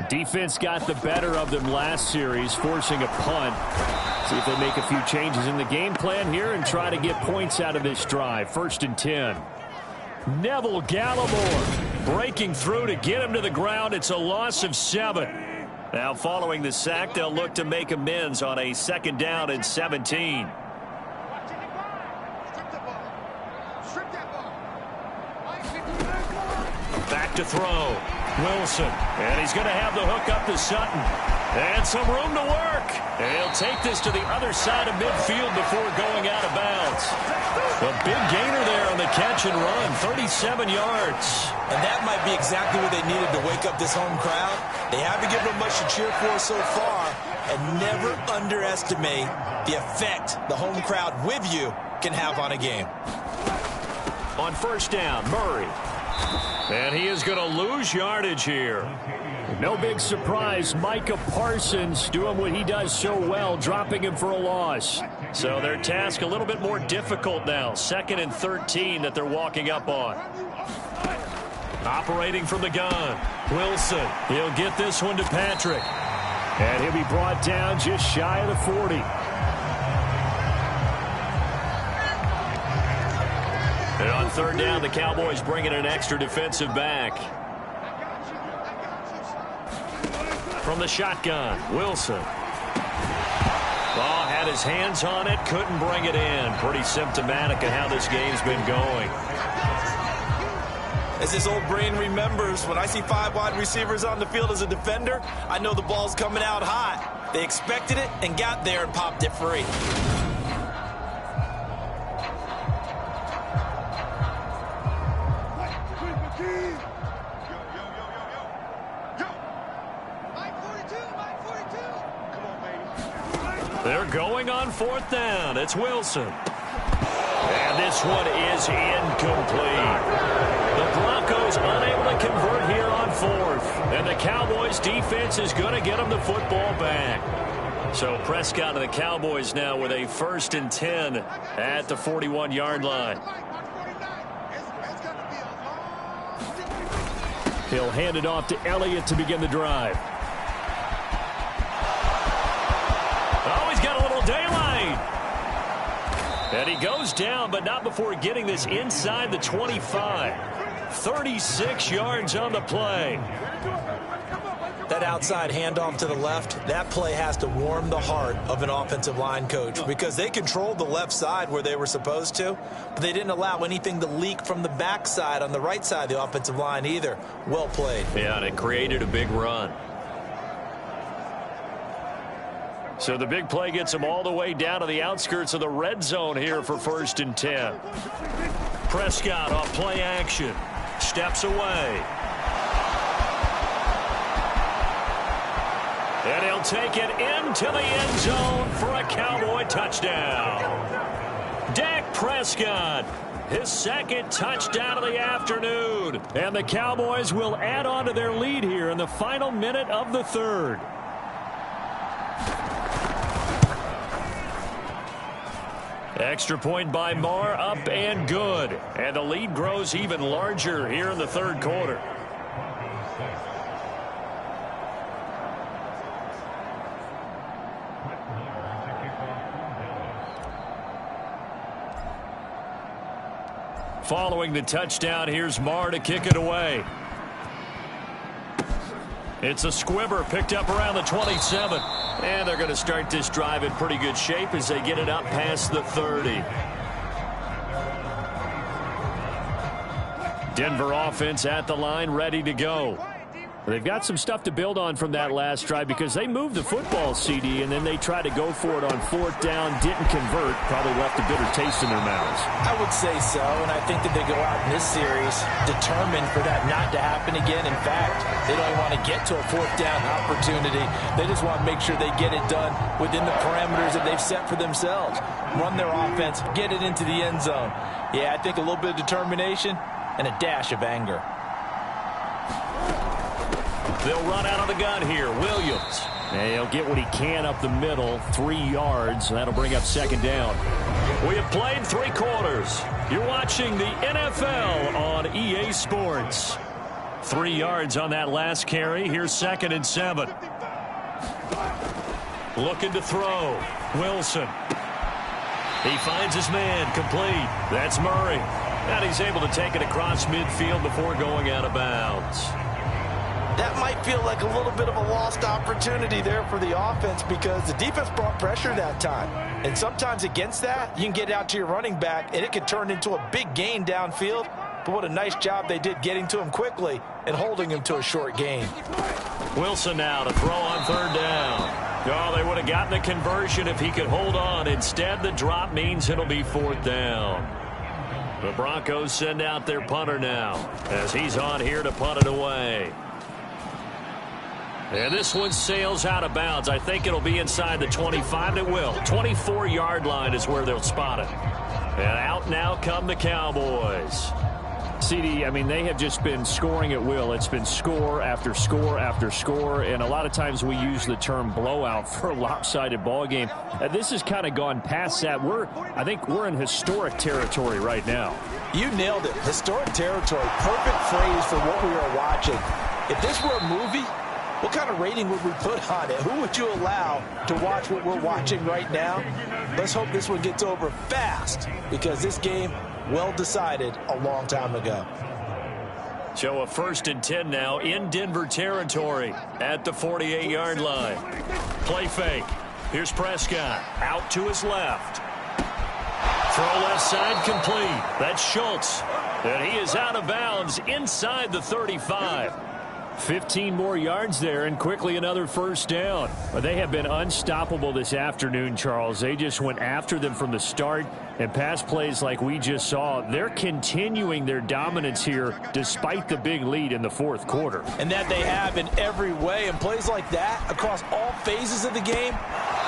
Defense got the better of them last series, forcing a punt. See if they make a few changes in the game plan here and try to get points out of this drive. 1st and 10. Neville Gallimore breaking through to get him to the ground. It's a loss of 7. Now following the sack, they'll look to make amends on a 2nd down and 17. Back to throw. Wilson. And he's going to have the hook up to Sutton. And some room to work. And he'll take this to the other side of midfield before going out of bounds. A big gainer there on the catch and run. 37 yards. And that might be exactly what they needed to wake up this home crowd. They haven't given them much to cheer for so far. And never underestimate the effect the home crowd with you can have on a game. On 1st down, Murray. And he is going to lose yardage here. No big surprise. Micah Parsons doing what he does so well, dropping him for a loss. So their task a little bit more difficult now. 2nd and 13 that they're walking up on. Operating from the gun. Wilson. He'll get this one to Patrick. And he'll be brought down just shy of the 40. And on 3rd down, the Cowboys bring in an extra defensive back. From the shotgun, Wilson. Ball had his hands on it, couldn't bring it in. Pretty symptomatic of how this game's been going. As his old brain remembers, when I see 5 wide receivers on the field as a defender, I know the ball's coming out hot. They expected it and got there and popped it free. They're going on 4th down. It's Wilson. And this one is incomplete. The Broncos unable to convert here on 4th. And the Cowboys defense is going to get them the football back. So Prescott and the Cowboys now with a 1st and 10 at the 41-yard line. He'll hand it off to Elliott to begin the drive. Daylight. And he goes down, but not before getting this inside the 25. 36 yards on the play. That outside handoff to the left, that play has to warm the heart of an offensive line coach, because they controlled the left side where they were supposed to, but they didn't allow anything to leak from the backside on the right side of the offensive line either. Well played. Yeah, and it created a big run. So the big play gets them all the way down to the outskirts of the red zone here for 1st and 10. Prescott off play action. Steps away. he'll take it into the end zone for a Cowboy touchdown. Dak Prescott, his second touchdown of the afternoon. And the Cowboys will add on to their lead here in the final minute of the third. Extra point by Marr, up and good. And the lead grows even larger here in the third quarter. Following the touchdown, here's Marr to kick it away. It's a squibber picked up around the 27. And they're going to start this drive in pretty good shape as they get it up past the 30. Denver offense at the line, ready to go. They've got some stuff to build on from that last drive because they moved the football, CD, and then they tried to go for it on fourth down, didn't convert, probably left a bitter taste in their mouths. I would say so, and I think that they go out in this series determined for that not to happen again. In fact, they don't want to get to a fourth down opportunity. They just want to make sure they get it done within the parameters that they've set for themselves. Run their offense, get it into the end zone. Yeah, I think a little bit of determination and a dash of anger. They'll run out of the gun here. Williams. And he'll get what he can up the middle, 3 yards. That'll bring up second down. We have played 3 quarters. You're watching the NFL on EA Sports. 3 yards on that last carry. Here's 2nd and 7. Looking to throw. Wilson. He finds his man complete. That's Murray. And he's able to take it across midfield before going out of bounds. That might feel like a little bit of a lost opportunity there for the offense because the defense brought pressure that time. And sometimes against that, you can get out to your running back, and it could turn into a big gain downfield. But what a nice job they did getting to him quickly and holding him to a short gain. Wilson now to throw on third down. Oh, they would have gotten the conversion if he could hold on. Instead, the drop means it'll be fourth down. The Broncos send out their punter now as he's on here to punt it away. And this one sails out of bounds. I think it'll be inside the 25. It will. 24-yard line is where they'll spot it. And out now come the Cowboys. CD, I mean, they have just been scoring at will. It's been score after score after score, and a lot of times we use the term blowout for a lopsided ball game. This has kind of gone past that. I think we're in historic territory right now. You nailed it. Historic territory. Perfect phrase for what we are watching. If this were a movie, what kind of rating would we put on it? Who would you allow to watch what we're watching right now? Let's hope this one gets over fast because this game, well decided a long time ago. So a 1st and 10 now in Denver territory at the 48-yard line. Play fake. Here's Prescott out to his left. Throw left side complete. That's Schultz. And he is out of bounds inside the 35. 15 more yards there and quickly another first down. But they have been unstoppable this afternoon, Charles. They just went after them from the start, and pass plays like we just saw, they're continuing their dominance here despite the big lead in the fourth quarter. And that they have in every way, and plays like that across all phases of the game,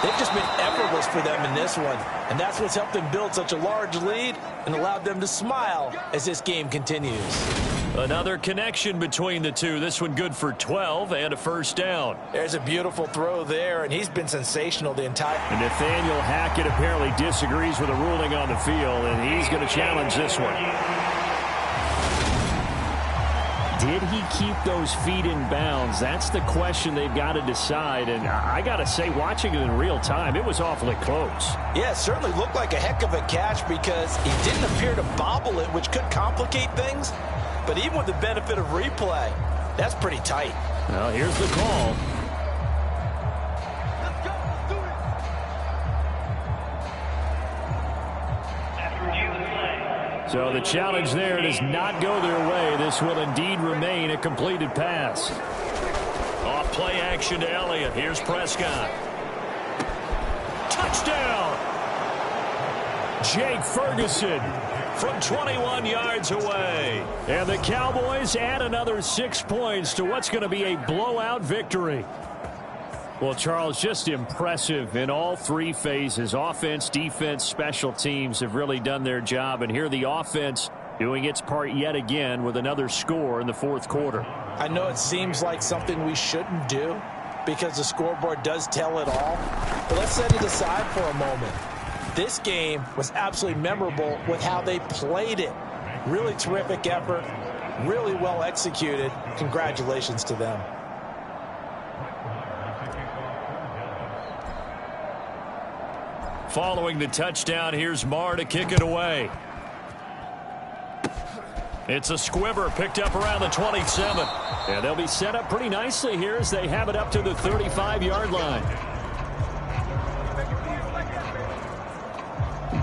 they've just been effortless for them in this one. And that's what's helped them build such a large lead and allowed them to smile as this game continues. Another connection between the two. This one good for 12 and a first down. There's a beautiful throw there, and he's been sensational the entire... And Nathaniel Hackett apparently disagrees with the ruling on the field, and he's going to challenge this one. Did he keep those feet in bounds? That's the question they've got to decide. And I got to say, watching it in real time, it was awfully close. Yeah, it certainly looked like a heck of a catch because he didn't appear to bobble it, which could complicate things. But even with the benefit of replay, that's pretty tight. Well, here's the call. So the challenge there does not go their way. This will indeed remain a completed pass. Off play action to Elliott. Here's Prescott. Touchdown! Jake Ferguson from 21 yards away. And the Cowboys add another 6 points to what's going to be a blowout victory. Well, Charles, just impressive in all three phases. Offense, defense, special teams have really done their job. And here the offense doing its part yet again with another score in the fourth quarter. I know it seems like something we shouldn't do because the scoreboard does tell it all. But let's set it aside for a moment. This game was absolutely memorable with how they played it. Really terrific effort, really well executed. Congratulations to them. Following the touchdown, here's Marr to kick it away. It's a squibber picked up around the 27. And they'll be set up pretty nicely here as they have it up to the 35-yard line.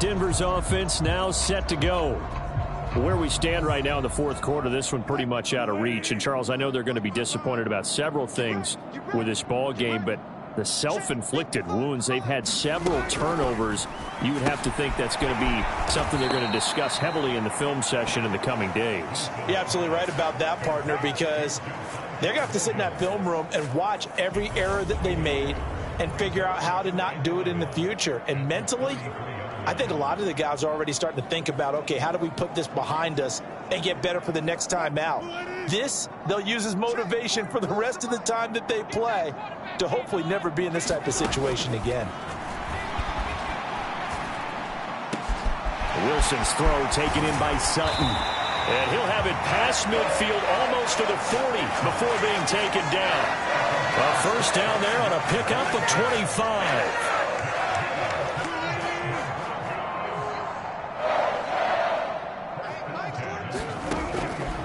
Denver's offense now set to go. Where we stand right now in the fourth quarter, this one pretty much out of reach. And, Charles, I know they're going to be disappointed about several things with this ball game, but the self-inflicted wounds, they've had several turnovers. You would have to think that's going to be something they're going to discuss heavily in the film session in the coming days. You're absolutely right about that, partner, because they're going to have to sit in that film room and watch every error that they made and figure out how to not do it in the future. And mentally, I think a lot of the guys are already starting to think about, okay, how do we put this behind us and get better for the next time out? This, they'll use as motivation for the rest of the time that they play to hopefully never be in this type of situation again. Wilson's throw taken in by Sutton. And he'll have it past midfield almost to the 40 before being taken down. A first down there on a pickup of 25.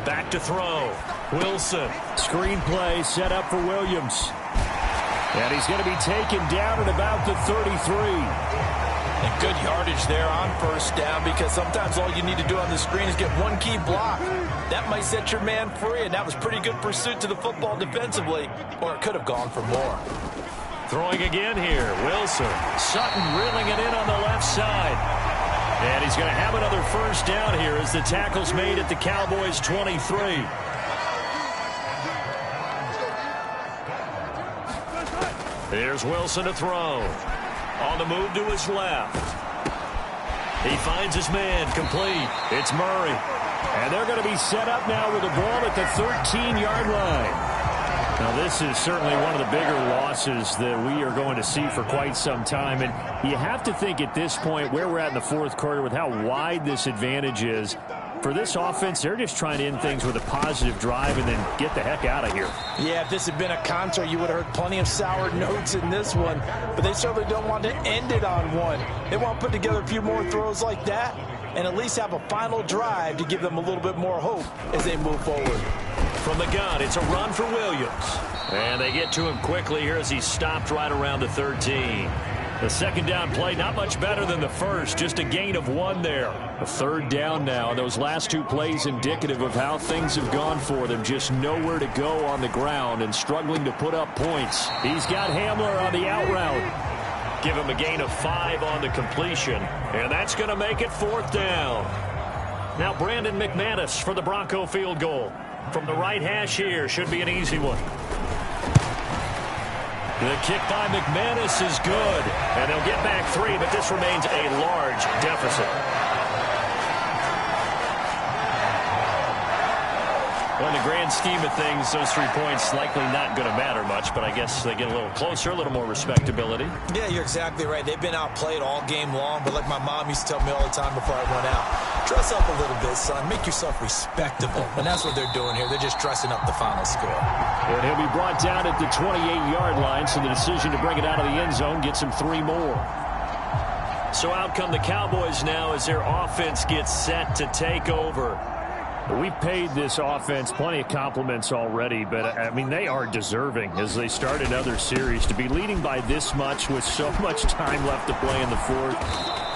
Back to throw. Wilson. Screen play set up for Williams. And he's going to be taken down at about the 33. And good yardage there on first down, because sometimes all you need to do on the screen is get one key block. That might set your man free, and that was pretty good pursuit to the football defensively, or it could have gone for more. Throwing again here. Wilson. Sutton reeling it in on the left side. And he's going to have another first down here as the tackle's made at the Cowboys' 23. There's Wilson to throw. On the move to his left. He finds his man complete. It's Murray. And they're going to be set up now with the ball at the 13-yard line. Now, this is certainly one of the bigger losses that we are going to see for quite some time. And you have to think at this point where we're at in the fourth quarter with how wide this advantage is. For this offense, they're just trying to end things with a positive drive and then get the heck out of here. Yeah, if this had been a concert, you would have heard plenty of sour notes in this one. But they certainly don't want to end it on one. They want to put together a few more throws like that and at least have a final drive to give them a little bit more hope as they move forward. From the gun, it's a run for Williams. And they get to him quickly here as he's stopped right around the 13. The second down play, not much better than the first, just a gain of 1 there. A third down now. Those last two plays indicative of how things have gone for them. Just nowhere to go on the ground and struggling to put up points. He's got Hamler on the out route. Give him a gain of 5 on the completion. And that's going to make it fourth down. Now Brandon McManus for the Bronco field goal. From the right hash here, should be an easy one. The kick by McManus is good. And they'll get back 3, but this remains a large deficit. Well, in the grand scheme of things, those 3 points likely not going to matter much, but I guess they get a little closer, a little more respectability. Yeah, you're exactly right. They've been outplayed all game long, but like my mom used to tell me all the time before I went out, dress up a little bit, son. Make yourself respectable. And that's what they're doing here. They're just dressing up the final score. And he'll be brought down at the 28-yard line, so the decision to bring it out of the end zone gets him 3 more. So out come the Cowboys now as their offense gets set to take over. We've paid this offense plenty of compliments already, but, I mean, they are deserving as they start another series. To be leading by this much with so much time left to play in the fourth,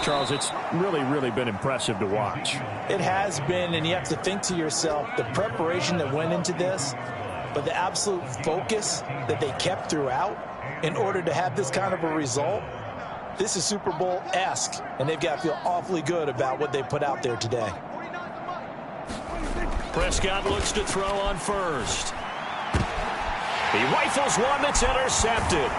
Charles, it's really, really been impressive to watch. It has been, and you have to think to yourself, the preparation that went into this, but the absolute focus that they kept throughout in order to have this kind of a result. This is Super Bowl-esque, and they've got to feel awfully good about what they put out there today. Prescott looks to throw on first. He rifles one that's intercepted.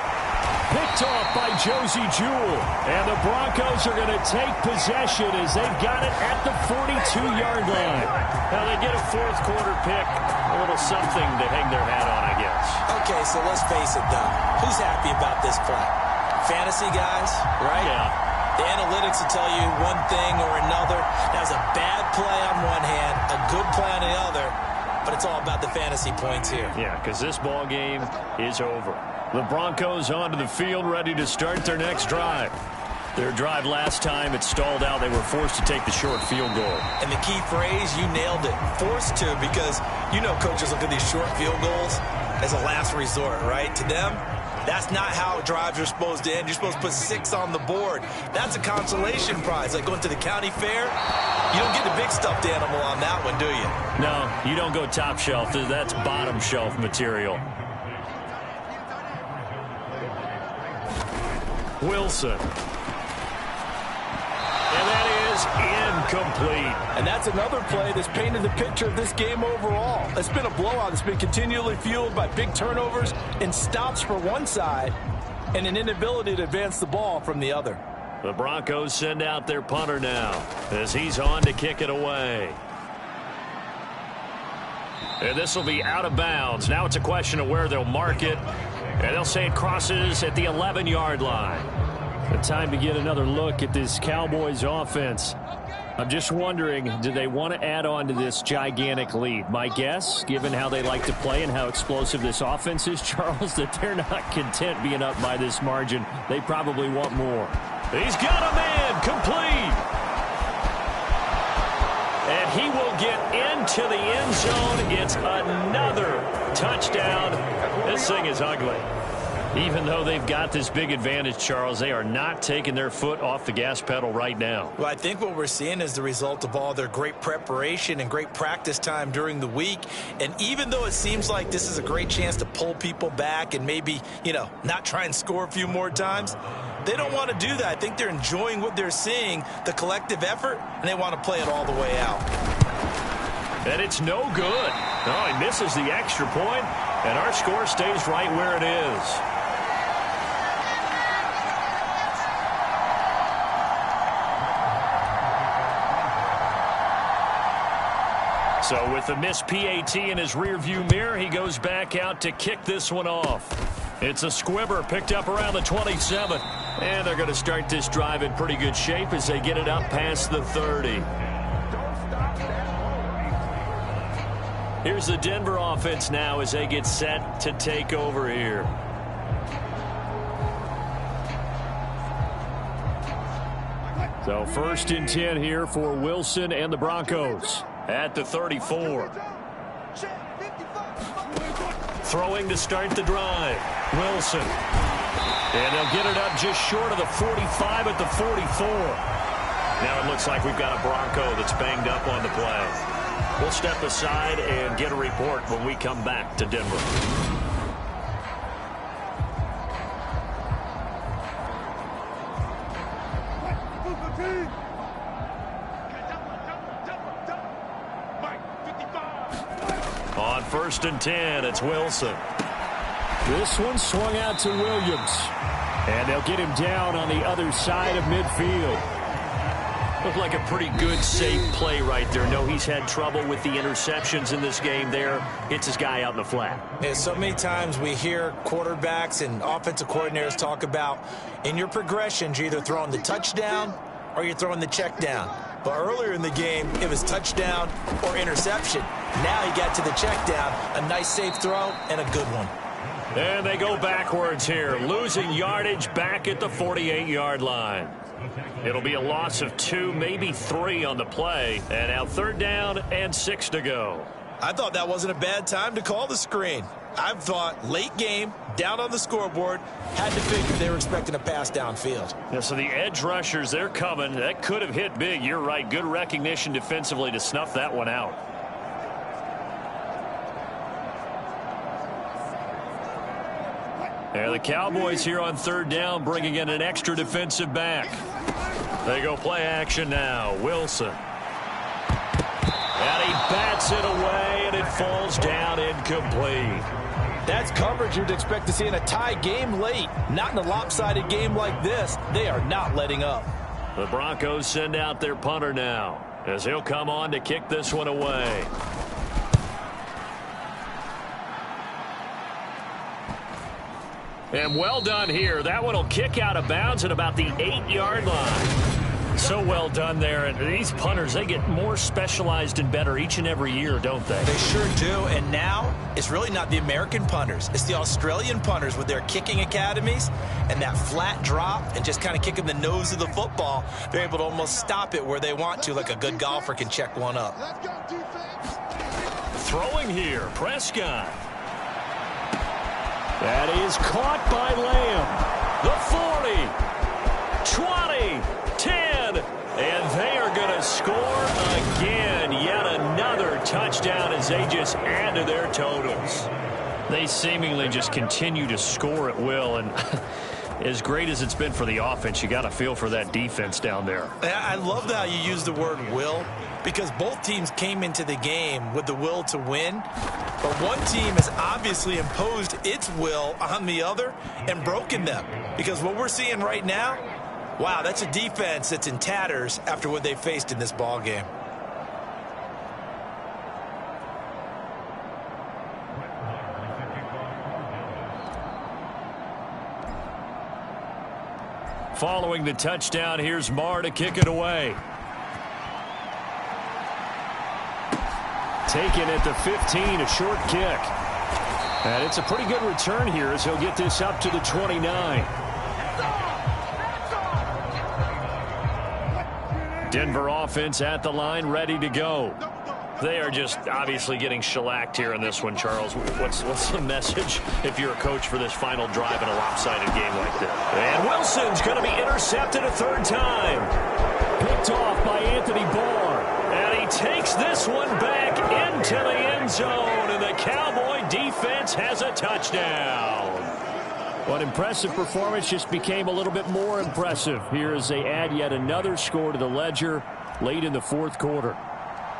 picked off by Josie Jewell. And the Broncos are going to take possession as they've got it at the 42-yard line. Now they get a fourth quarter pick. A little something to hang their hat on, I guess. Okay, so let's face it, though. Who's happy about this play? Fantasy guys, right? Yeah. The analytics will tell you one thing or another. That was a bad play on one hand, a good play on the other, but it's all about the fantasy points here. Yeah, because this ball game is over. The Broncos onto the field, ready to start their next drive. Their drive last time, it stalled out. They were forced to take the short field goal. And the key phrase, you nailed it, forced to, because you know coaches look at these short field goals as a last resort, right? To them, that's not how drives are supposed to end. You're supposed to put 6 on the board. That's a consolation prize, like going to the county fair. You don't get the big stuffed animal on that one, do you? No, you don't go top shelf. That's bottom shelf material. Wilson. And that is incomplete. And that's another play that's painted the picture of this game overall. It's been a blowout. It's been continually fueled by big turnovers and stops for one side and an inability to advance the ball from the other. The Broncos send out their punter now as he's on to kick it away. And this will be out of bounds. Now it's a question of where they'll mark it. And they'll say it crosses at the 11-yard line. The time to get another look at this Cowboys offense. I'm just wondering, do they want to add on to this gigantic lead? My guess, given how they like to play and how explosive this offense is, Charles, that they're not content being up by this margin. They probably want more. He's got a man complete. And he will get into the end zone. It's another touchdown. This thing is ugly. Even though they've got this big advantage, Charles, they are not taking their foot off the gas pedal right now. Well, I think what we're seeing is the result of all their great preparation and great practice time during the week. And even though it seems like this is a great chance to pull people back and maybe, not try and score a few more times, they don't want to do that. I think they're enjoying what they're seeing, the collective effort, and they want to play it all the way out. And it's no good. No, he misses the extra point, and our score stays right where it is. So with the missed PAT in his rearview mirror, he goes back out to kick this one off. It's a squibber picked up around the 27. And they're going to start this drive in pretty good shape as they get it up past the 30. Here's the Denver offense now as they get set to take over here. So 1st and 10 here for Wilson and the Broncos at the 34. Throwing to start the drive. Wilson. And they'll get it up just short of the 45 at the 44. Now it looks like we've got a Bronco that's banged up on the play. We'll step aside and get a report when we come back to Denver. On 1st and 10, it's Wilson. This one swung out to Williams. And they'll get him down on the other side of midfield. Looked like a pretty good, safe play right there. No, he's had trouble with the interceptions in this game there. Hits his guy out in the flat. Yeah, so many times we hear quarterbacks and offensive coordinators talk about in your progressions, you're either throwing the touchdown or you're throwing the check down. But earlier in the game, it was touchdown or interception. Now he got to the check down, a nice safe throw and a good one. And they go backwards here, losing yardage back at the 48-yard line. It'll be a loss of 2, maybe 3 on the play. And now 3rd down and 6 to go. I thought that wasn't a bad time to call the screen. I thought late game, down on the scoreboard, had to figure they were expecting a pass downfield. Yeah, so the edge rushers, they're coming. That could have hit big. You're right. Good recognition defensively to snuff that one out. And the Cowboys here on 3rd down, bringing in an extra defensive back. They go play action now. Wilson. And he bats it away, and it falls down incomplete. That's coverage you'd expect to see in a tie game late. Not in a lopsided game like this. They are not letting up. The Broncos send out their punter now, as he'll come on to kick this one away. And well done here. That one will kick out of bounds at about the 8-yard line. So well done there. And these punters, they get more specialized and better each and every year, don't they? They sure do. And now it's really not the American punters. It's the Australian punters with their kicking academies and that flat drop and just kind of kicking the nose of the football. They're able to almost stop it where they want to, like a good golfer can check one up. Throwing here, Prescott. That is caught by Lamb. The 40, 20, 10, and they are going to score again. Yet another touchdown as they just add to their totals. They seemingly just continue to score at will, and as great as it's been for the offense, you got to feel for that defense down there. I love how you use the word will, because both teams came into the game with the will to win. But one team has obviously imposed its will on the other and broken them. Because what we're seeing right now, wow, that's a defense that's in tatters after what they faced in this ball game. Following the touchdown, here's Marr to kick it away. Taken at the 15, a short kick. And it's a pretty good return here as he'll get this up to the 29. Denver offense at the line, ready to go. They are just obviously getting shellacked here in this one, Charles. What's the message if you're a coach for this final drive in a lopsided game like this? And Wilson's going to be intercepted a third time. Picked off by Anthony Barr. And he takes this one back into the end zone, and the Cowboy defense has a touchdown. What impressive performance just became a little bit more impressive here as they add yet another score to the ledger late in the fourth quarter.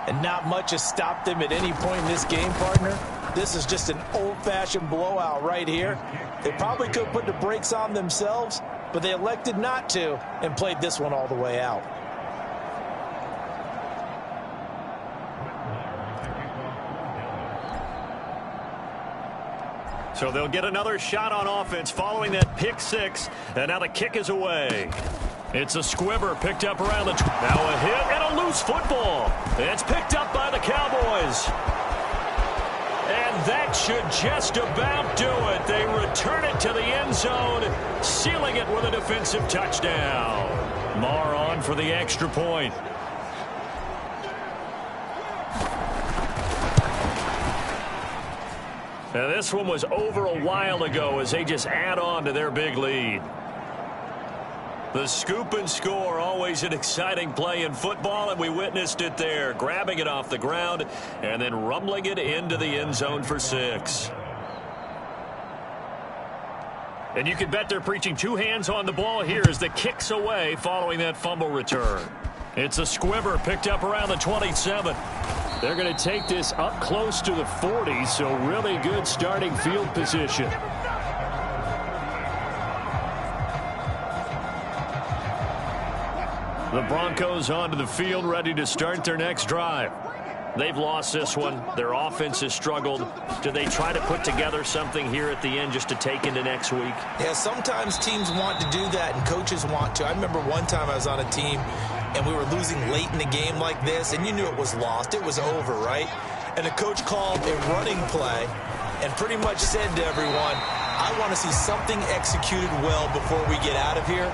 And not much has stopped them at any point in this game, partner. This is just an old-fashioned blowout right here. They probably could have put the brakes on themselves, but they elected not to and played this one all the way out. So they'll get another shot on offense following that pick six, and now the kick is away. It's a squibber picked up around the... Now a hit and a loose football. It's picked up by the Cowboys. And that should just about do it. They return it to the end zone, sealing it with a defensive touchdown. Marr on for the extra point. Now this one was over a while ago as they just add on to their big lead. The scoop and score, always an exciting play in football, and we witnessed it there, grabbing it off the ground and then rumbling it into the end zone for 6. And you can bet they're preaching two hands on the ball here as the kick's away following that fumble return. It's a squibber picked up around the 27. They're going to take this up close to the 40, so really good starting field position. The Broncos onto the field, ready to start their next drive. They've lost this one. Their offense has struggled. Do they try to put together something here at the end just to take into next week? Yeah, sometimes teams want to do that and coaches want to. I remember one time I was on a team and we were losing late in the game like this, and you knew it was lost. It was over, right? And the coach called a running play and pretty much said to everyone, I want to see something executed well before we get out of here.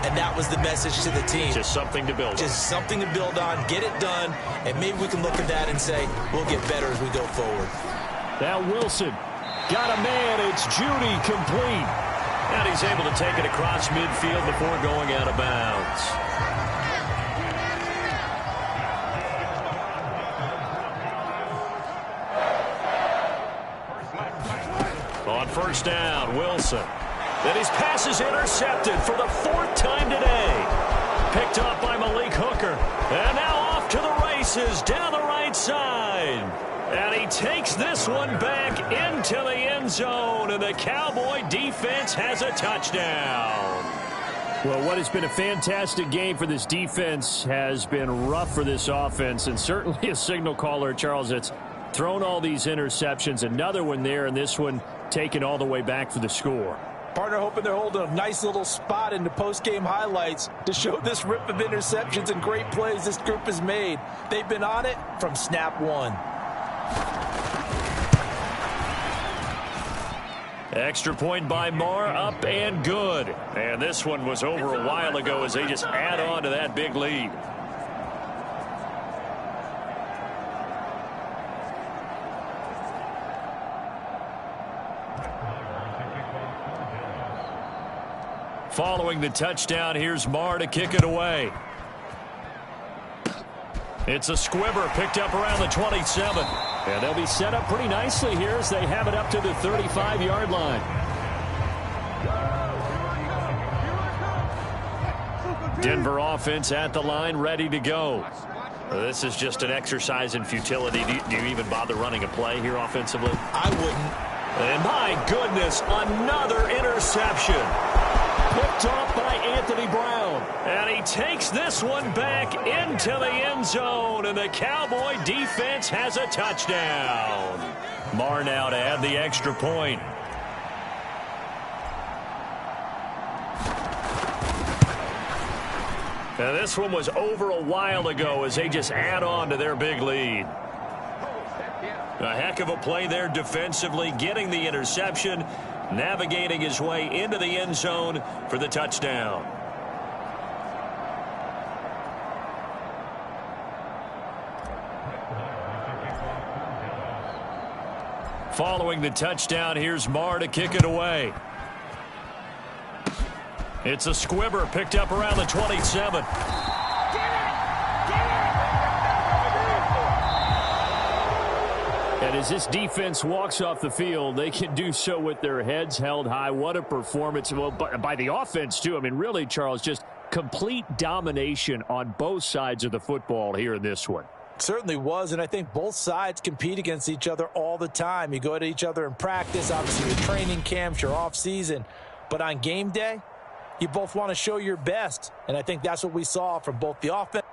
And that was the message to the team. Just something to build on. Just something to build on, get it done, and maybe we can look at that and say, we'll get better as we go forward. Now Wilson got a man. It's Judy complete. And he's able to take it across midfield before going out of bounds. On first down, Wilson. And his pass is intercepted for the 4th time today. Picked up by Malik Hooker. And now off to the races down the right side. And he takes this one back into the end zone, and the Cowboy defense has a touchdown. Well, what has been a fantastic game for this defense has been rough for this offense, and certainly a signal caller, Charles, that's thrown all these interceptions. Another one there, and this one taken all the way back for the score. Partner hoping they're holding a nice little spot in the post-game highlights to show this rip of interceptions and great plays this group has made. They've been on it from snap one. Extra point by Marr, up and good. And this one was over a while ago as they just add on to that big lead. Following the touchdown, here's Marr to kick it away. It's a squibber picked up around the 27. And they'll be set up pretty nicely here as they have it up to the 35-yard line. Denver offense at the line, ready to go. This is just an exercise in futility. Do you even bother running a play here offensively? I wouldn't. And my goodness, another interception. Picked off by Anthony Brown. And he takes this one back into the end zone, and the Cowboy defense has a touchdown. Marr now to add the extra point. Now this one was over a while ago as they just add on to their big lead. A heck of a play there defensively, getting the interception, navigating his way into the end zone for the touchdown. Following the touchdown, here's Marr to kick it away. It's a squibber picked up around the 27. And as this defense walks off the field, they can do so with their heads held high. What a performance. Well, by the offense, too. I mean, really, Charles, just complete domination on both sides of the football here in this one. Certainly was, and I think both sides compete against each other all the time. You go at each other in practice, obviously your training camps, your off-season. But on game day, you both want to show your best, and I think that's what we saw from both the offense